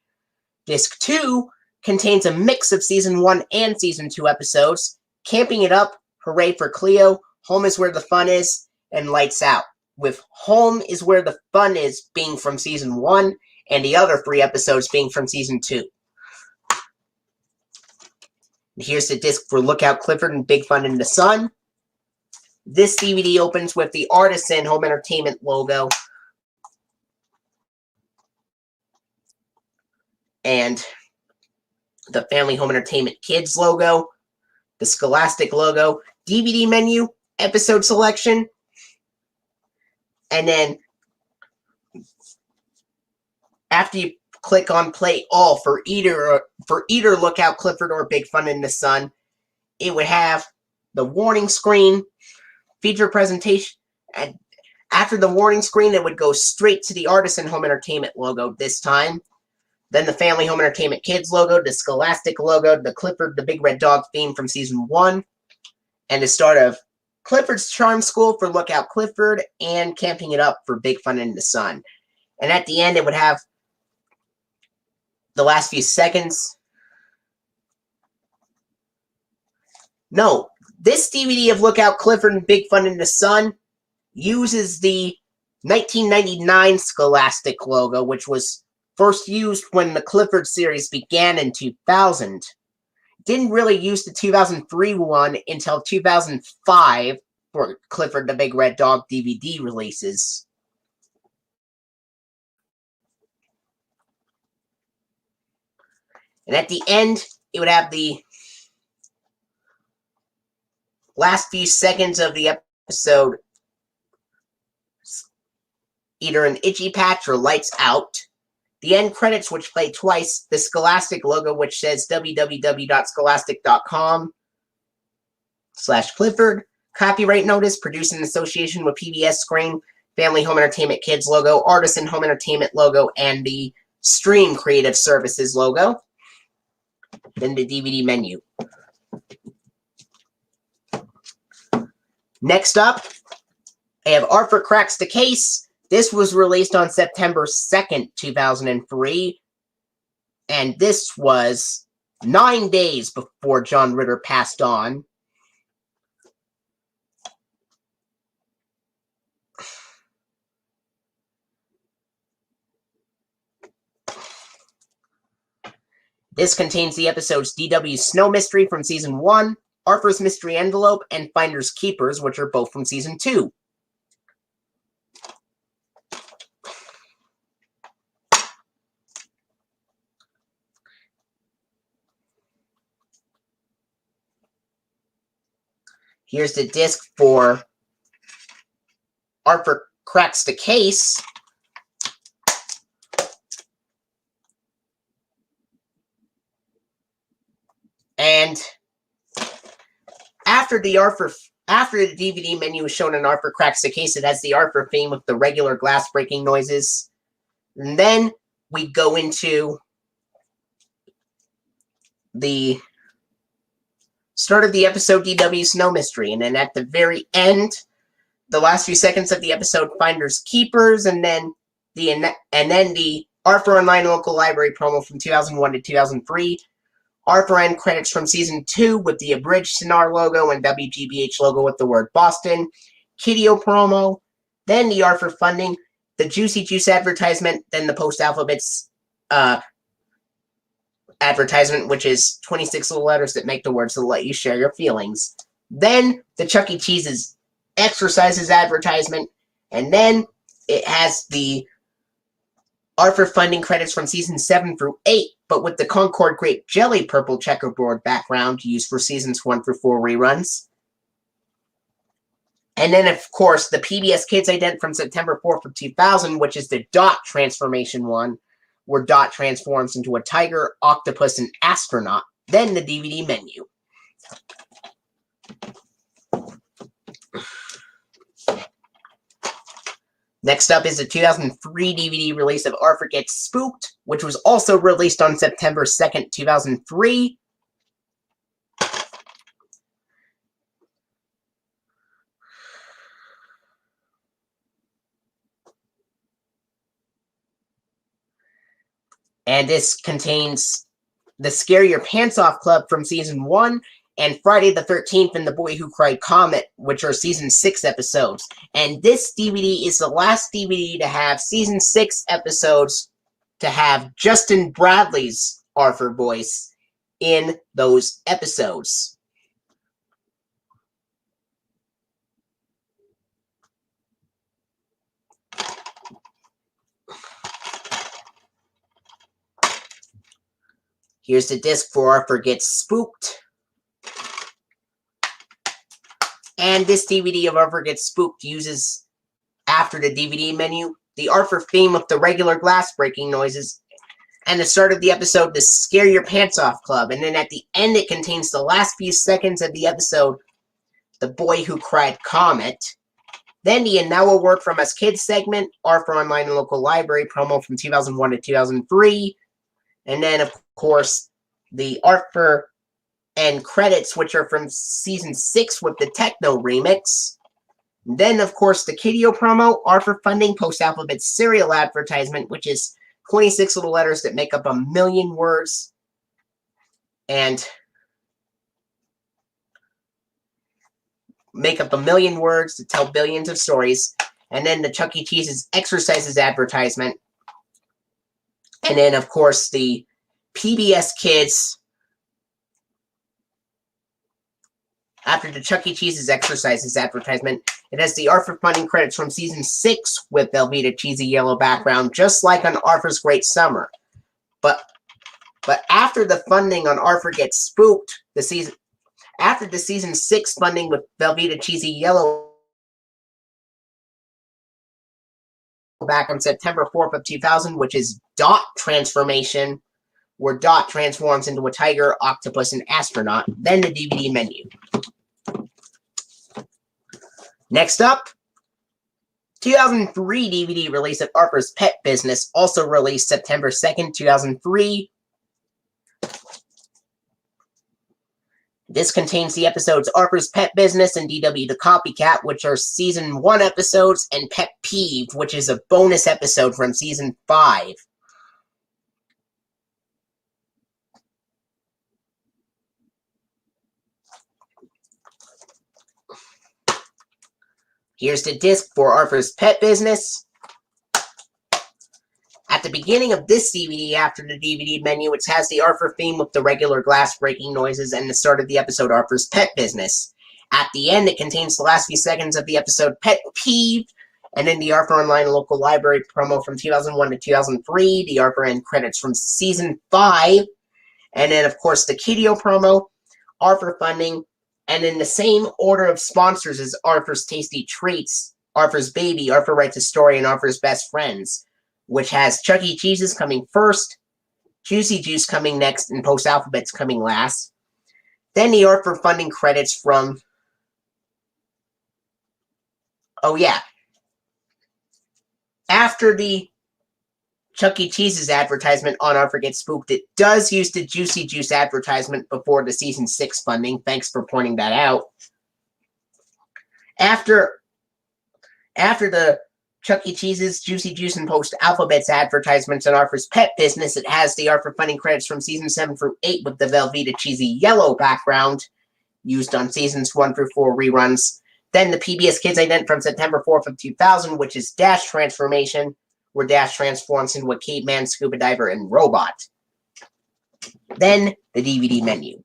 Disc 2 contains a mix of season 1 and season 2 episodes, Camping It Up, Hooray for Cleo, Home is Where the Fun Is, and Lights Out, with Home is Where the Fun Is being from season 1, and the other 3 episodes being from season 2. Here's the disc for Look Out Clifford and Big Fun in the Sun. This DVD opens with the Artisan Home Entertainment logo and the Family Home Entertainment Kids logo, the Scholastic logo, DVD menu, episode selection, and then after you click on Play All for either Look Out Clifford or Big Fun in the Sun, it would have the warning screen, feature presentation, and after the warning screen, it would go straight to the Artisan Home Entertainment logo this time. Then the Family Home Entertainment Kids logo, the Scholastic logo, the Clifford the Big Red Dog theme from season 1, and the start of Clifford's Charm School for Look Out Clifford and Camping It Up for Big Fun in the Sun. And at the end, it would have the last few seconds. No, this DVD of Look Out Clifford and Big Fun in the Sun uses the 1999 Scholastic logo, which was first used when the Clifford series began in 2000. Didn't really use the 2003 one until 2005 for Clifford the Big Red Dog DVD releases. And at the end, it would have the last few seconds of the episode, either an itchy patch or lights out. The end credits, which play twice, the Scholastic logo, which says www.scholastic.com/Clifford. Copyright notice, produced in association with PBS Screen, Family Home Entertainment Kids logo, Artisan Home Entertainment logo, and the Stream Creative Services logo. Then the DVD menu. Next up, I have Arthur Cracks the Case. This was released on September 2nd, 2003. And this was 9 days before John Ritter passed on. This contains the episodes DW's Snow Mystery from Season 1, Arthur's Mystery Envelope, and Finders Keepers, which are both from Season 2. Here's the disc for Arthur Cracks the Case. And after the DVD menu is shown in Arthur Cracks the Case, it has the Arthur theme with the regular glass breaking noises. And then we go into the start of the episode DW Snow Mystery, and then at the very end, the last few seconds of the episode Finders Keepers, and then the Arthur Online Local Library promo from 2001 to 2003. Arthur end credits from Season 2 with the abridged Sinar logo and WGBH logo with the word Boston. Kiddio promo, then the Arthur funding, the Juicy Juice advertisement, then the Post Alphabets advertisement, which is 26 little letters that make the words to let you share your feelings. Then the Chuck E. Cheese's exercises advertisement, and then it has the Arthur funding credits from Season 7 through 8, but with the Concord Grape Jelly purple checkerboard background used for Seasons 1 through 4 reruns. And then, of course, the PBS Kids ident from September 4th of 2000, which is the Dot transformation one, where Dot transforms into a tiger, octopus, and astronaut. Then the DVD menu. Next up is the 2003 DVD release of Arthur Gets Spooked, which was also released on September 2nd, 2003. And this contains the Scare Your Pants Off Club from Season 1 and Friday the 13th and The Boy Who Cried Comet, which are Season 6 episodes. And this DVD is the last DVD to have Season 6 episodes to have Justin Bradley's Arthur voice in those episodes. Here's the disc for Arthur Gets Spooked. And this DVD of Arthur Gets Spooked uses, after the DVD menu, the Arthur theme with the regular glass breaking noises, and the start of the episode, the Scare Your Pants Off Club. And then at the end, it contains the last few seconds of the episode, The Boy Who Cried Comet. Then the And Now a Word From Us Kids segment, Arthur Online and Local Library promo from 2001 to 2003. And then, of course, the Arthur end credits, which are from Season 6 with the Techno remix. Then, of course, the Kiddio promo, Arthur funding, Post Alphabet cereal advertisement, which is 26 little letters that make up 1,000,000 words. And make up 1,000,000 words to tell billions of stories. And then the Chuck E. Cheese's exercises advertisement. And then, of course, the PBS Kids, after the Chuck E. Cheese's Exercises advertisement, it has the Arthur funding credits from season 6 with Velveeta cheesy yellow background, just like on Arthur's Great Summer. But after the funding on Arthur Gets Spooked, after the season 6 funding with Velveeta cheesy yellow back on September 4th of 2000, which is Dot Transformation, where Dot transforms into a tiger, octopus, and astronaut, then the DVD menu. Next up, 2003 DVD release of Arthur's Pet Business, also released September 2nd, 2003. This contains the episodes Arthur's Pet Business and DW the Copycat, which are Season 1 episodes, and Pet Peeve, which is a bonus episode from Season 5. Here's the disc for Arthur's Pet Business. At the beginning of this DVD, after the DVD menu, it has the Arthur theme with the regular glass breaking noises and the start of the episode Arthur's Pet Business. At the end, it contains the last few seconds of the episode Pet Peeve, and then the Arthur Online Local Library promo from 2001 to 2003, the Arthur end credits from Season 5, and then, of course, the Kidio promo, Arthur funding, and in the same order of sponsors as Arthur's Tasty Treats, Arthur's Baby, Arthur Writes a Story, and Arthur's Best Friends, which has Chuck E. Cheese's coming first, Juicy Juice coming next, and Post Alphabets coming last. Then the Arthur funding credits from... Oh yeah. After the Chuck E. Cheese's advertisement on Arthur Gets Spooked, it does use the Juicy Juice advertisement before the Season 6 funding. Thanks for pointing that out. After the Chuck E. Cheese's, Juicy Juice, and Post Alphabets advertisements on Arthur's Pet Business, it has the Arthur funding credits from Season 7 through 8 with the Velveeta cheesy yellow background, used on Seasons 1 through 4 reruns. Then the PBS Kids ident from September 4th of 2000, which is Dash Transformation, where Dash transforms into a caveman, scuba diver, and robot. Then the DVD menu.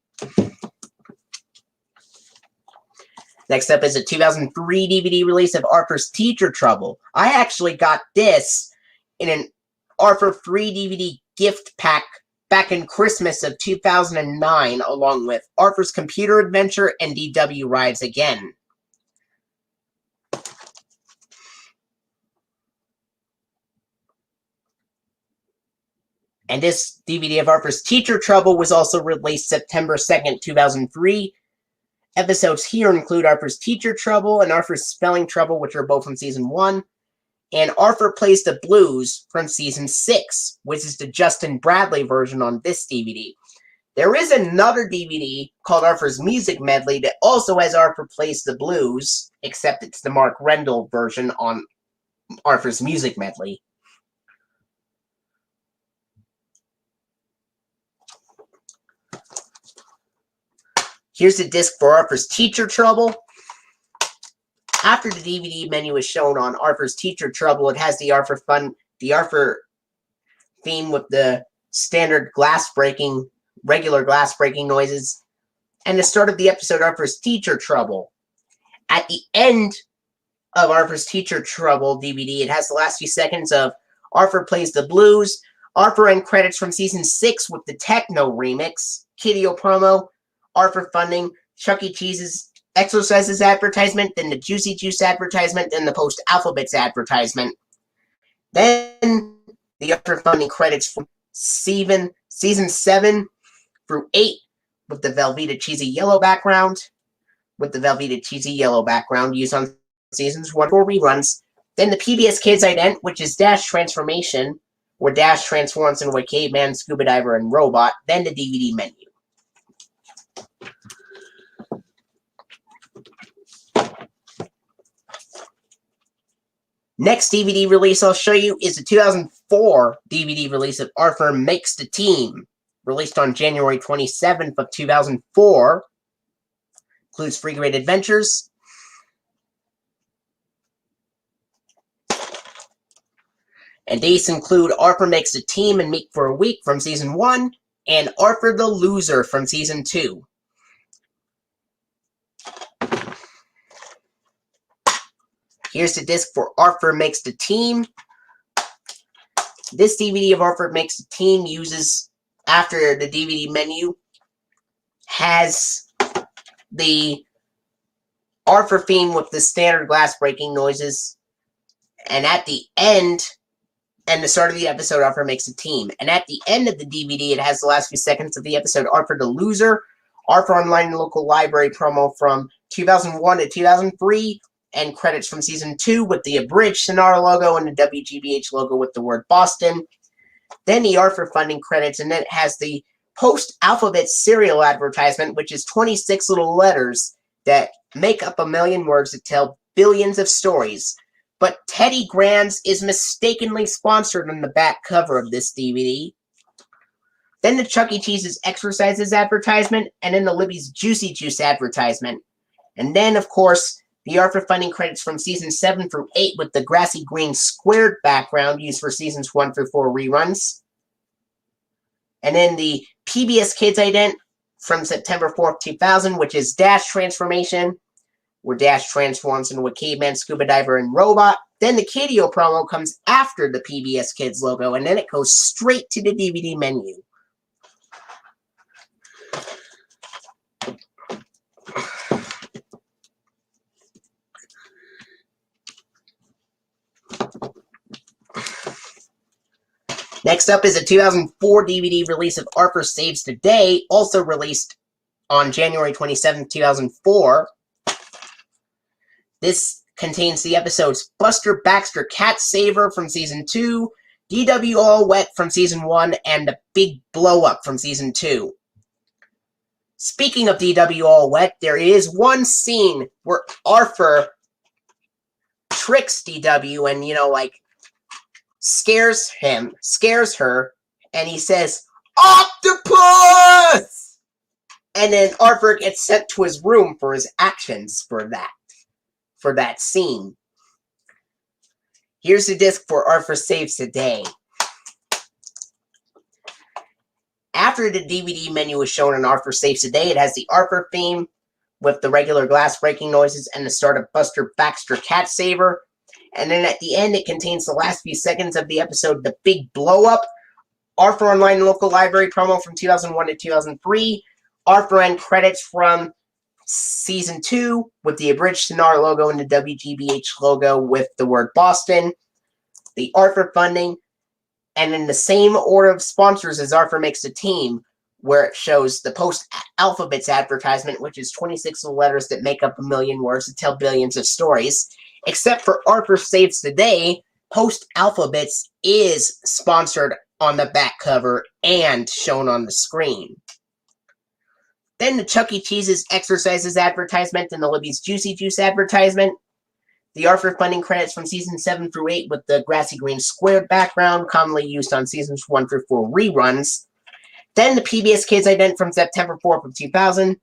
Next up is a 2003 DVD release of Arthur's Teacher Trouble. I actually got this in an Arthur 3 DVD gift pack back in Christmas of 2009, along with Arthur's Computer Adventure and DW Rides Again. And this DVD of Arthur's Teacher Trouble was also released September 2nd, 2003. Episodes here include Arthur's Teacher Trouble and Arthur's Spelling Trouble, which are both from Season 1, and Arthur Plays the Blues from Season 6, which is the Justin Bradley version on this DVD. There is another DVD called Arthur's Music Medley that also has Arthur Plays the Blues, except it's the Mark Rendell version on Arthur's Music Medley. Here's the disc for Arthur's Teacher Trouble. After the DVD menu is shown on Arthur's Teacher Trouble, it has the Arthur theme with the standard regular glass breaking noises, and the start of the episode Arthur's Teacher Trouble. At the end of Arthur's Teacher Trouble DVD, it has the last few seconds of Arthur Plays the Blues, Arthur end credits from Season 6 with the Techno remix, Kidio promo, Arthur funding, Chuck E. Cheese's Exercises advertisement, then the Juicy Juice advertisement, then the Post Alphabets advertisement. Then the Arthur funding credits from Season 7 through 8 with the Velveeta cheesy yellow background, used on Seasons 1 for reruns. Then the PBS Kids ident, which is Dash Transformation, where Dash transforms into a caveman, scuba diver, and robot. Then the DVD menu. Next DVD release I'll show you is a 2004 DVD release of Arthur Makes the Team, released on January 27th of 2004. Includes Free Great Adventures, And these include Arthur Makes a Team and Meet for a Week from Season 1, and Arthur the Loser from Season 2. Here's the disc for Arthur Makes the Team. This DVD of Arthur Makes the Team uses, after the DVD menu, has the Arthur theme with the standard glass breaking noises. And at the end, and the start of the episode, Arthur Makes a Team. And at the end of the DVD, it has the last few seconds of the episode, Arthur the Loser, Arthur Online and Local Library promo from 2001 to 2003, and credits from Season 2 with the abridged Sonara logo and the WGBH logo with the word Boston. Then the Arthur funding credits, and then it has the post-alphabet serial advertisement, which is 26 little letters that make up a million words that tell billions of stories. But Teddy Grahams is mistakenly sponsored on the back cover of this DVD. Then the Chuck E. Cheese's Exercises advertisement, and then the Libby's Juicy Juice advertisement. And then, of course, the Arthur funding credits from Seasons 7 through 8 with the grassy green squared background used for Seasons 1 through 4 reruns. And then the PBS Kids ident from September 4th, 2000, which is Dash Transformation, where Dash transforms into a caveman, scuba diver, and robot. Then the Kiddio promo comes after the PBS Kids logo, and then it goes straight to the DVD menu. Next up is a 2004 DVD release of Arthur Saves the Day, also released on January 27, 2004. This contains the episodes Buster Baxter Cat Saver from Season 2, DW All Wet from Season 1, and The Big Blow Up from Season 2. Speaking of DW All Wet, there is one scene where Arthur tricks DW and, scares her, and he says, "Octopus!" And then Arthur gets sent to his room for his actions for that scene. Here's the disc for Arthur Saves the Day. After the DVD menu is shown in Arthur Saves the Day, it has the Arthur theme with the regular glass breaking noises and the start of Buster Baxter Cat Saver. And then at the end, it contains the last few seconds of the episode, The Big Blow Up, Arthur Online and Local Library promo from 2001 to 2003, Arthur end credits from Season 2 with the abridged Sonara logo and the WGBH logo with the word Boston, the Arthur funding, and in the same order of sponsors as Arthur Makes a Team, where it shows the post-alphabets advertisement, which is 26 letters that make up a million words that tell billions of stories. Except for Arthur Saves the Day, post-alphabets is sponsored on the back cover and shown on the screen. Then the Chuck E. Cheese's Exercises advertisement and the Libby's Juicy Juice advertisement. The Arthur funding credits from Seasons 7 through 8 with the grassy green squared background, commonly used on Seasons 1 through 4 reruns. Then the PBS Kids ident from September 4th of 2000.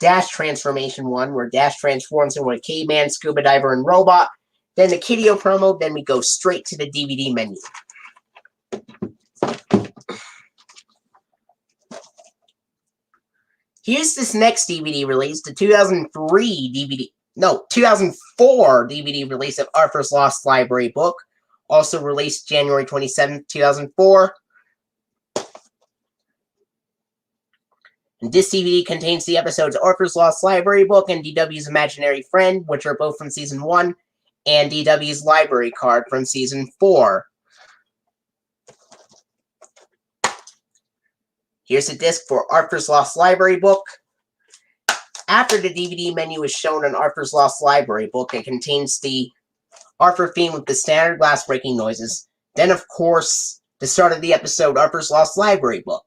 Dash Transformation 1, where Dash transforms into a caveman, scuba diver, and robot. Then the Kiddio promo, then we go straight to the DVD menu. Here's this next DVD release, the 2004 DVD release of Arthur's Lost Library book, also released January 27, 2004. And this DVD contains the episodes Arthur's Lost Library book and DW's Imaginary Friend, which are both from Season 1, and DW's Library Card from Season 4. Here's a disc for Arthur's Lost Library book. After the DVD menu is shown on Arthur's Lost Library book, it contains the Arthur theme with the standard glass breaking noises. Then, of course, the start of the episode Arthur's Lost Library book.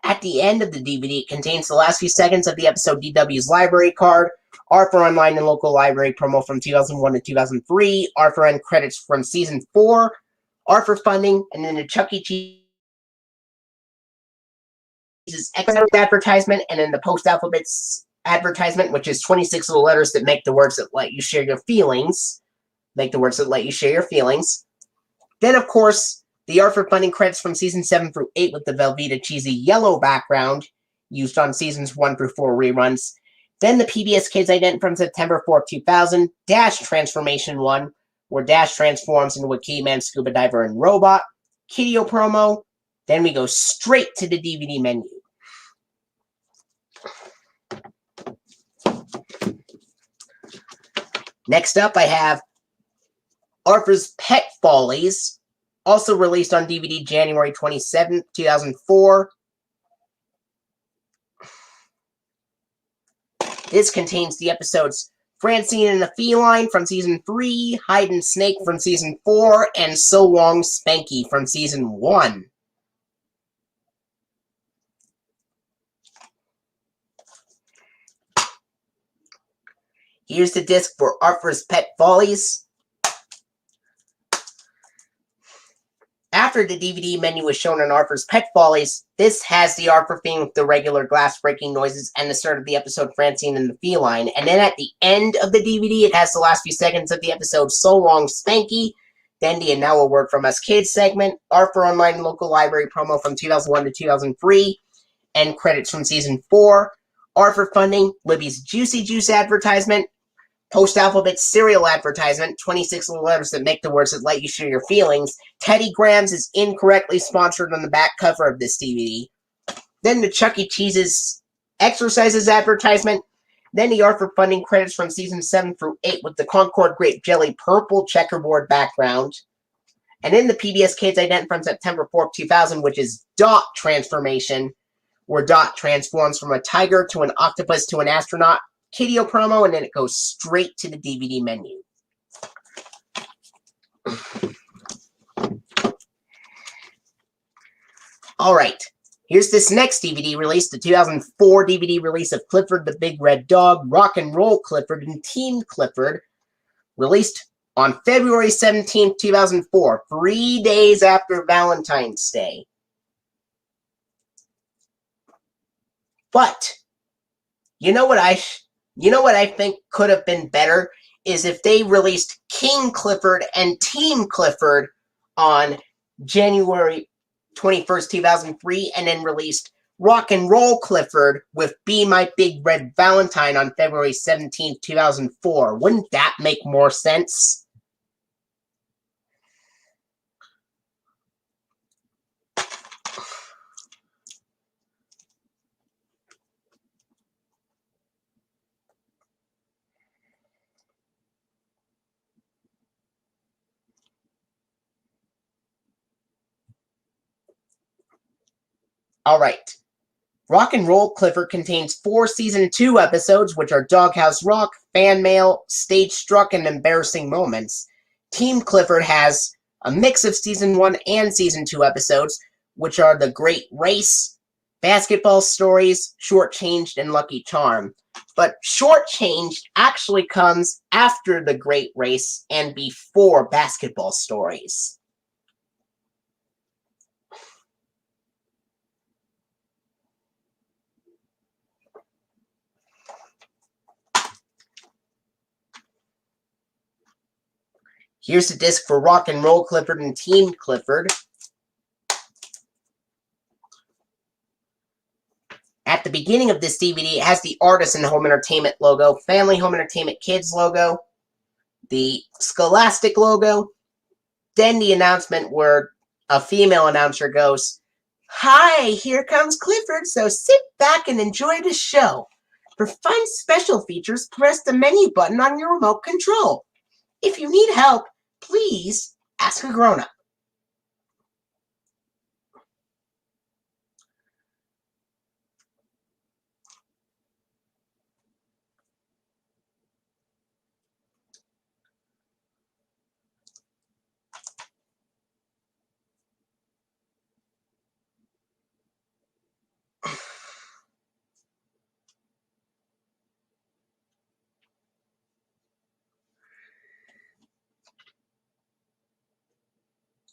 At the end of the DVD, it contains the last few seconds of the episode DW's Library Card, Arthur Online and Local Library promo from 2001 to 2003, Arthur end credits from Season 4, Arthur funding, and then the Chuck E. Cheese's advertisement, and then the post-alphabets advertisement, which is 26 little letters that make the words that let you share your feelings. Then Then, of course, the Arthur funding credits from season 7 through 8 with the Velveeta cheesy yellow background used on seasons 1 through 4 reruns. Then the PBS Kids ident from September 4th, 2000, Dash Transformation 1, where Dash transforms into a caveman, scuba diver, and robot. Kiddio promo. Then we go straight to the DVD menu. Next up, I have Arthur's Pet Follies, also released on DVD January 27th, 2004. This contains the episodes Francine and the Feline from Season 3, Hide and Snake from Season 4, and So Long Spanky from Season 1. Here's the disc for Arthur's Pet Follies. After the DVD menu was shown on Arthur's Pet Follies, this has the Arthur theme with the regular glass-breaking noises and the start of the episode Francine and the Feline. And then at the end of the DVD, it has the last few seconds of the episode So Long Spanky, then the And Now a Word From Us Kids segment, Arthur Online Local Library promo from 2001 to 2003, and credits from Season 4, Arthur funding, Libby's Juicy Juice advertisement, post-alphabet cereal advertisement, 26 little letters that make the words that let you share your feelings. Teddy Grahams is incorrectly sponsored on the back cover of this DVD. Then the Chuck E. Cheese's exercises advertisement. Then the Arthur funding credits from season 7 through 8 with the Concord Grape Jelly purple checkerboard background. And then the PBS Kids ident from September 4th, 2000, which is Dot Transformation, where Dot transforms from a tiger to an octopus to an astronaut. Kiddio promo, and then it goes straight to the DVD menu. Alright, here's this next DVD release, the 2004 DVD release of Clifford the Big Red Dog, Rock and Roll Clifford, and Team Clifford, released on February 17th, 2004, 3 days after Valentine's Day. But, you know what I think could have been better is if they released King Clifford and Team Clifford on January 21st, 2003, and then released Rock and Roll Clifford with Be My Big Red Valentine on February 17th, 2004. Wouldn't that make more sense? Alright. Rock and Roll Clifford contains 4 Season 2 episodes, which are Doghouse Rock, Fan Mail, Stage Struck, and Embarrassing Moments. Team Clifford has a mix of Season 1 and Season 2 episodes, which are The Great Race, Basketball Stories, Shortchanged, and Lucky Charm. But Shortchanged actually comes after The Great Race and before Basketball Stories. Here's the disc for Rock and Roll Clifford and Team Clifford. At the beginning of this DVD, it has the Artisan Home Entertainment logo, Family Home Entertainment Kids logo, the Scholastic logo, then the announcement where a female announcer goes, "Hi, here comes Clifford, so sit back and enjoy the show. For fun special features, press the menu button on your remote control. If you need help, please ask a grown-up."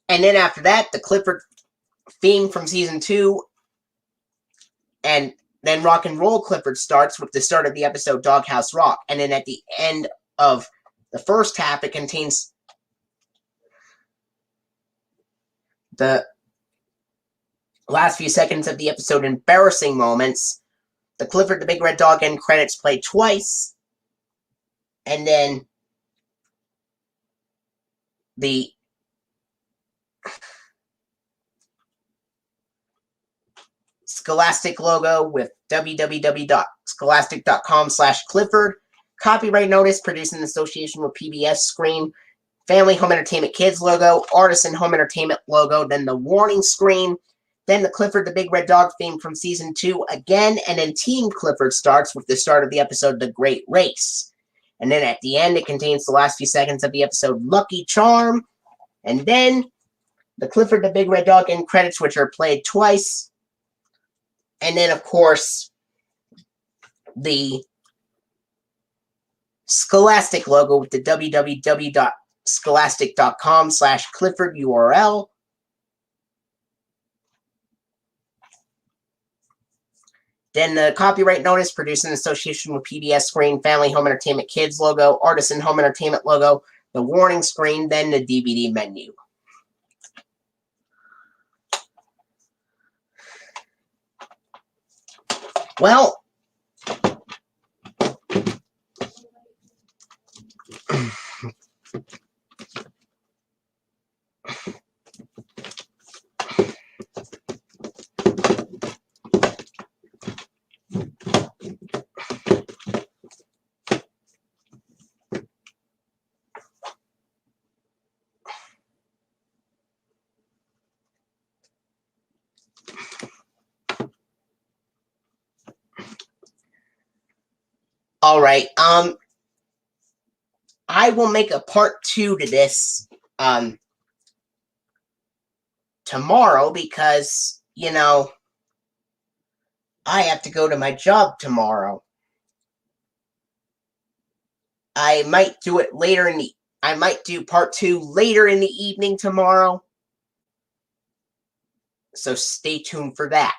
And then after that, the Clifford theme from season 2, and then Rock and Roll Clifford starts with the start of the episode Doghouse Rock. And then at the end of the first half, it contains the last few seconds of the episode, embarrassing moments. The Clifford the Big Red Dog end credits played twice. And then the Scholastic logo with www.scholastic.com/Clifford. Copyright notice produced in association with PBS screen. Family Home Entertainment Kids logo, Artisan Home Entertainment logo, then the warning screen, then the Clifford the Big Red Dog theme from season 2 again, and then Team Clifford starts with the start of the episode, The Great Race. And then at the end, it contains the last few seconds of the episode, Lucky Charm, and then the Clifford the Big Red Dog end credits, which are played twice. And then, of course, the Scholastic logo with the www.scholastic.com/Clifford URL. Then the copyright notice produced in association with PBS screen, Family Home Entertainment Kids logo, Artisan Home Entertainment logo, the warning screen, then the DVD menu. Well, all right. I will make a part 2 to this tomorrow because, I have to go to my job tomorrow. I might do it later I might do part 2 later in the evening tomorrow. So stay tuned for that.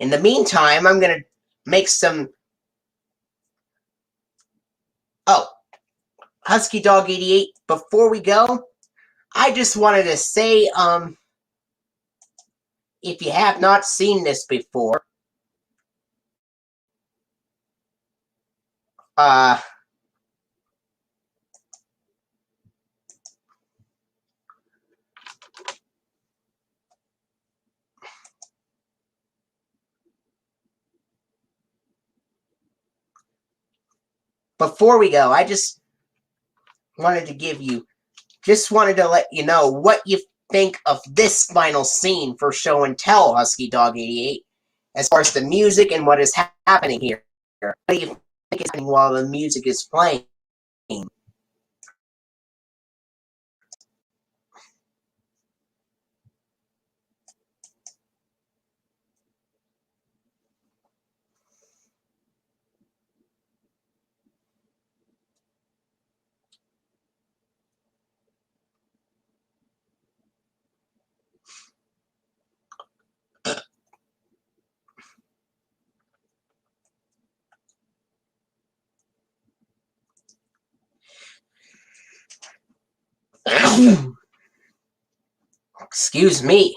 In the meantime, I'm going to make some... Oh, HuskyDog88, before we go, I just wanted to say, if you have not seen this before, before we go, I just wanted to let you know what you think of this final scene for Show and Tell HuskyDog88, as far as the music and what is happening here. What do you think is happening while the music is playing? Excuse me.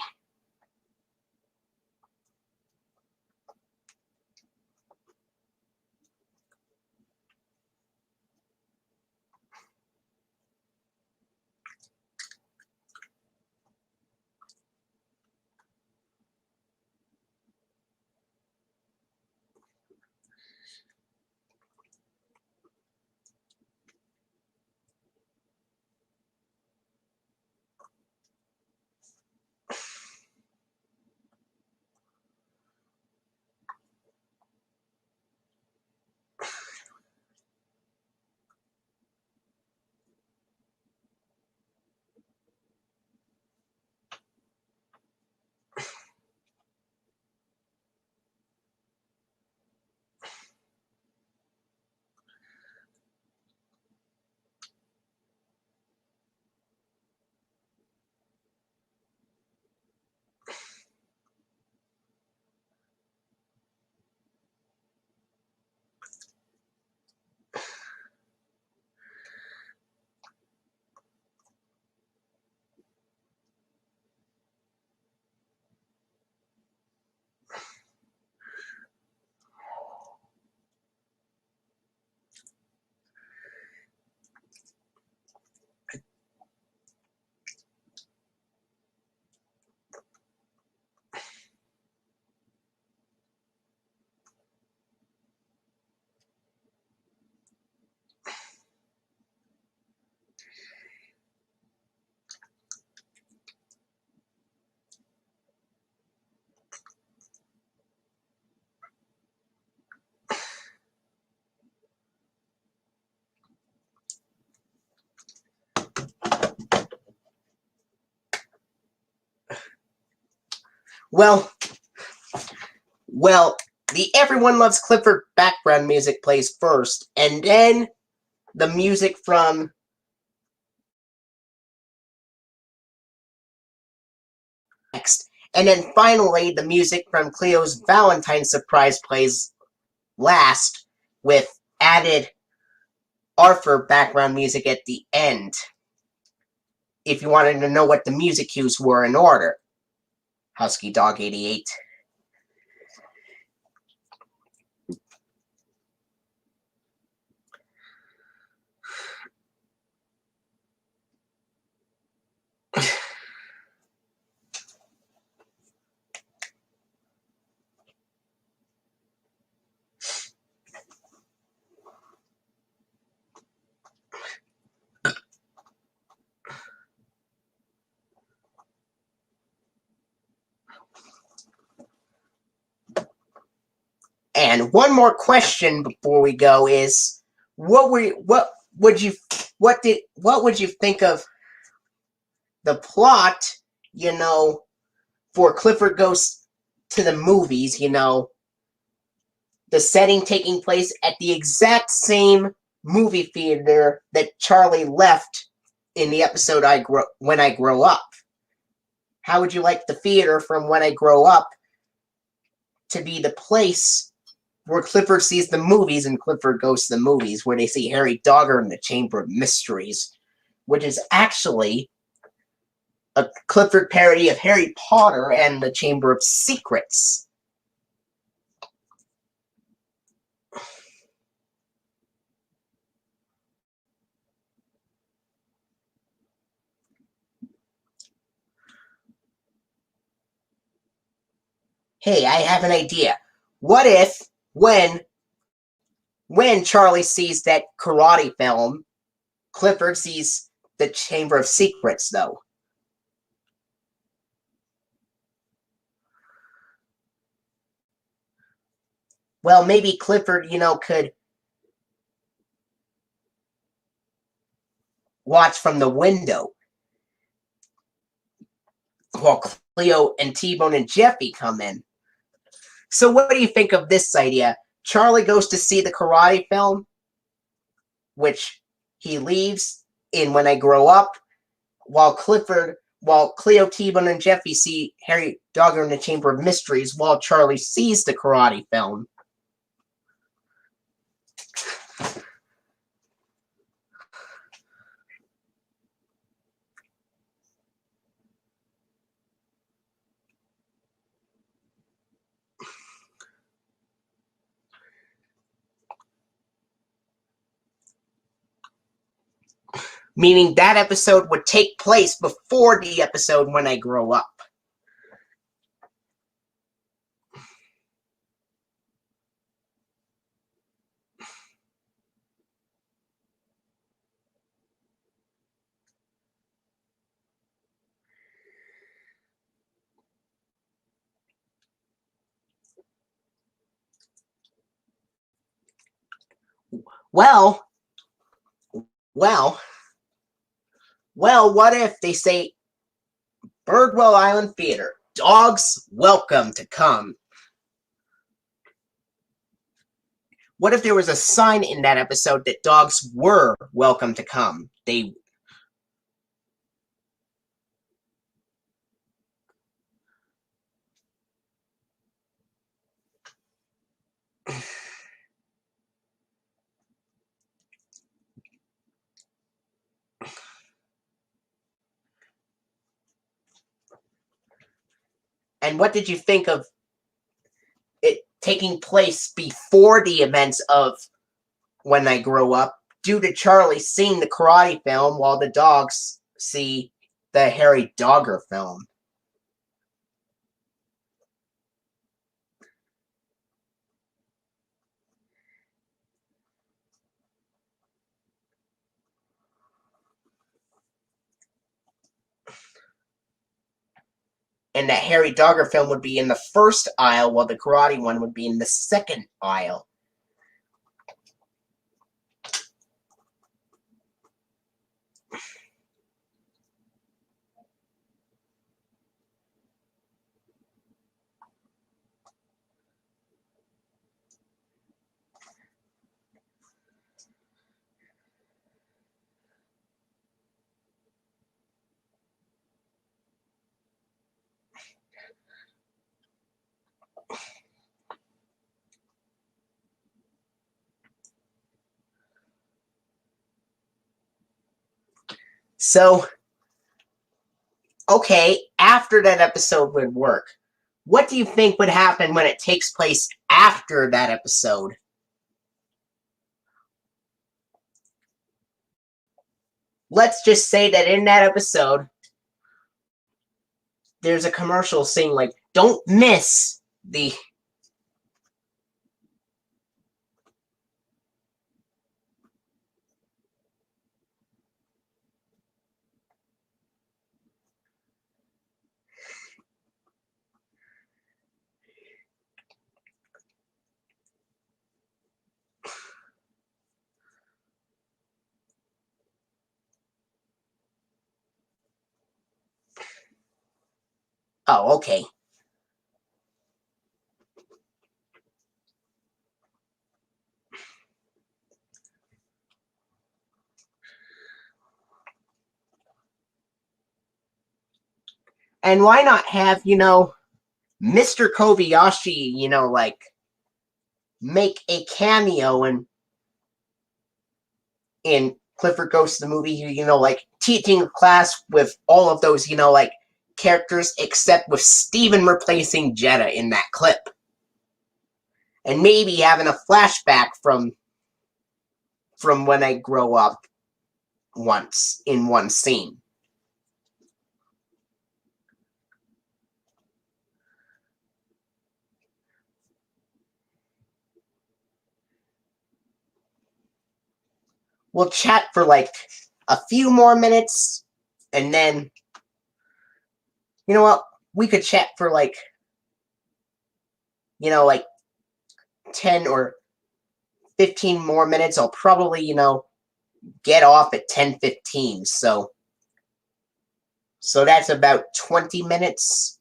Well, the Everyone Loves Clifford background music plays first, and then the music from next. And then finally, the music from Cleo's Valentine surprise plays last, with added Arthur background music at the end. If you wanted to know what the music cues were in order. HuskyDog88. And one more question before we go is, what would you think of the plot, for Clifford Goes to the Movies, the setting taking place at the exact same movie theater that Charlie left in the episode When I Grow Up? How would you like the theater from When I Grow Up to be the place where Clifford sees the movies and Clifford Goes to the Movies, where they see Harry Dogger in the Chamber of Mysteries, which is actually a Clifford parody of Harry Potter and the Chamber of Secrets? Hey, I have an idea. What if, when Charlie sees that karate film, Clifford sees the Chamber of Secrets, though? Well, maybe Clifford, could watch from the window while Cleo and T-Bone and Jeffy come in. So what do you think of this idea? Charlie goes to see the karate film, which he leaves in When I Grow Up, while Cleo, T-Bone, and Jeffy see Harry Dogger in the Chamber of Mysteries, while Charlie sees the karate film. Meaning that episode would take place before the episode When I Grow Up. Well, what if they say, Birdwell Island Theater, dogs welcome to come? What if there was a sign in that episode that dogs were welcome to come? And what did you think of it taking place before the events of When I Grow Up, due to Charlie seeing the karate film while the dogs see the Harry Dogger film? And that Harry Dogger film would be in the first aisle, while the karate one would be in the second aisle. So, okay, after that episode would work. What do you think would happen when it takes place after that episode? Let's just say that in that episode, there's a commercial saying, like, don't miss the... Oh, okay. And why not have, Mr. Kobayashi, like, make a cameo in Clifford Goes to the Movie, like, teaching a class with all of those, like, characters, except with Steven replacing Jeddah in that clip. And maybe having a flashback from when I grow up once in one scene. We'll chat for like a few more minutes, and then, you know what? We could chat for like, like 10 or 15 more minutes. I'll probably, get off at 10:15. So that's about 20 minutes.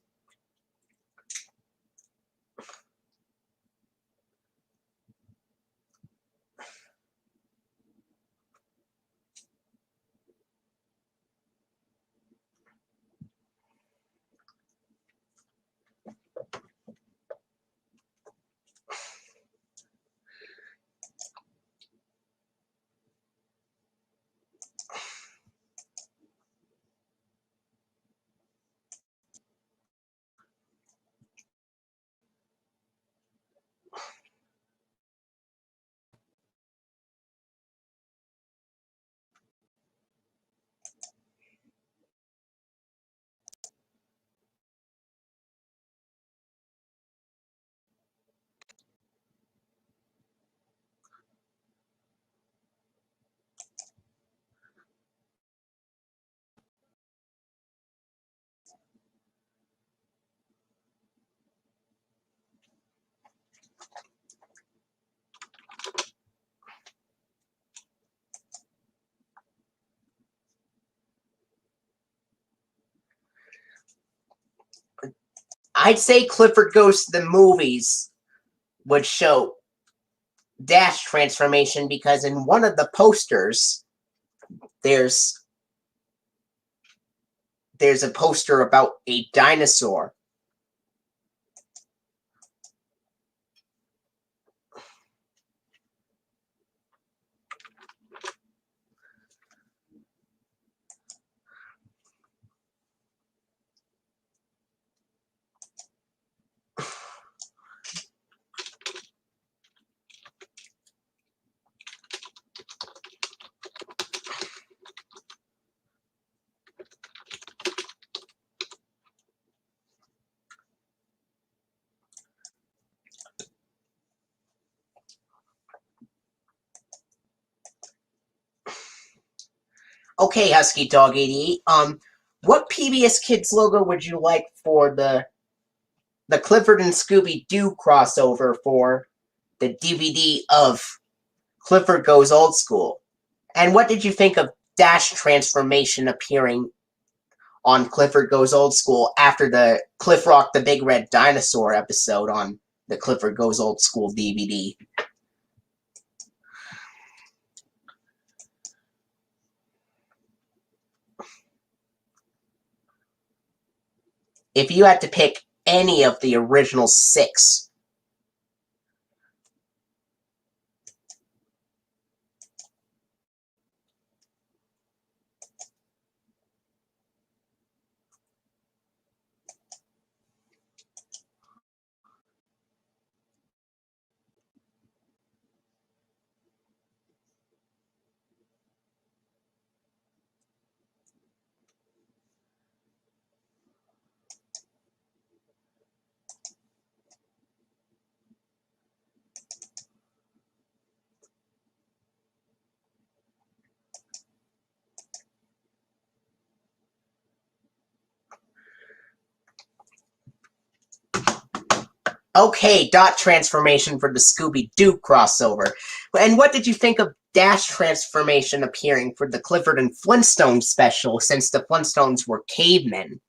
I'd say Clifford Goes to the Movies would show Dash transformation, because in one of the posters, there's a poster about a dinosaur. Okay, HuskyDog88. What PBS Kids logo would you like for the Clifford and Scooby-Doo crossover for the DVD of Clifford Goes Old School? And what did you think of Dash transformation appearing on Clifford Goes Old School after the Cliff Rock the Big Red Dinosaur episode on the Clifford Goes Old School DVD? If you had to pick any of the original 6, Okay, dot transformation for the Scooby-Doo crossover. And what did you think of dash transformation appearing for the Clifford and Flintstones special, since the Flintstones were cavemen?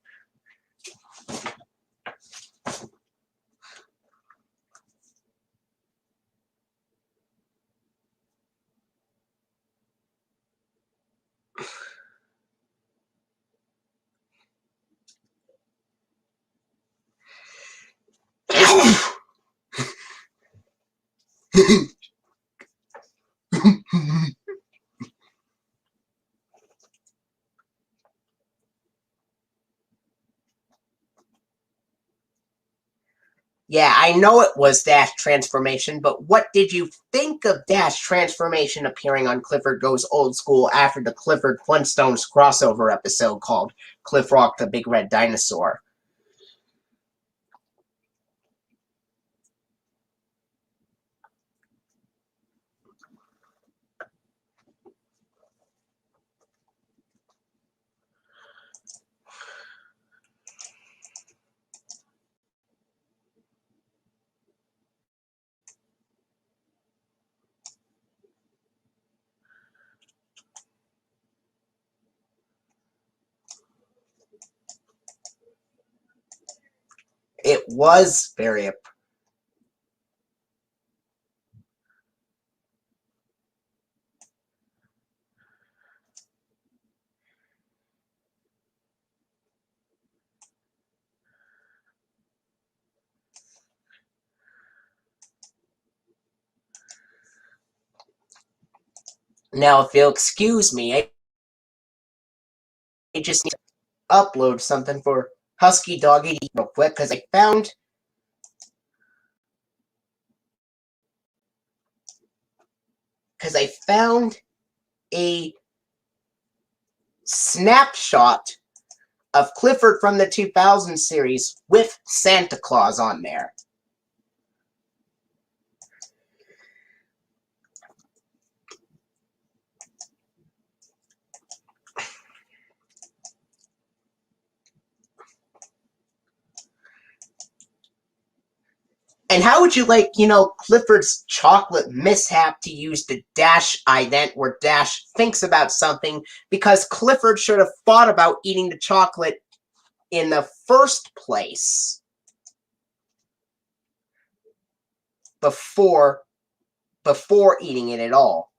Yeah, I know it was Dash Transformation, but what did you think of Dash Transformation appearing on Clifford Goes Old School after the Clifford Flintstones crossover episode called Cliff Rock the Big Red Dinosaur? It was very... Now, if you'll excuse me, I just need to upload something for HuskyDog88 real quick, because I found a snapshot of Clifford from the 2000 series with Santa Claus on there. And how would you like, Clifford's chocolate mishap to use the Dash ident where Dash thinks about something, because Clifford should have thought about eating the chocolate in the first place before eating it at all.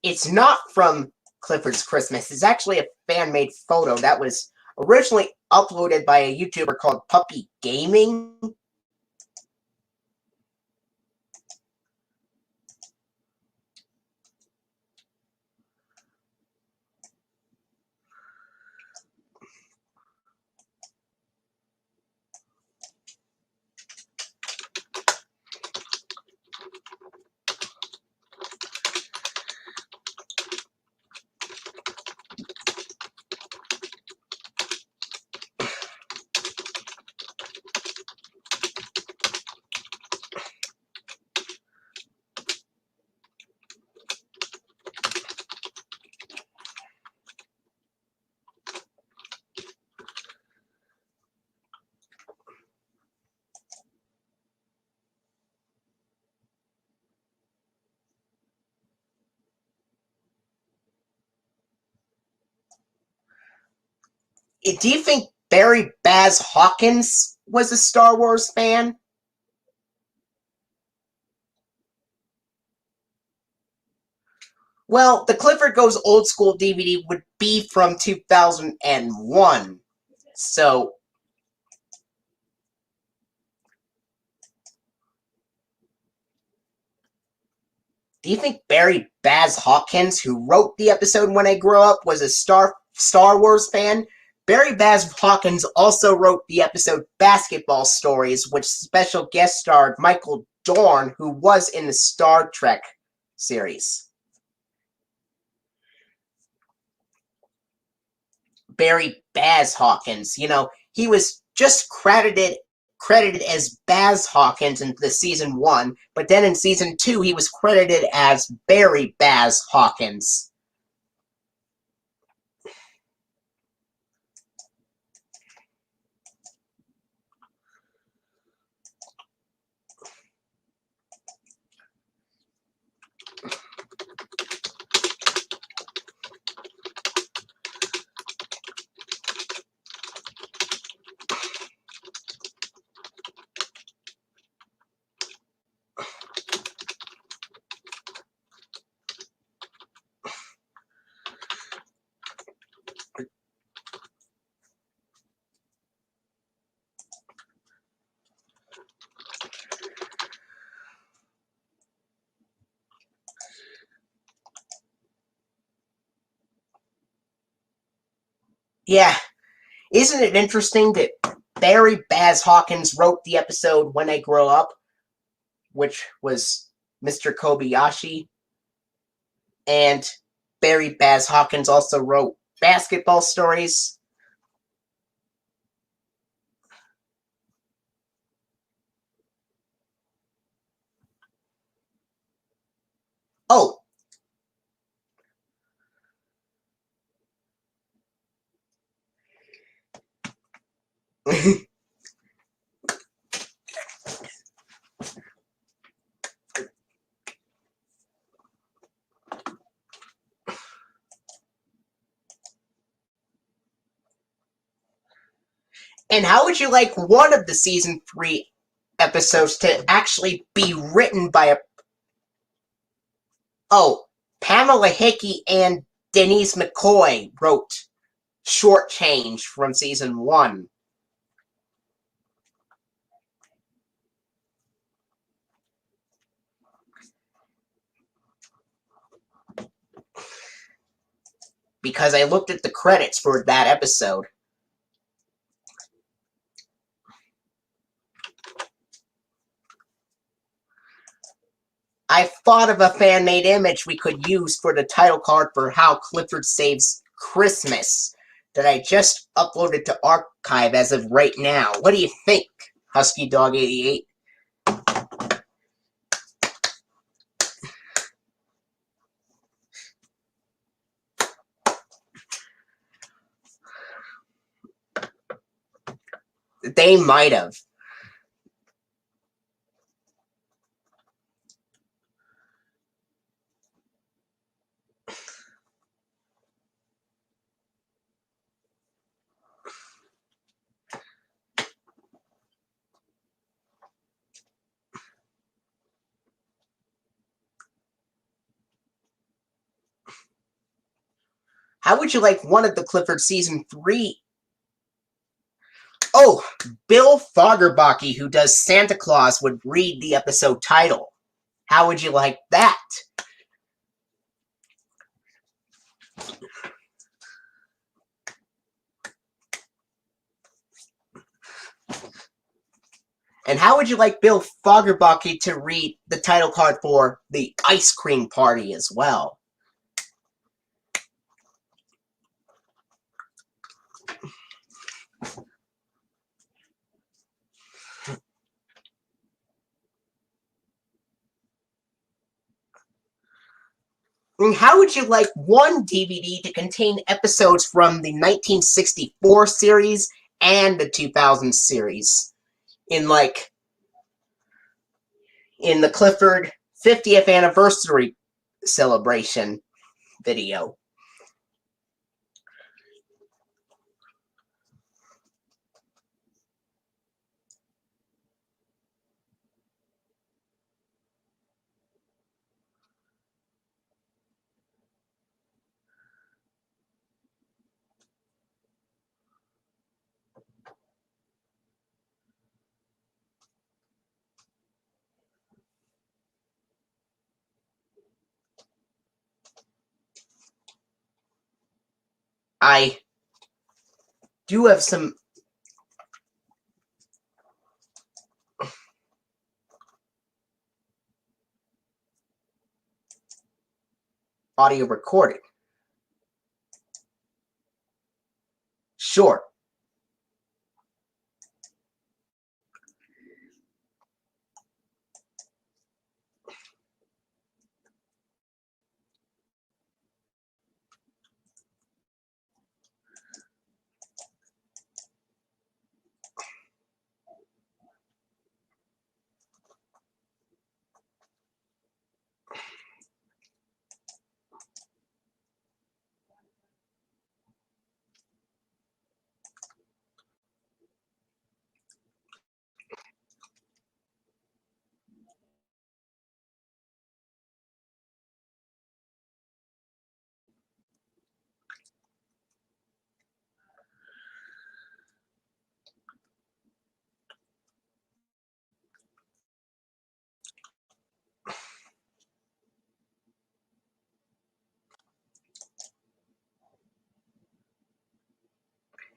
It's not from Clifford's Christmas. It's actually a fan-made photo that was originally uploaded by a YouTuber called Puppy Gaming. Do you think Barry Baz Hawkins was a Star Wars fan? Well, the Clifford Goes Old School DVD would be from 2001. So, do you think Barry Baz Hawkins, who wrote the episode When I Grow Up, was a Star Wars fan? Barry Baz Hawkins also wrote the episode Basketball Stories, which special guest starred Michael Dorn, who was in the Star Trek series. Barry Baz Hawkins, he was just credited as Baz Hawkins in the season 1, but then in season 2 he was credited as Barry Baz Hawkins. Yeah, isn't it interesting that Barry Baz Hawkins wrote the episode When I Grow Up, which was Mr. Kobayashi, and Barry Baz Hawkins also wrote Basketball Stories. Oh, and how would you like one of the season 3 episodes to actually be written by Pamela Hickey and Denise McCoy wrote Short Change from season 1. Because I looked at the credits for that episode. I thought of a fan-made image we could use for the title card for How Clifford Saves Christmas that I just uploaded to archive as of right now. What do you think, HuskyDog88? They might have. How would you like one of the Clifford season 3? Oh, Bill Fagerbakke, who does Santa Claus, would read the episode title. How would you like that? And how would you like Bill Fagerbakke to read the title card for The Ice Cream Party as well? And how would you like one DVD to contain episodes from the 1964 series and the 2000 series in the Clifford 50th anniversary celebration video? I do have some audio recording. Sure.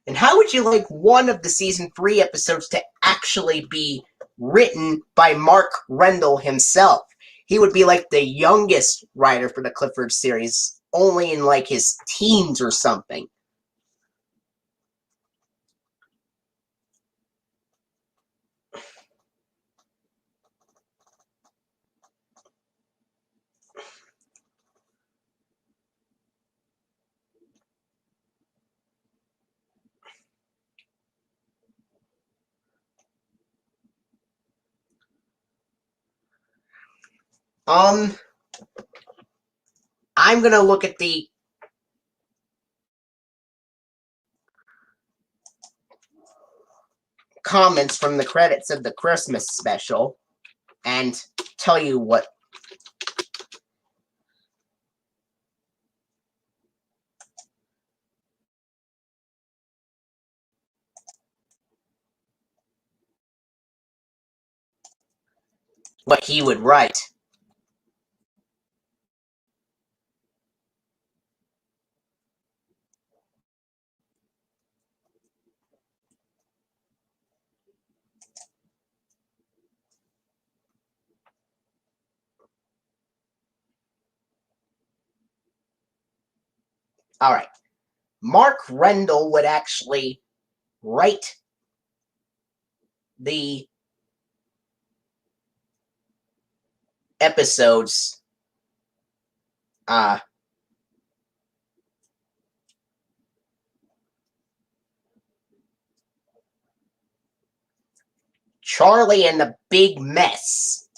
And how would you like one of the season 3 episodes to actually be written by Mark Rendell himself? He would be like the youngest writer for the Clifford series, only in like his teens or something. I'm gonna look at the comments from the credits of the Christmas special and tell you what he would write. All right. Mark Rendell would actually write the episodes Charlie and the Big Mess.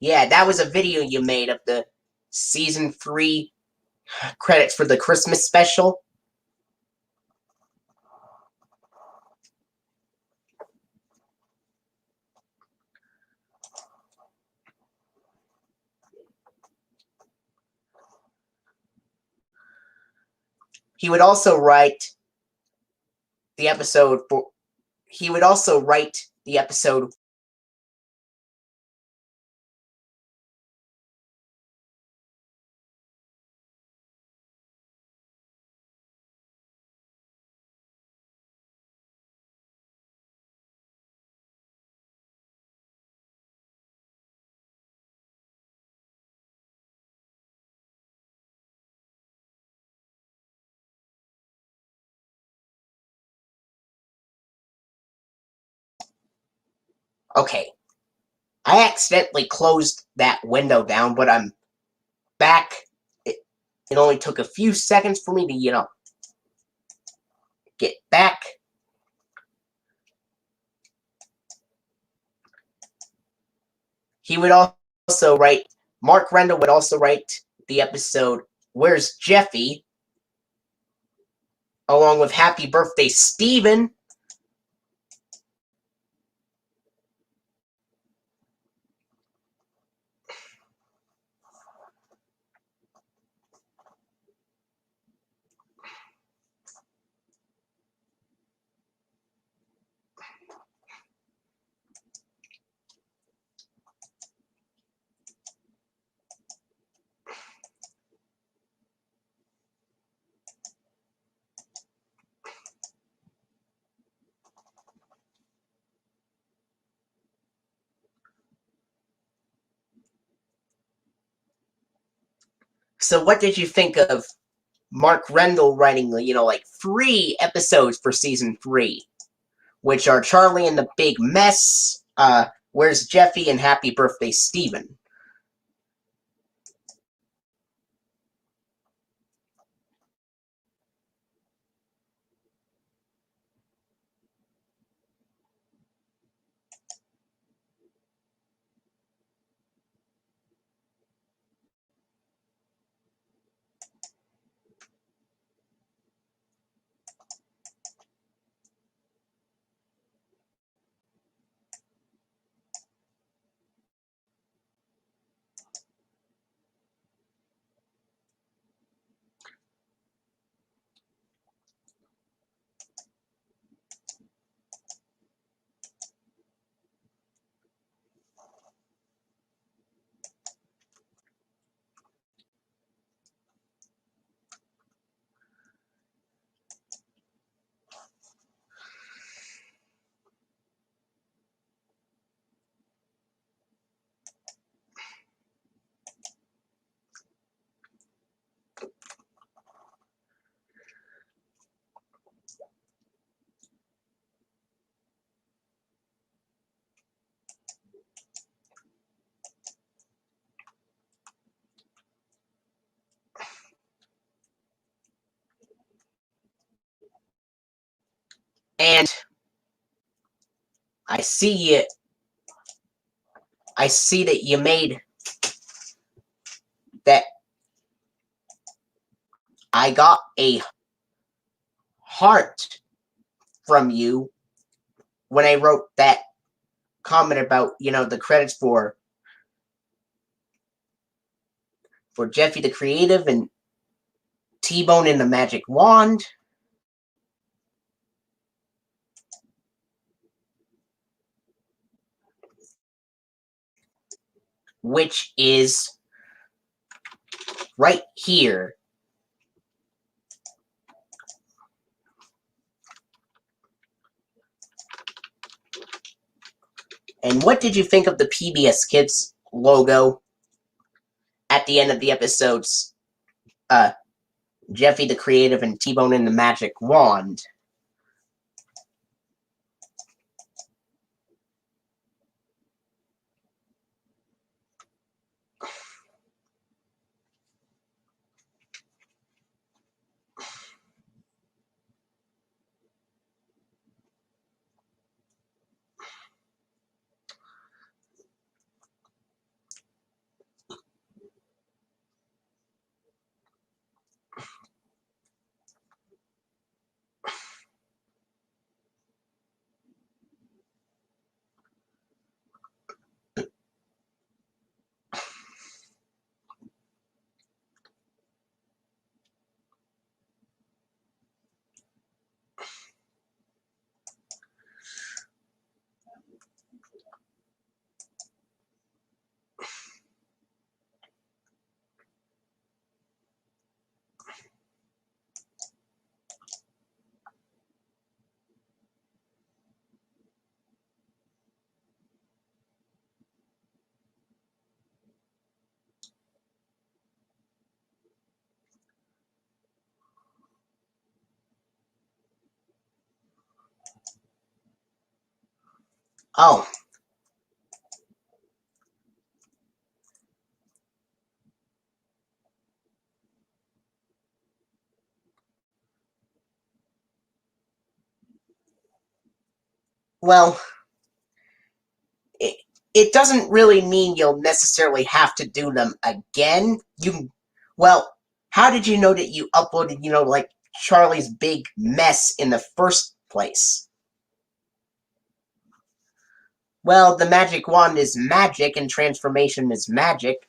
Yeah, that was a video you made of the season 3 credits for the Christmas special. He would also write the episode for Okay. I accidentally closed that window down, but I'm back. It only took a few seconds for me to, get back. He would also write, Mark Rendell would also write the episode Where's Jeffy? Along with Happy Birthday, Steven. So what did you think of Mark Rendell writing, like 3 episodes for season 3, which are Charlie and the Big Mess, Where's Jeffy, and Happy Birthday, Steven? And I see that you made that I got a heart from you when I wrote that comment about, the credits for Jeffy the Creative and T-Bone and the Magic Wand. Which is right here. And what did you think of the PBS Kids logo at the end of the episodes? Jeffy the Creative and T-Bone and the Magic Wand. Oh. Well, it doesn't really mean you'll necessarily have to do them again. Well, how did you know that you uploaded, like Charlie's Big Mess in the first place? Well, the magic wand is magic and transformation is magic.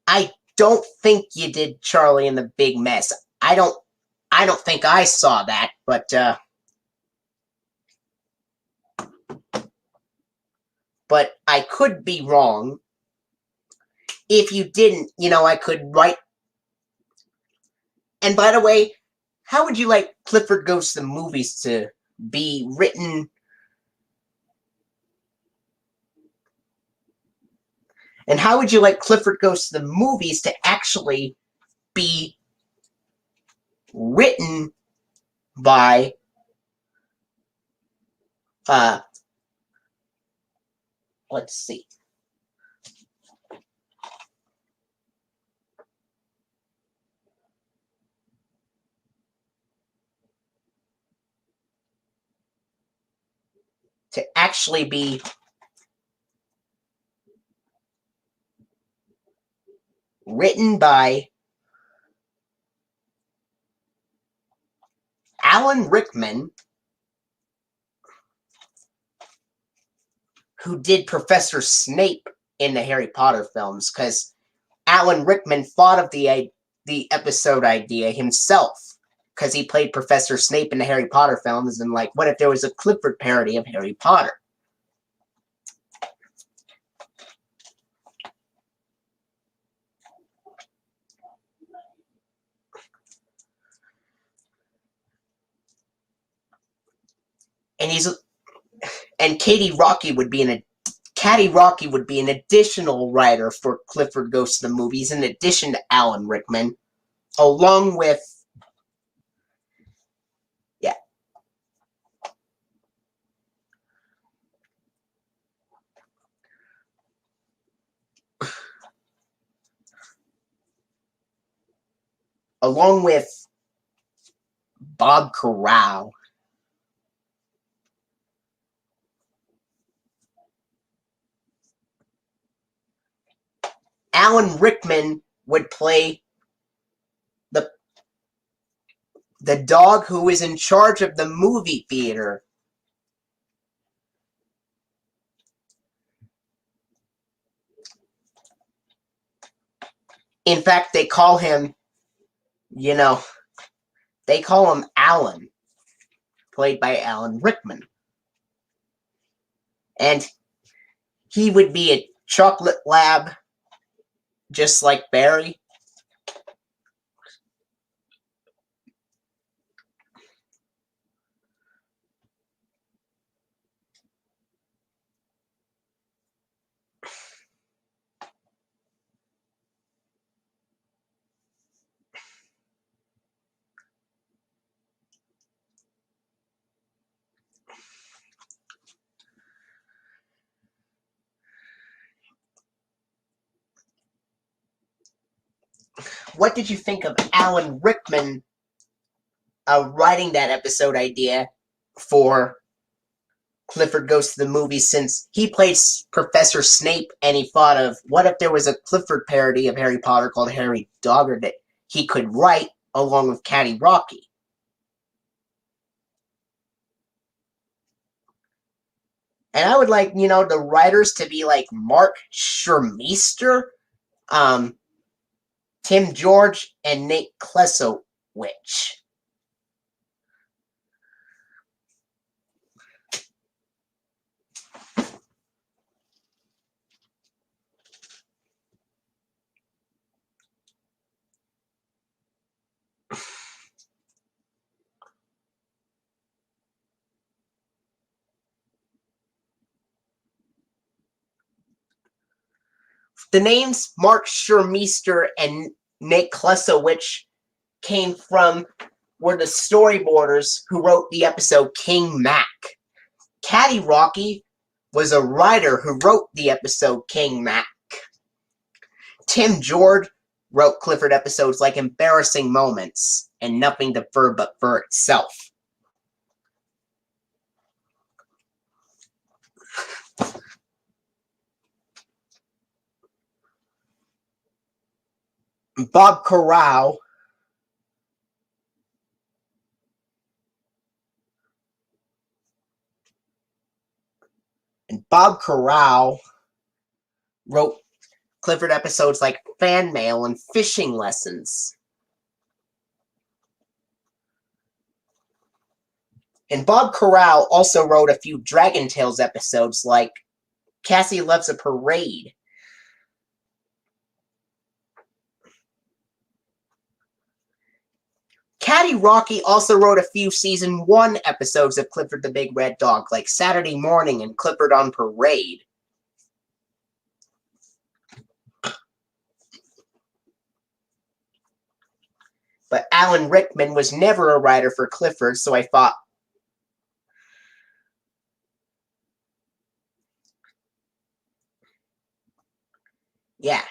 I don't think you did Charlie and the Big Mess. I don't think I saw that, but I could be wrong. If you didn't, I could write. And by the way, how would you like Clifford Goes to the Movies to be written? And how would you like Clifford Goes to the Movies to actually be written by let's see. To actually be written by Alan Rickman, who did Professor Snape in the Harry Potter films, because Alan Rickman thought of the episode idea himself, because he played Professor Snape in the Harry Potter films, and like, what if there was a Clifford parody of Harry Potter? And Caddy Rocky would be an additional writer for Clifford Goes to the Movies, in addition to Alan Rickman, along with Bob Corral. Alan Rickman would play the dog who is in charge of the movie theater. In fact, they call him Alan, played by Alan Rickman. And he would be a chocolate lab, just like Barry. What did you think of Alan Rickman writing that episode idea for Clifford Goes to the Movies, since he plays Professor Snape, and he thought of, what if there was a Clifford parody of Harry Potter called Harry Dogger that he could write along with Caddy Rocky? And I would like, the writers to be like Mark Schermeister, Tim George, and Nate Klesowicz. The names Mark Schermeister and Nate Klesowicz were the storyboarders who wrote the episode King Mac. Caddy Rocky was a writer who wrote the episode King Mac. Tim George wrote Clifford episodes like Embarrassing Moments and Nothing to Fur But Fur Itself. Bob Corral wrote Clifford episodes like fan mail and fishing lessons. And Bob Corral also wrote a few Dragon Tales episodes like Cassie Loves a Parade. Caddy Rocky also wrote a few Season 1 episodes of Clifford the Big Red Dog, like Saturday Morning and Clifford on Parade. But Alan Rickman was never a writer for Clifford, so I thought, yeah.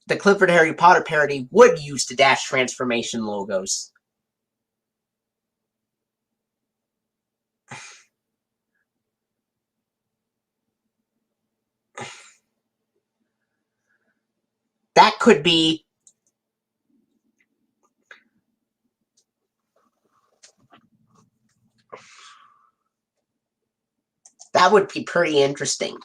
The Clifford Harry Potter parody would use the Dash Transformation logos. That could be... That would be pretty interesting.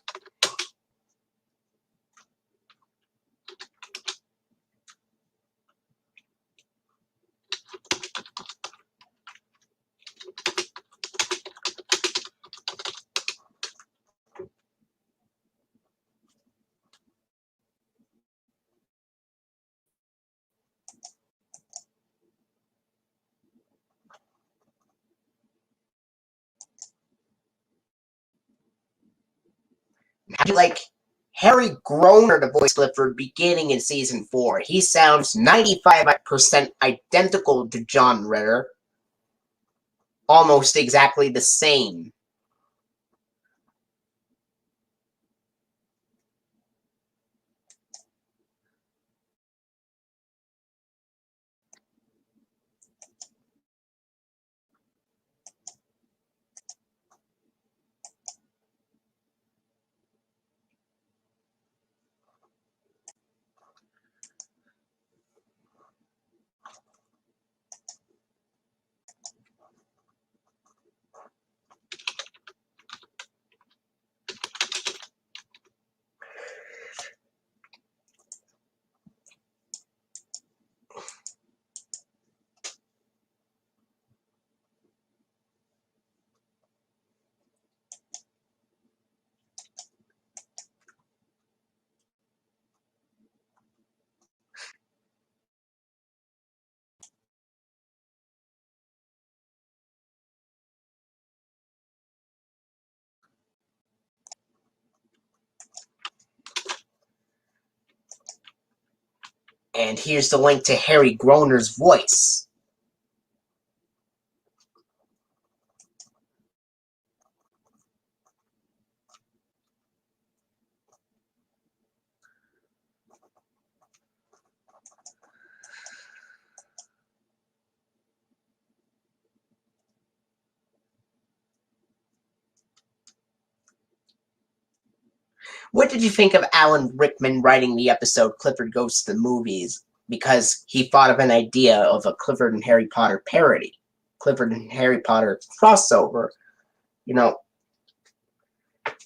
How do you like Harry Groner to voice Clifford beginning in Season 4? He sounds 95% identical to John Ritter. Almost exactly the same. And here's the link to Harry Groner's voice. What did you think of Alan Rickman writing the episode Clifford Goes to the Movies? Because he thought of an idea of a Clifford and Harry Potter parody. Clifford and Harry Potter crossover. You know,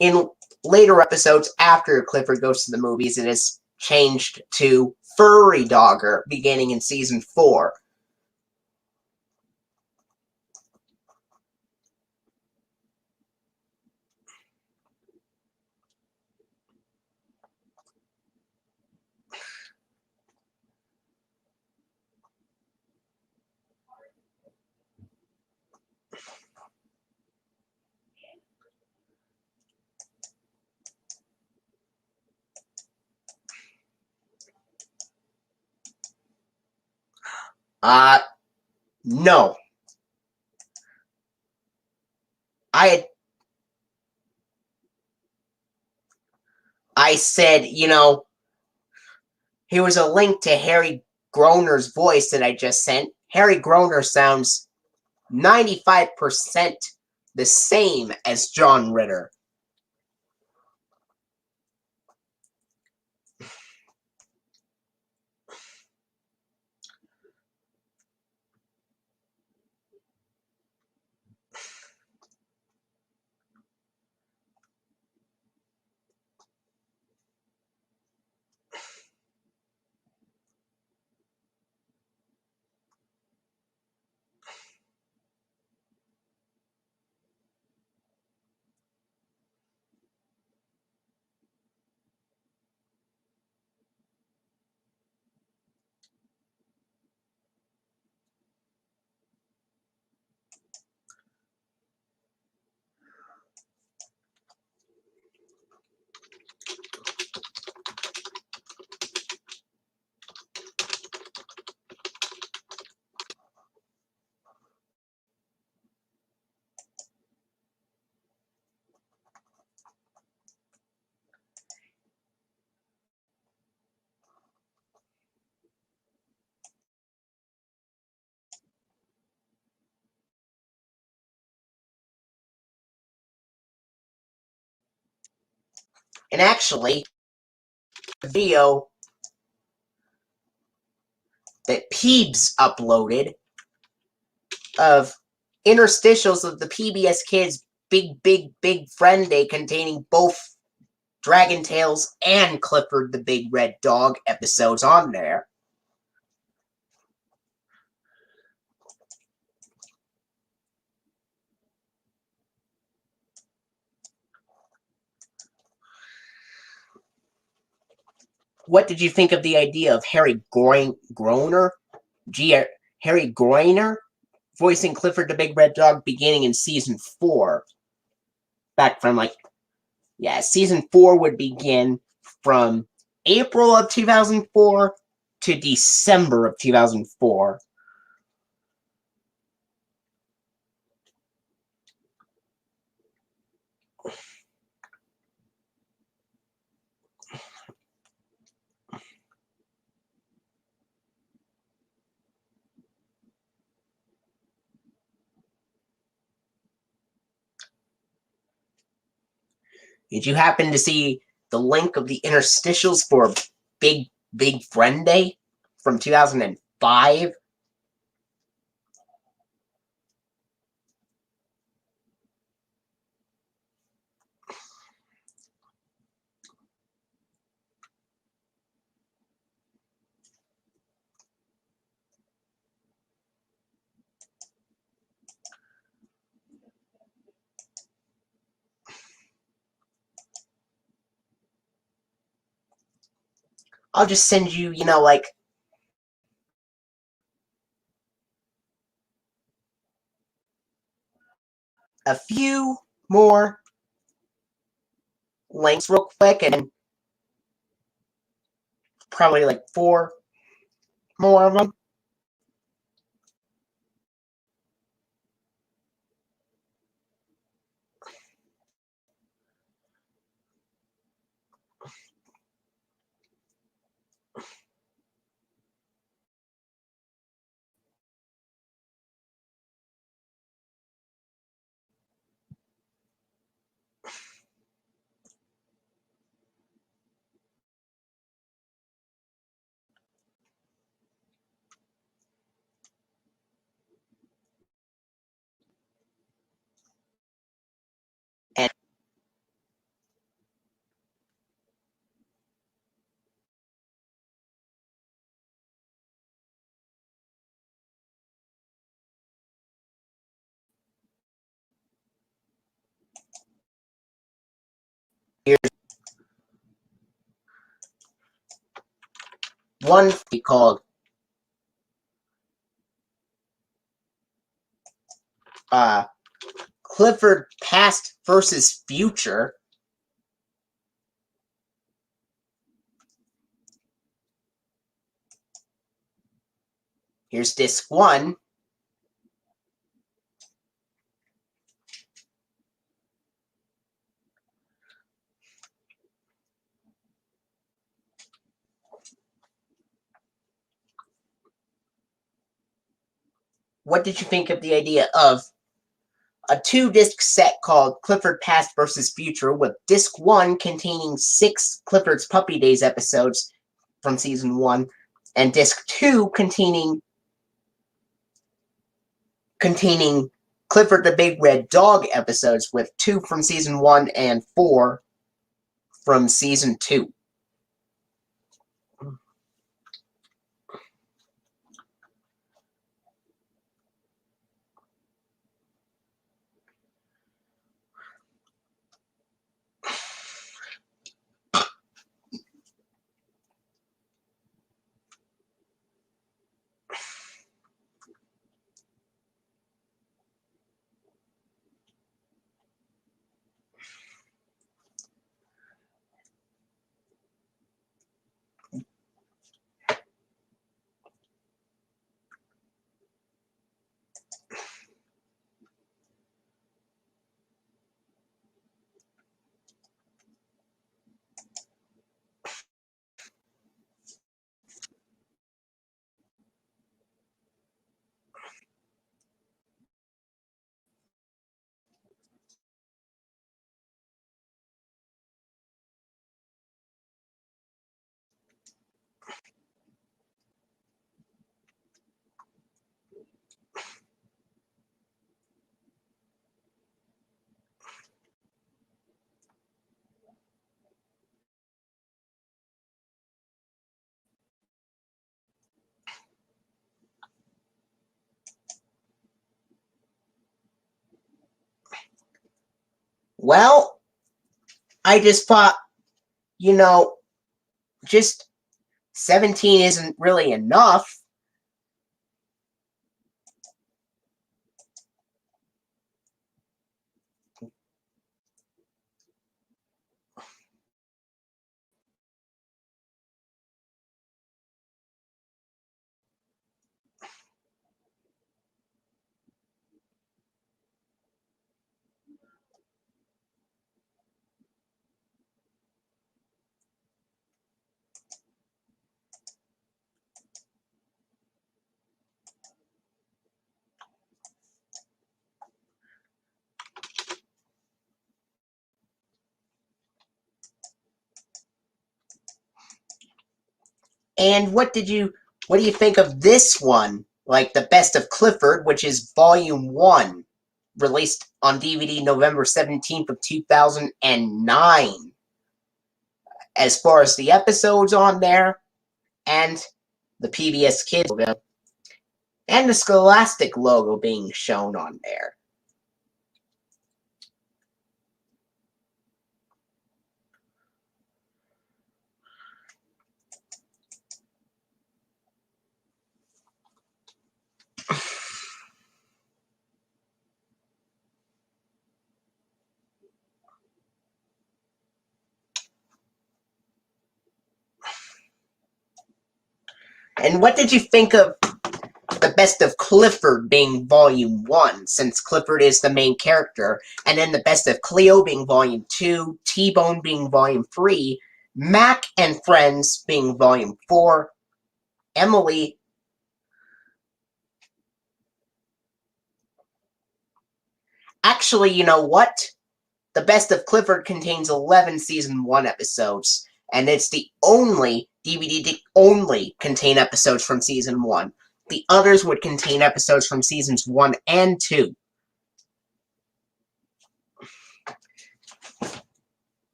in later episodes after Clifford Goes to the Movies, it is changed to Furry Dogger beginning in Season 4. No. I said, you know, here was a link to Harry Groner's voice that I just sent. Harry Groner sounds 95% the same as John Ritter. And actually, the video that Peebs uploaded of interstitials of the PBS Kids Big Friend Day containing both Dragon Tales and Clifford the Big Red Dog episodes on there. What did you think of the idea of Harry Groener voicing Clifford the Big Red Dog beginning in season 4? Back from season 4 would begin from April of 2004 to December of 2004. Did you happen to see the link of the interstitials for Big Friend Day from 2005? I'll just send you, a few more links real quick, and probably 4 more of them. And here's one called Clifford Past versus Future. Here's disc 1. What did you think of the idea of a 2-disc set called Clifford Past vs. Future, with disc 1 containing 6 Clifford's Puppy Days episodes from season 1, and disc 2 containing Clifford the Big Red Dog episodes, with 2 from season 1 and 4 from season 2. Well, I just thought, you know, just 17 isn't really enough. And what do you think of this one? Like the Best of Clifford, which is Volume 1, released on DVD November 17th of 2009. As far as the episodes on there, and the PBS Kids logo, and the Scholastic logo being shown on there. And what did you think of the Best of Clifford being Volume 1, since Clifford is the main character, and then the Best of Cleo being Volume 2, T-Bone being Volume 3, Mac and Friends being Volume 4, Emily... Actually, you know what? The Best of Clifford contains 11 Season 1 episodes, and it's the only DVD to only contain episodes from Season 1. The others would contain episodes from Seasons 1 and 2.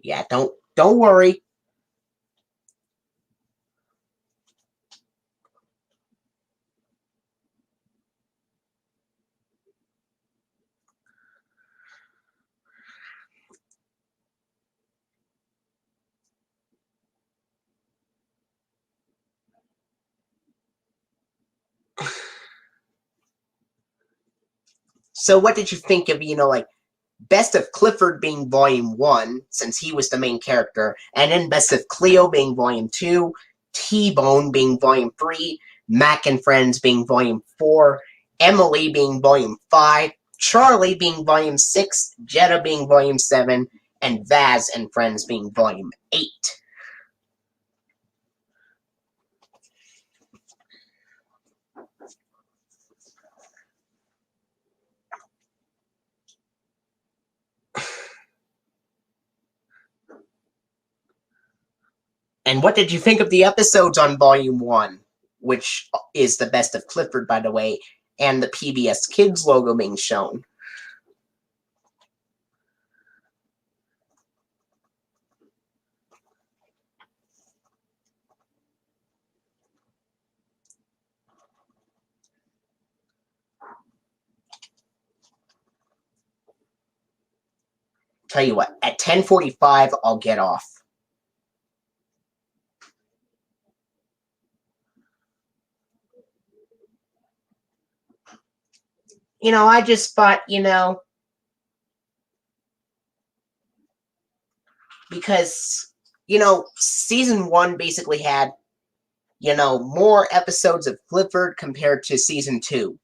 Yeah, don't worry. So what did you think of, like, Best of Clifford being Volume 1, since he was the main character, and then Best of Cleo being Volume 2, T-Bone being Volume 3, Mac and Friends being Volume 4, Emily being Volume 5, Charlie being Volume 6, Jetta being Volume 7, and Vaz and Friends being Volume 8. And what did you think of the episodes on Volume 1, which is the Best of Clifford, by the way, and the PBS Kids logo being shown? Tell you what, at 10:45, I'll get off. I just thought, because, Season 1 basically had, more episodes of Clifford compared to Season 2.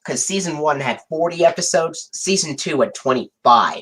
Because Season 1 had 40 episodes, Season 2 had 25.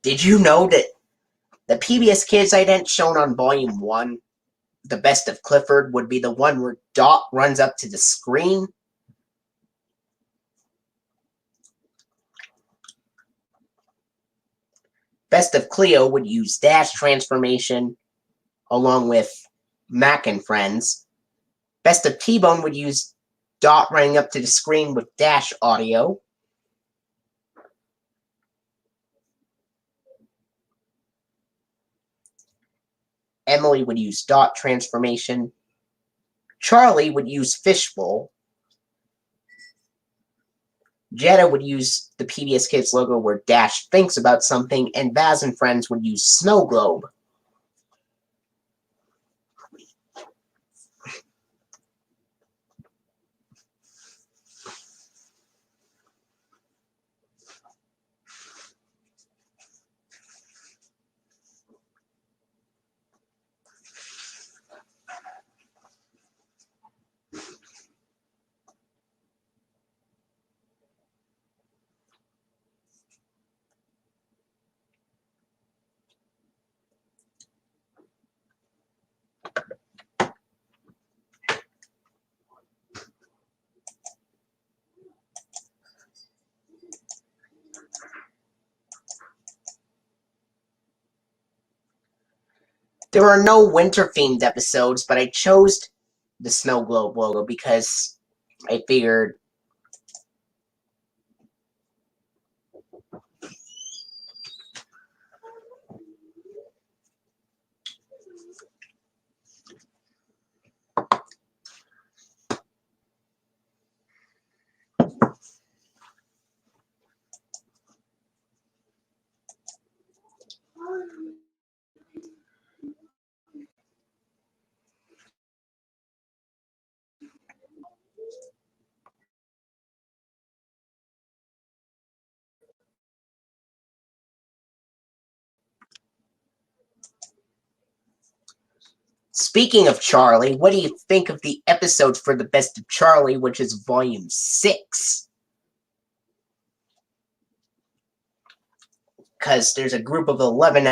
Did you know that the PBS Kids ident shown on Volume 1, The Best of Clifford, would be the one where Dot runs up to the screen? Best of Cleo would use Dash transformation along with Mac and Friends. Best of T-Bone would use Dot running up to the screen with Dash audio. Emily would use Dot transformation. Charlie would use Fishbowl. Jetta would use the PBS Kids logo where Dash thinks about something, and Baz and Friends would use Snow Globe. There are no winter-themed episodes, but I chose the Snow Globe logo because I figured speaking of Charlie, what do you think of the episodes for the Best of Charlie, which is Volume 6? Because there's a group of 11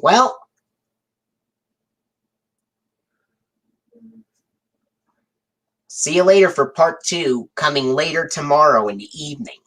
Well, See you later for part 2, coming later tomorrow in the evening.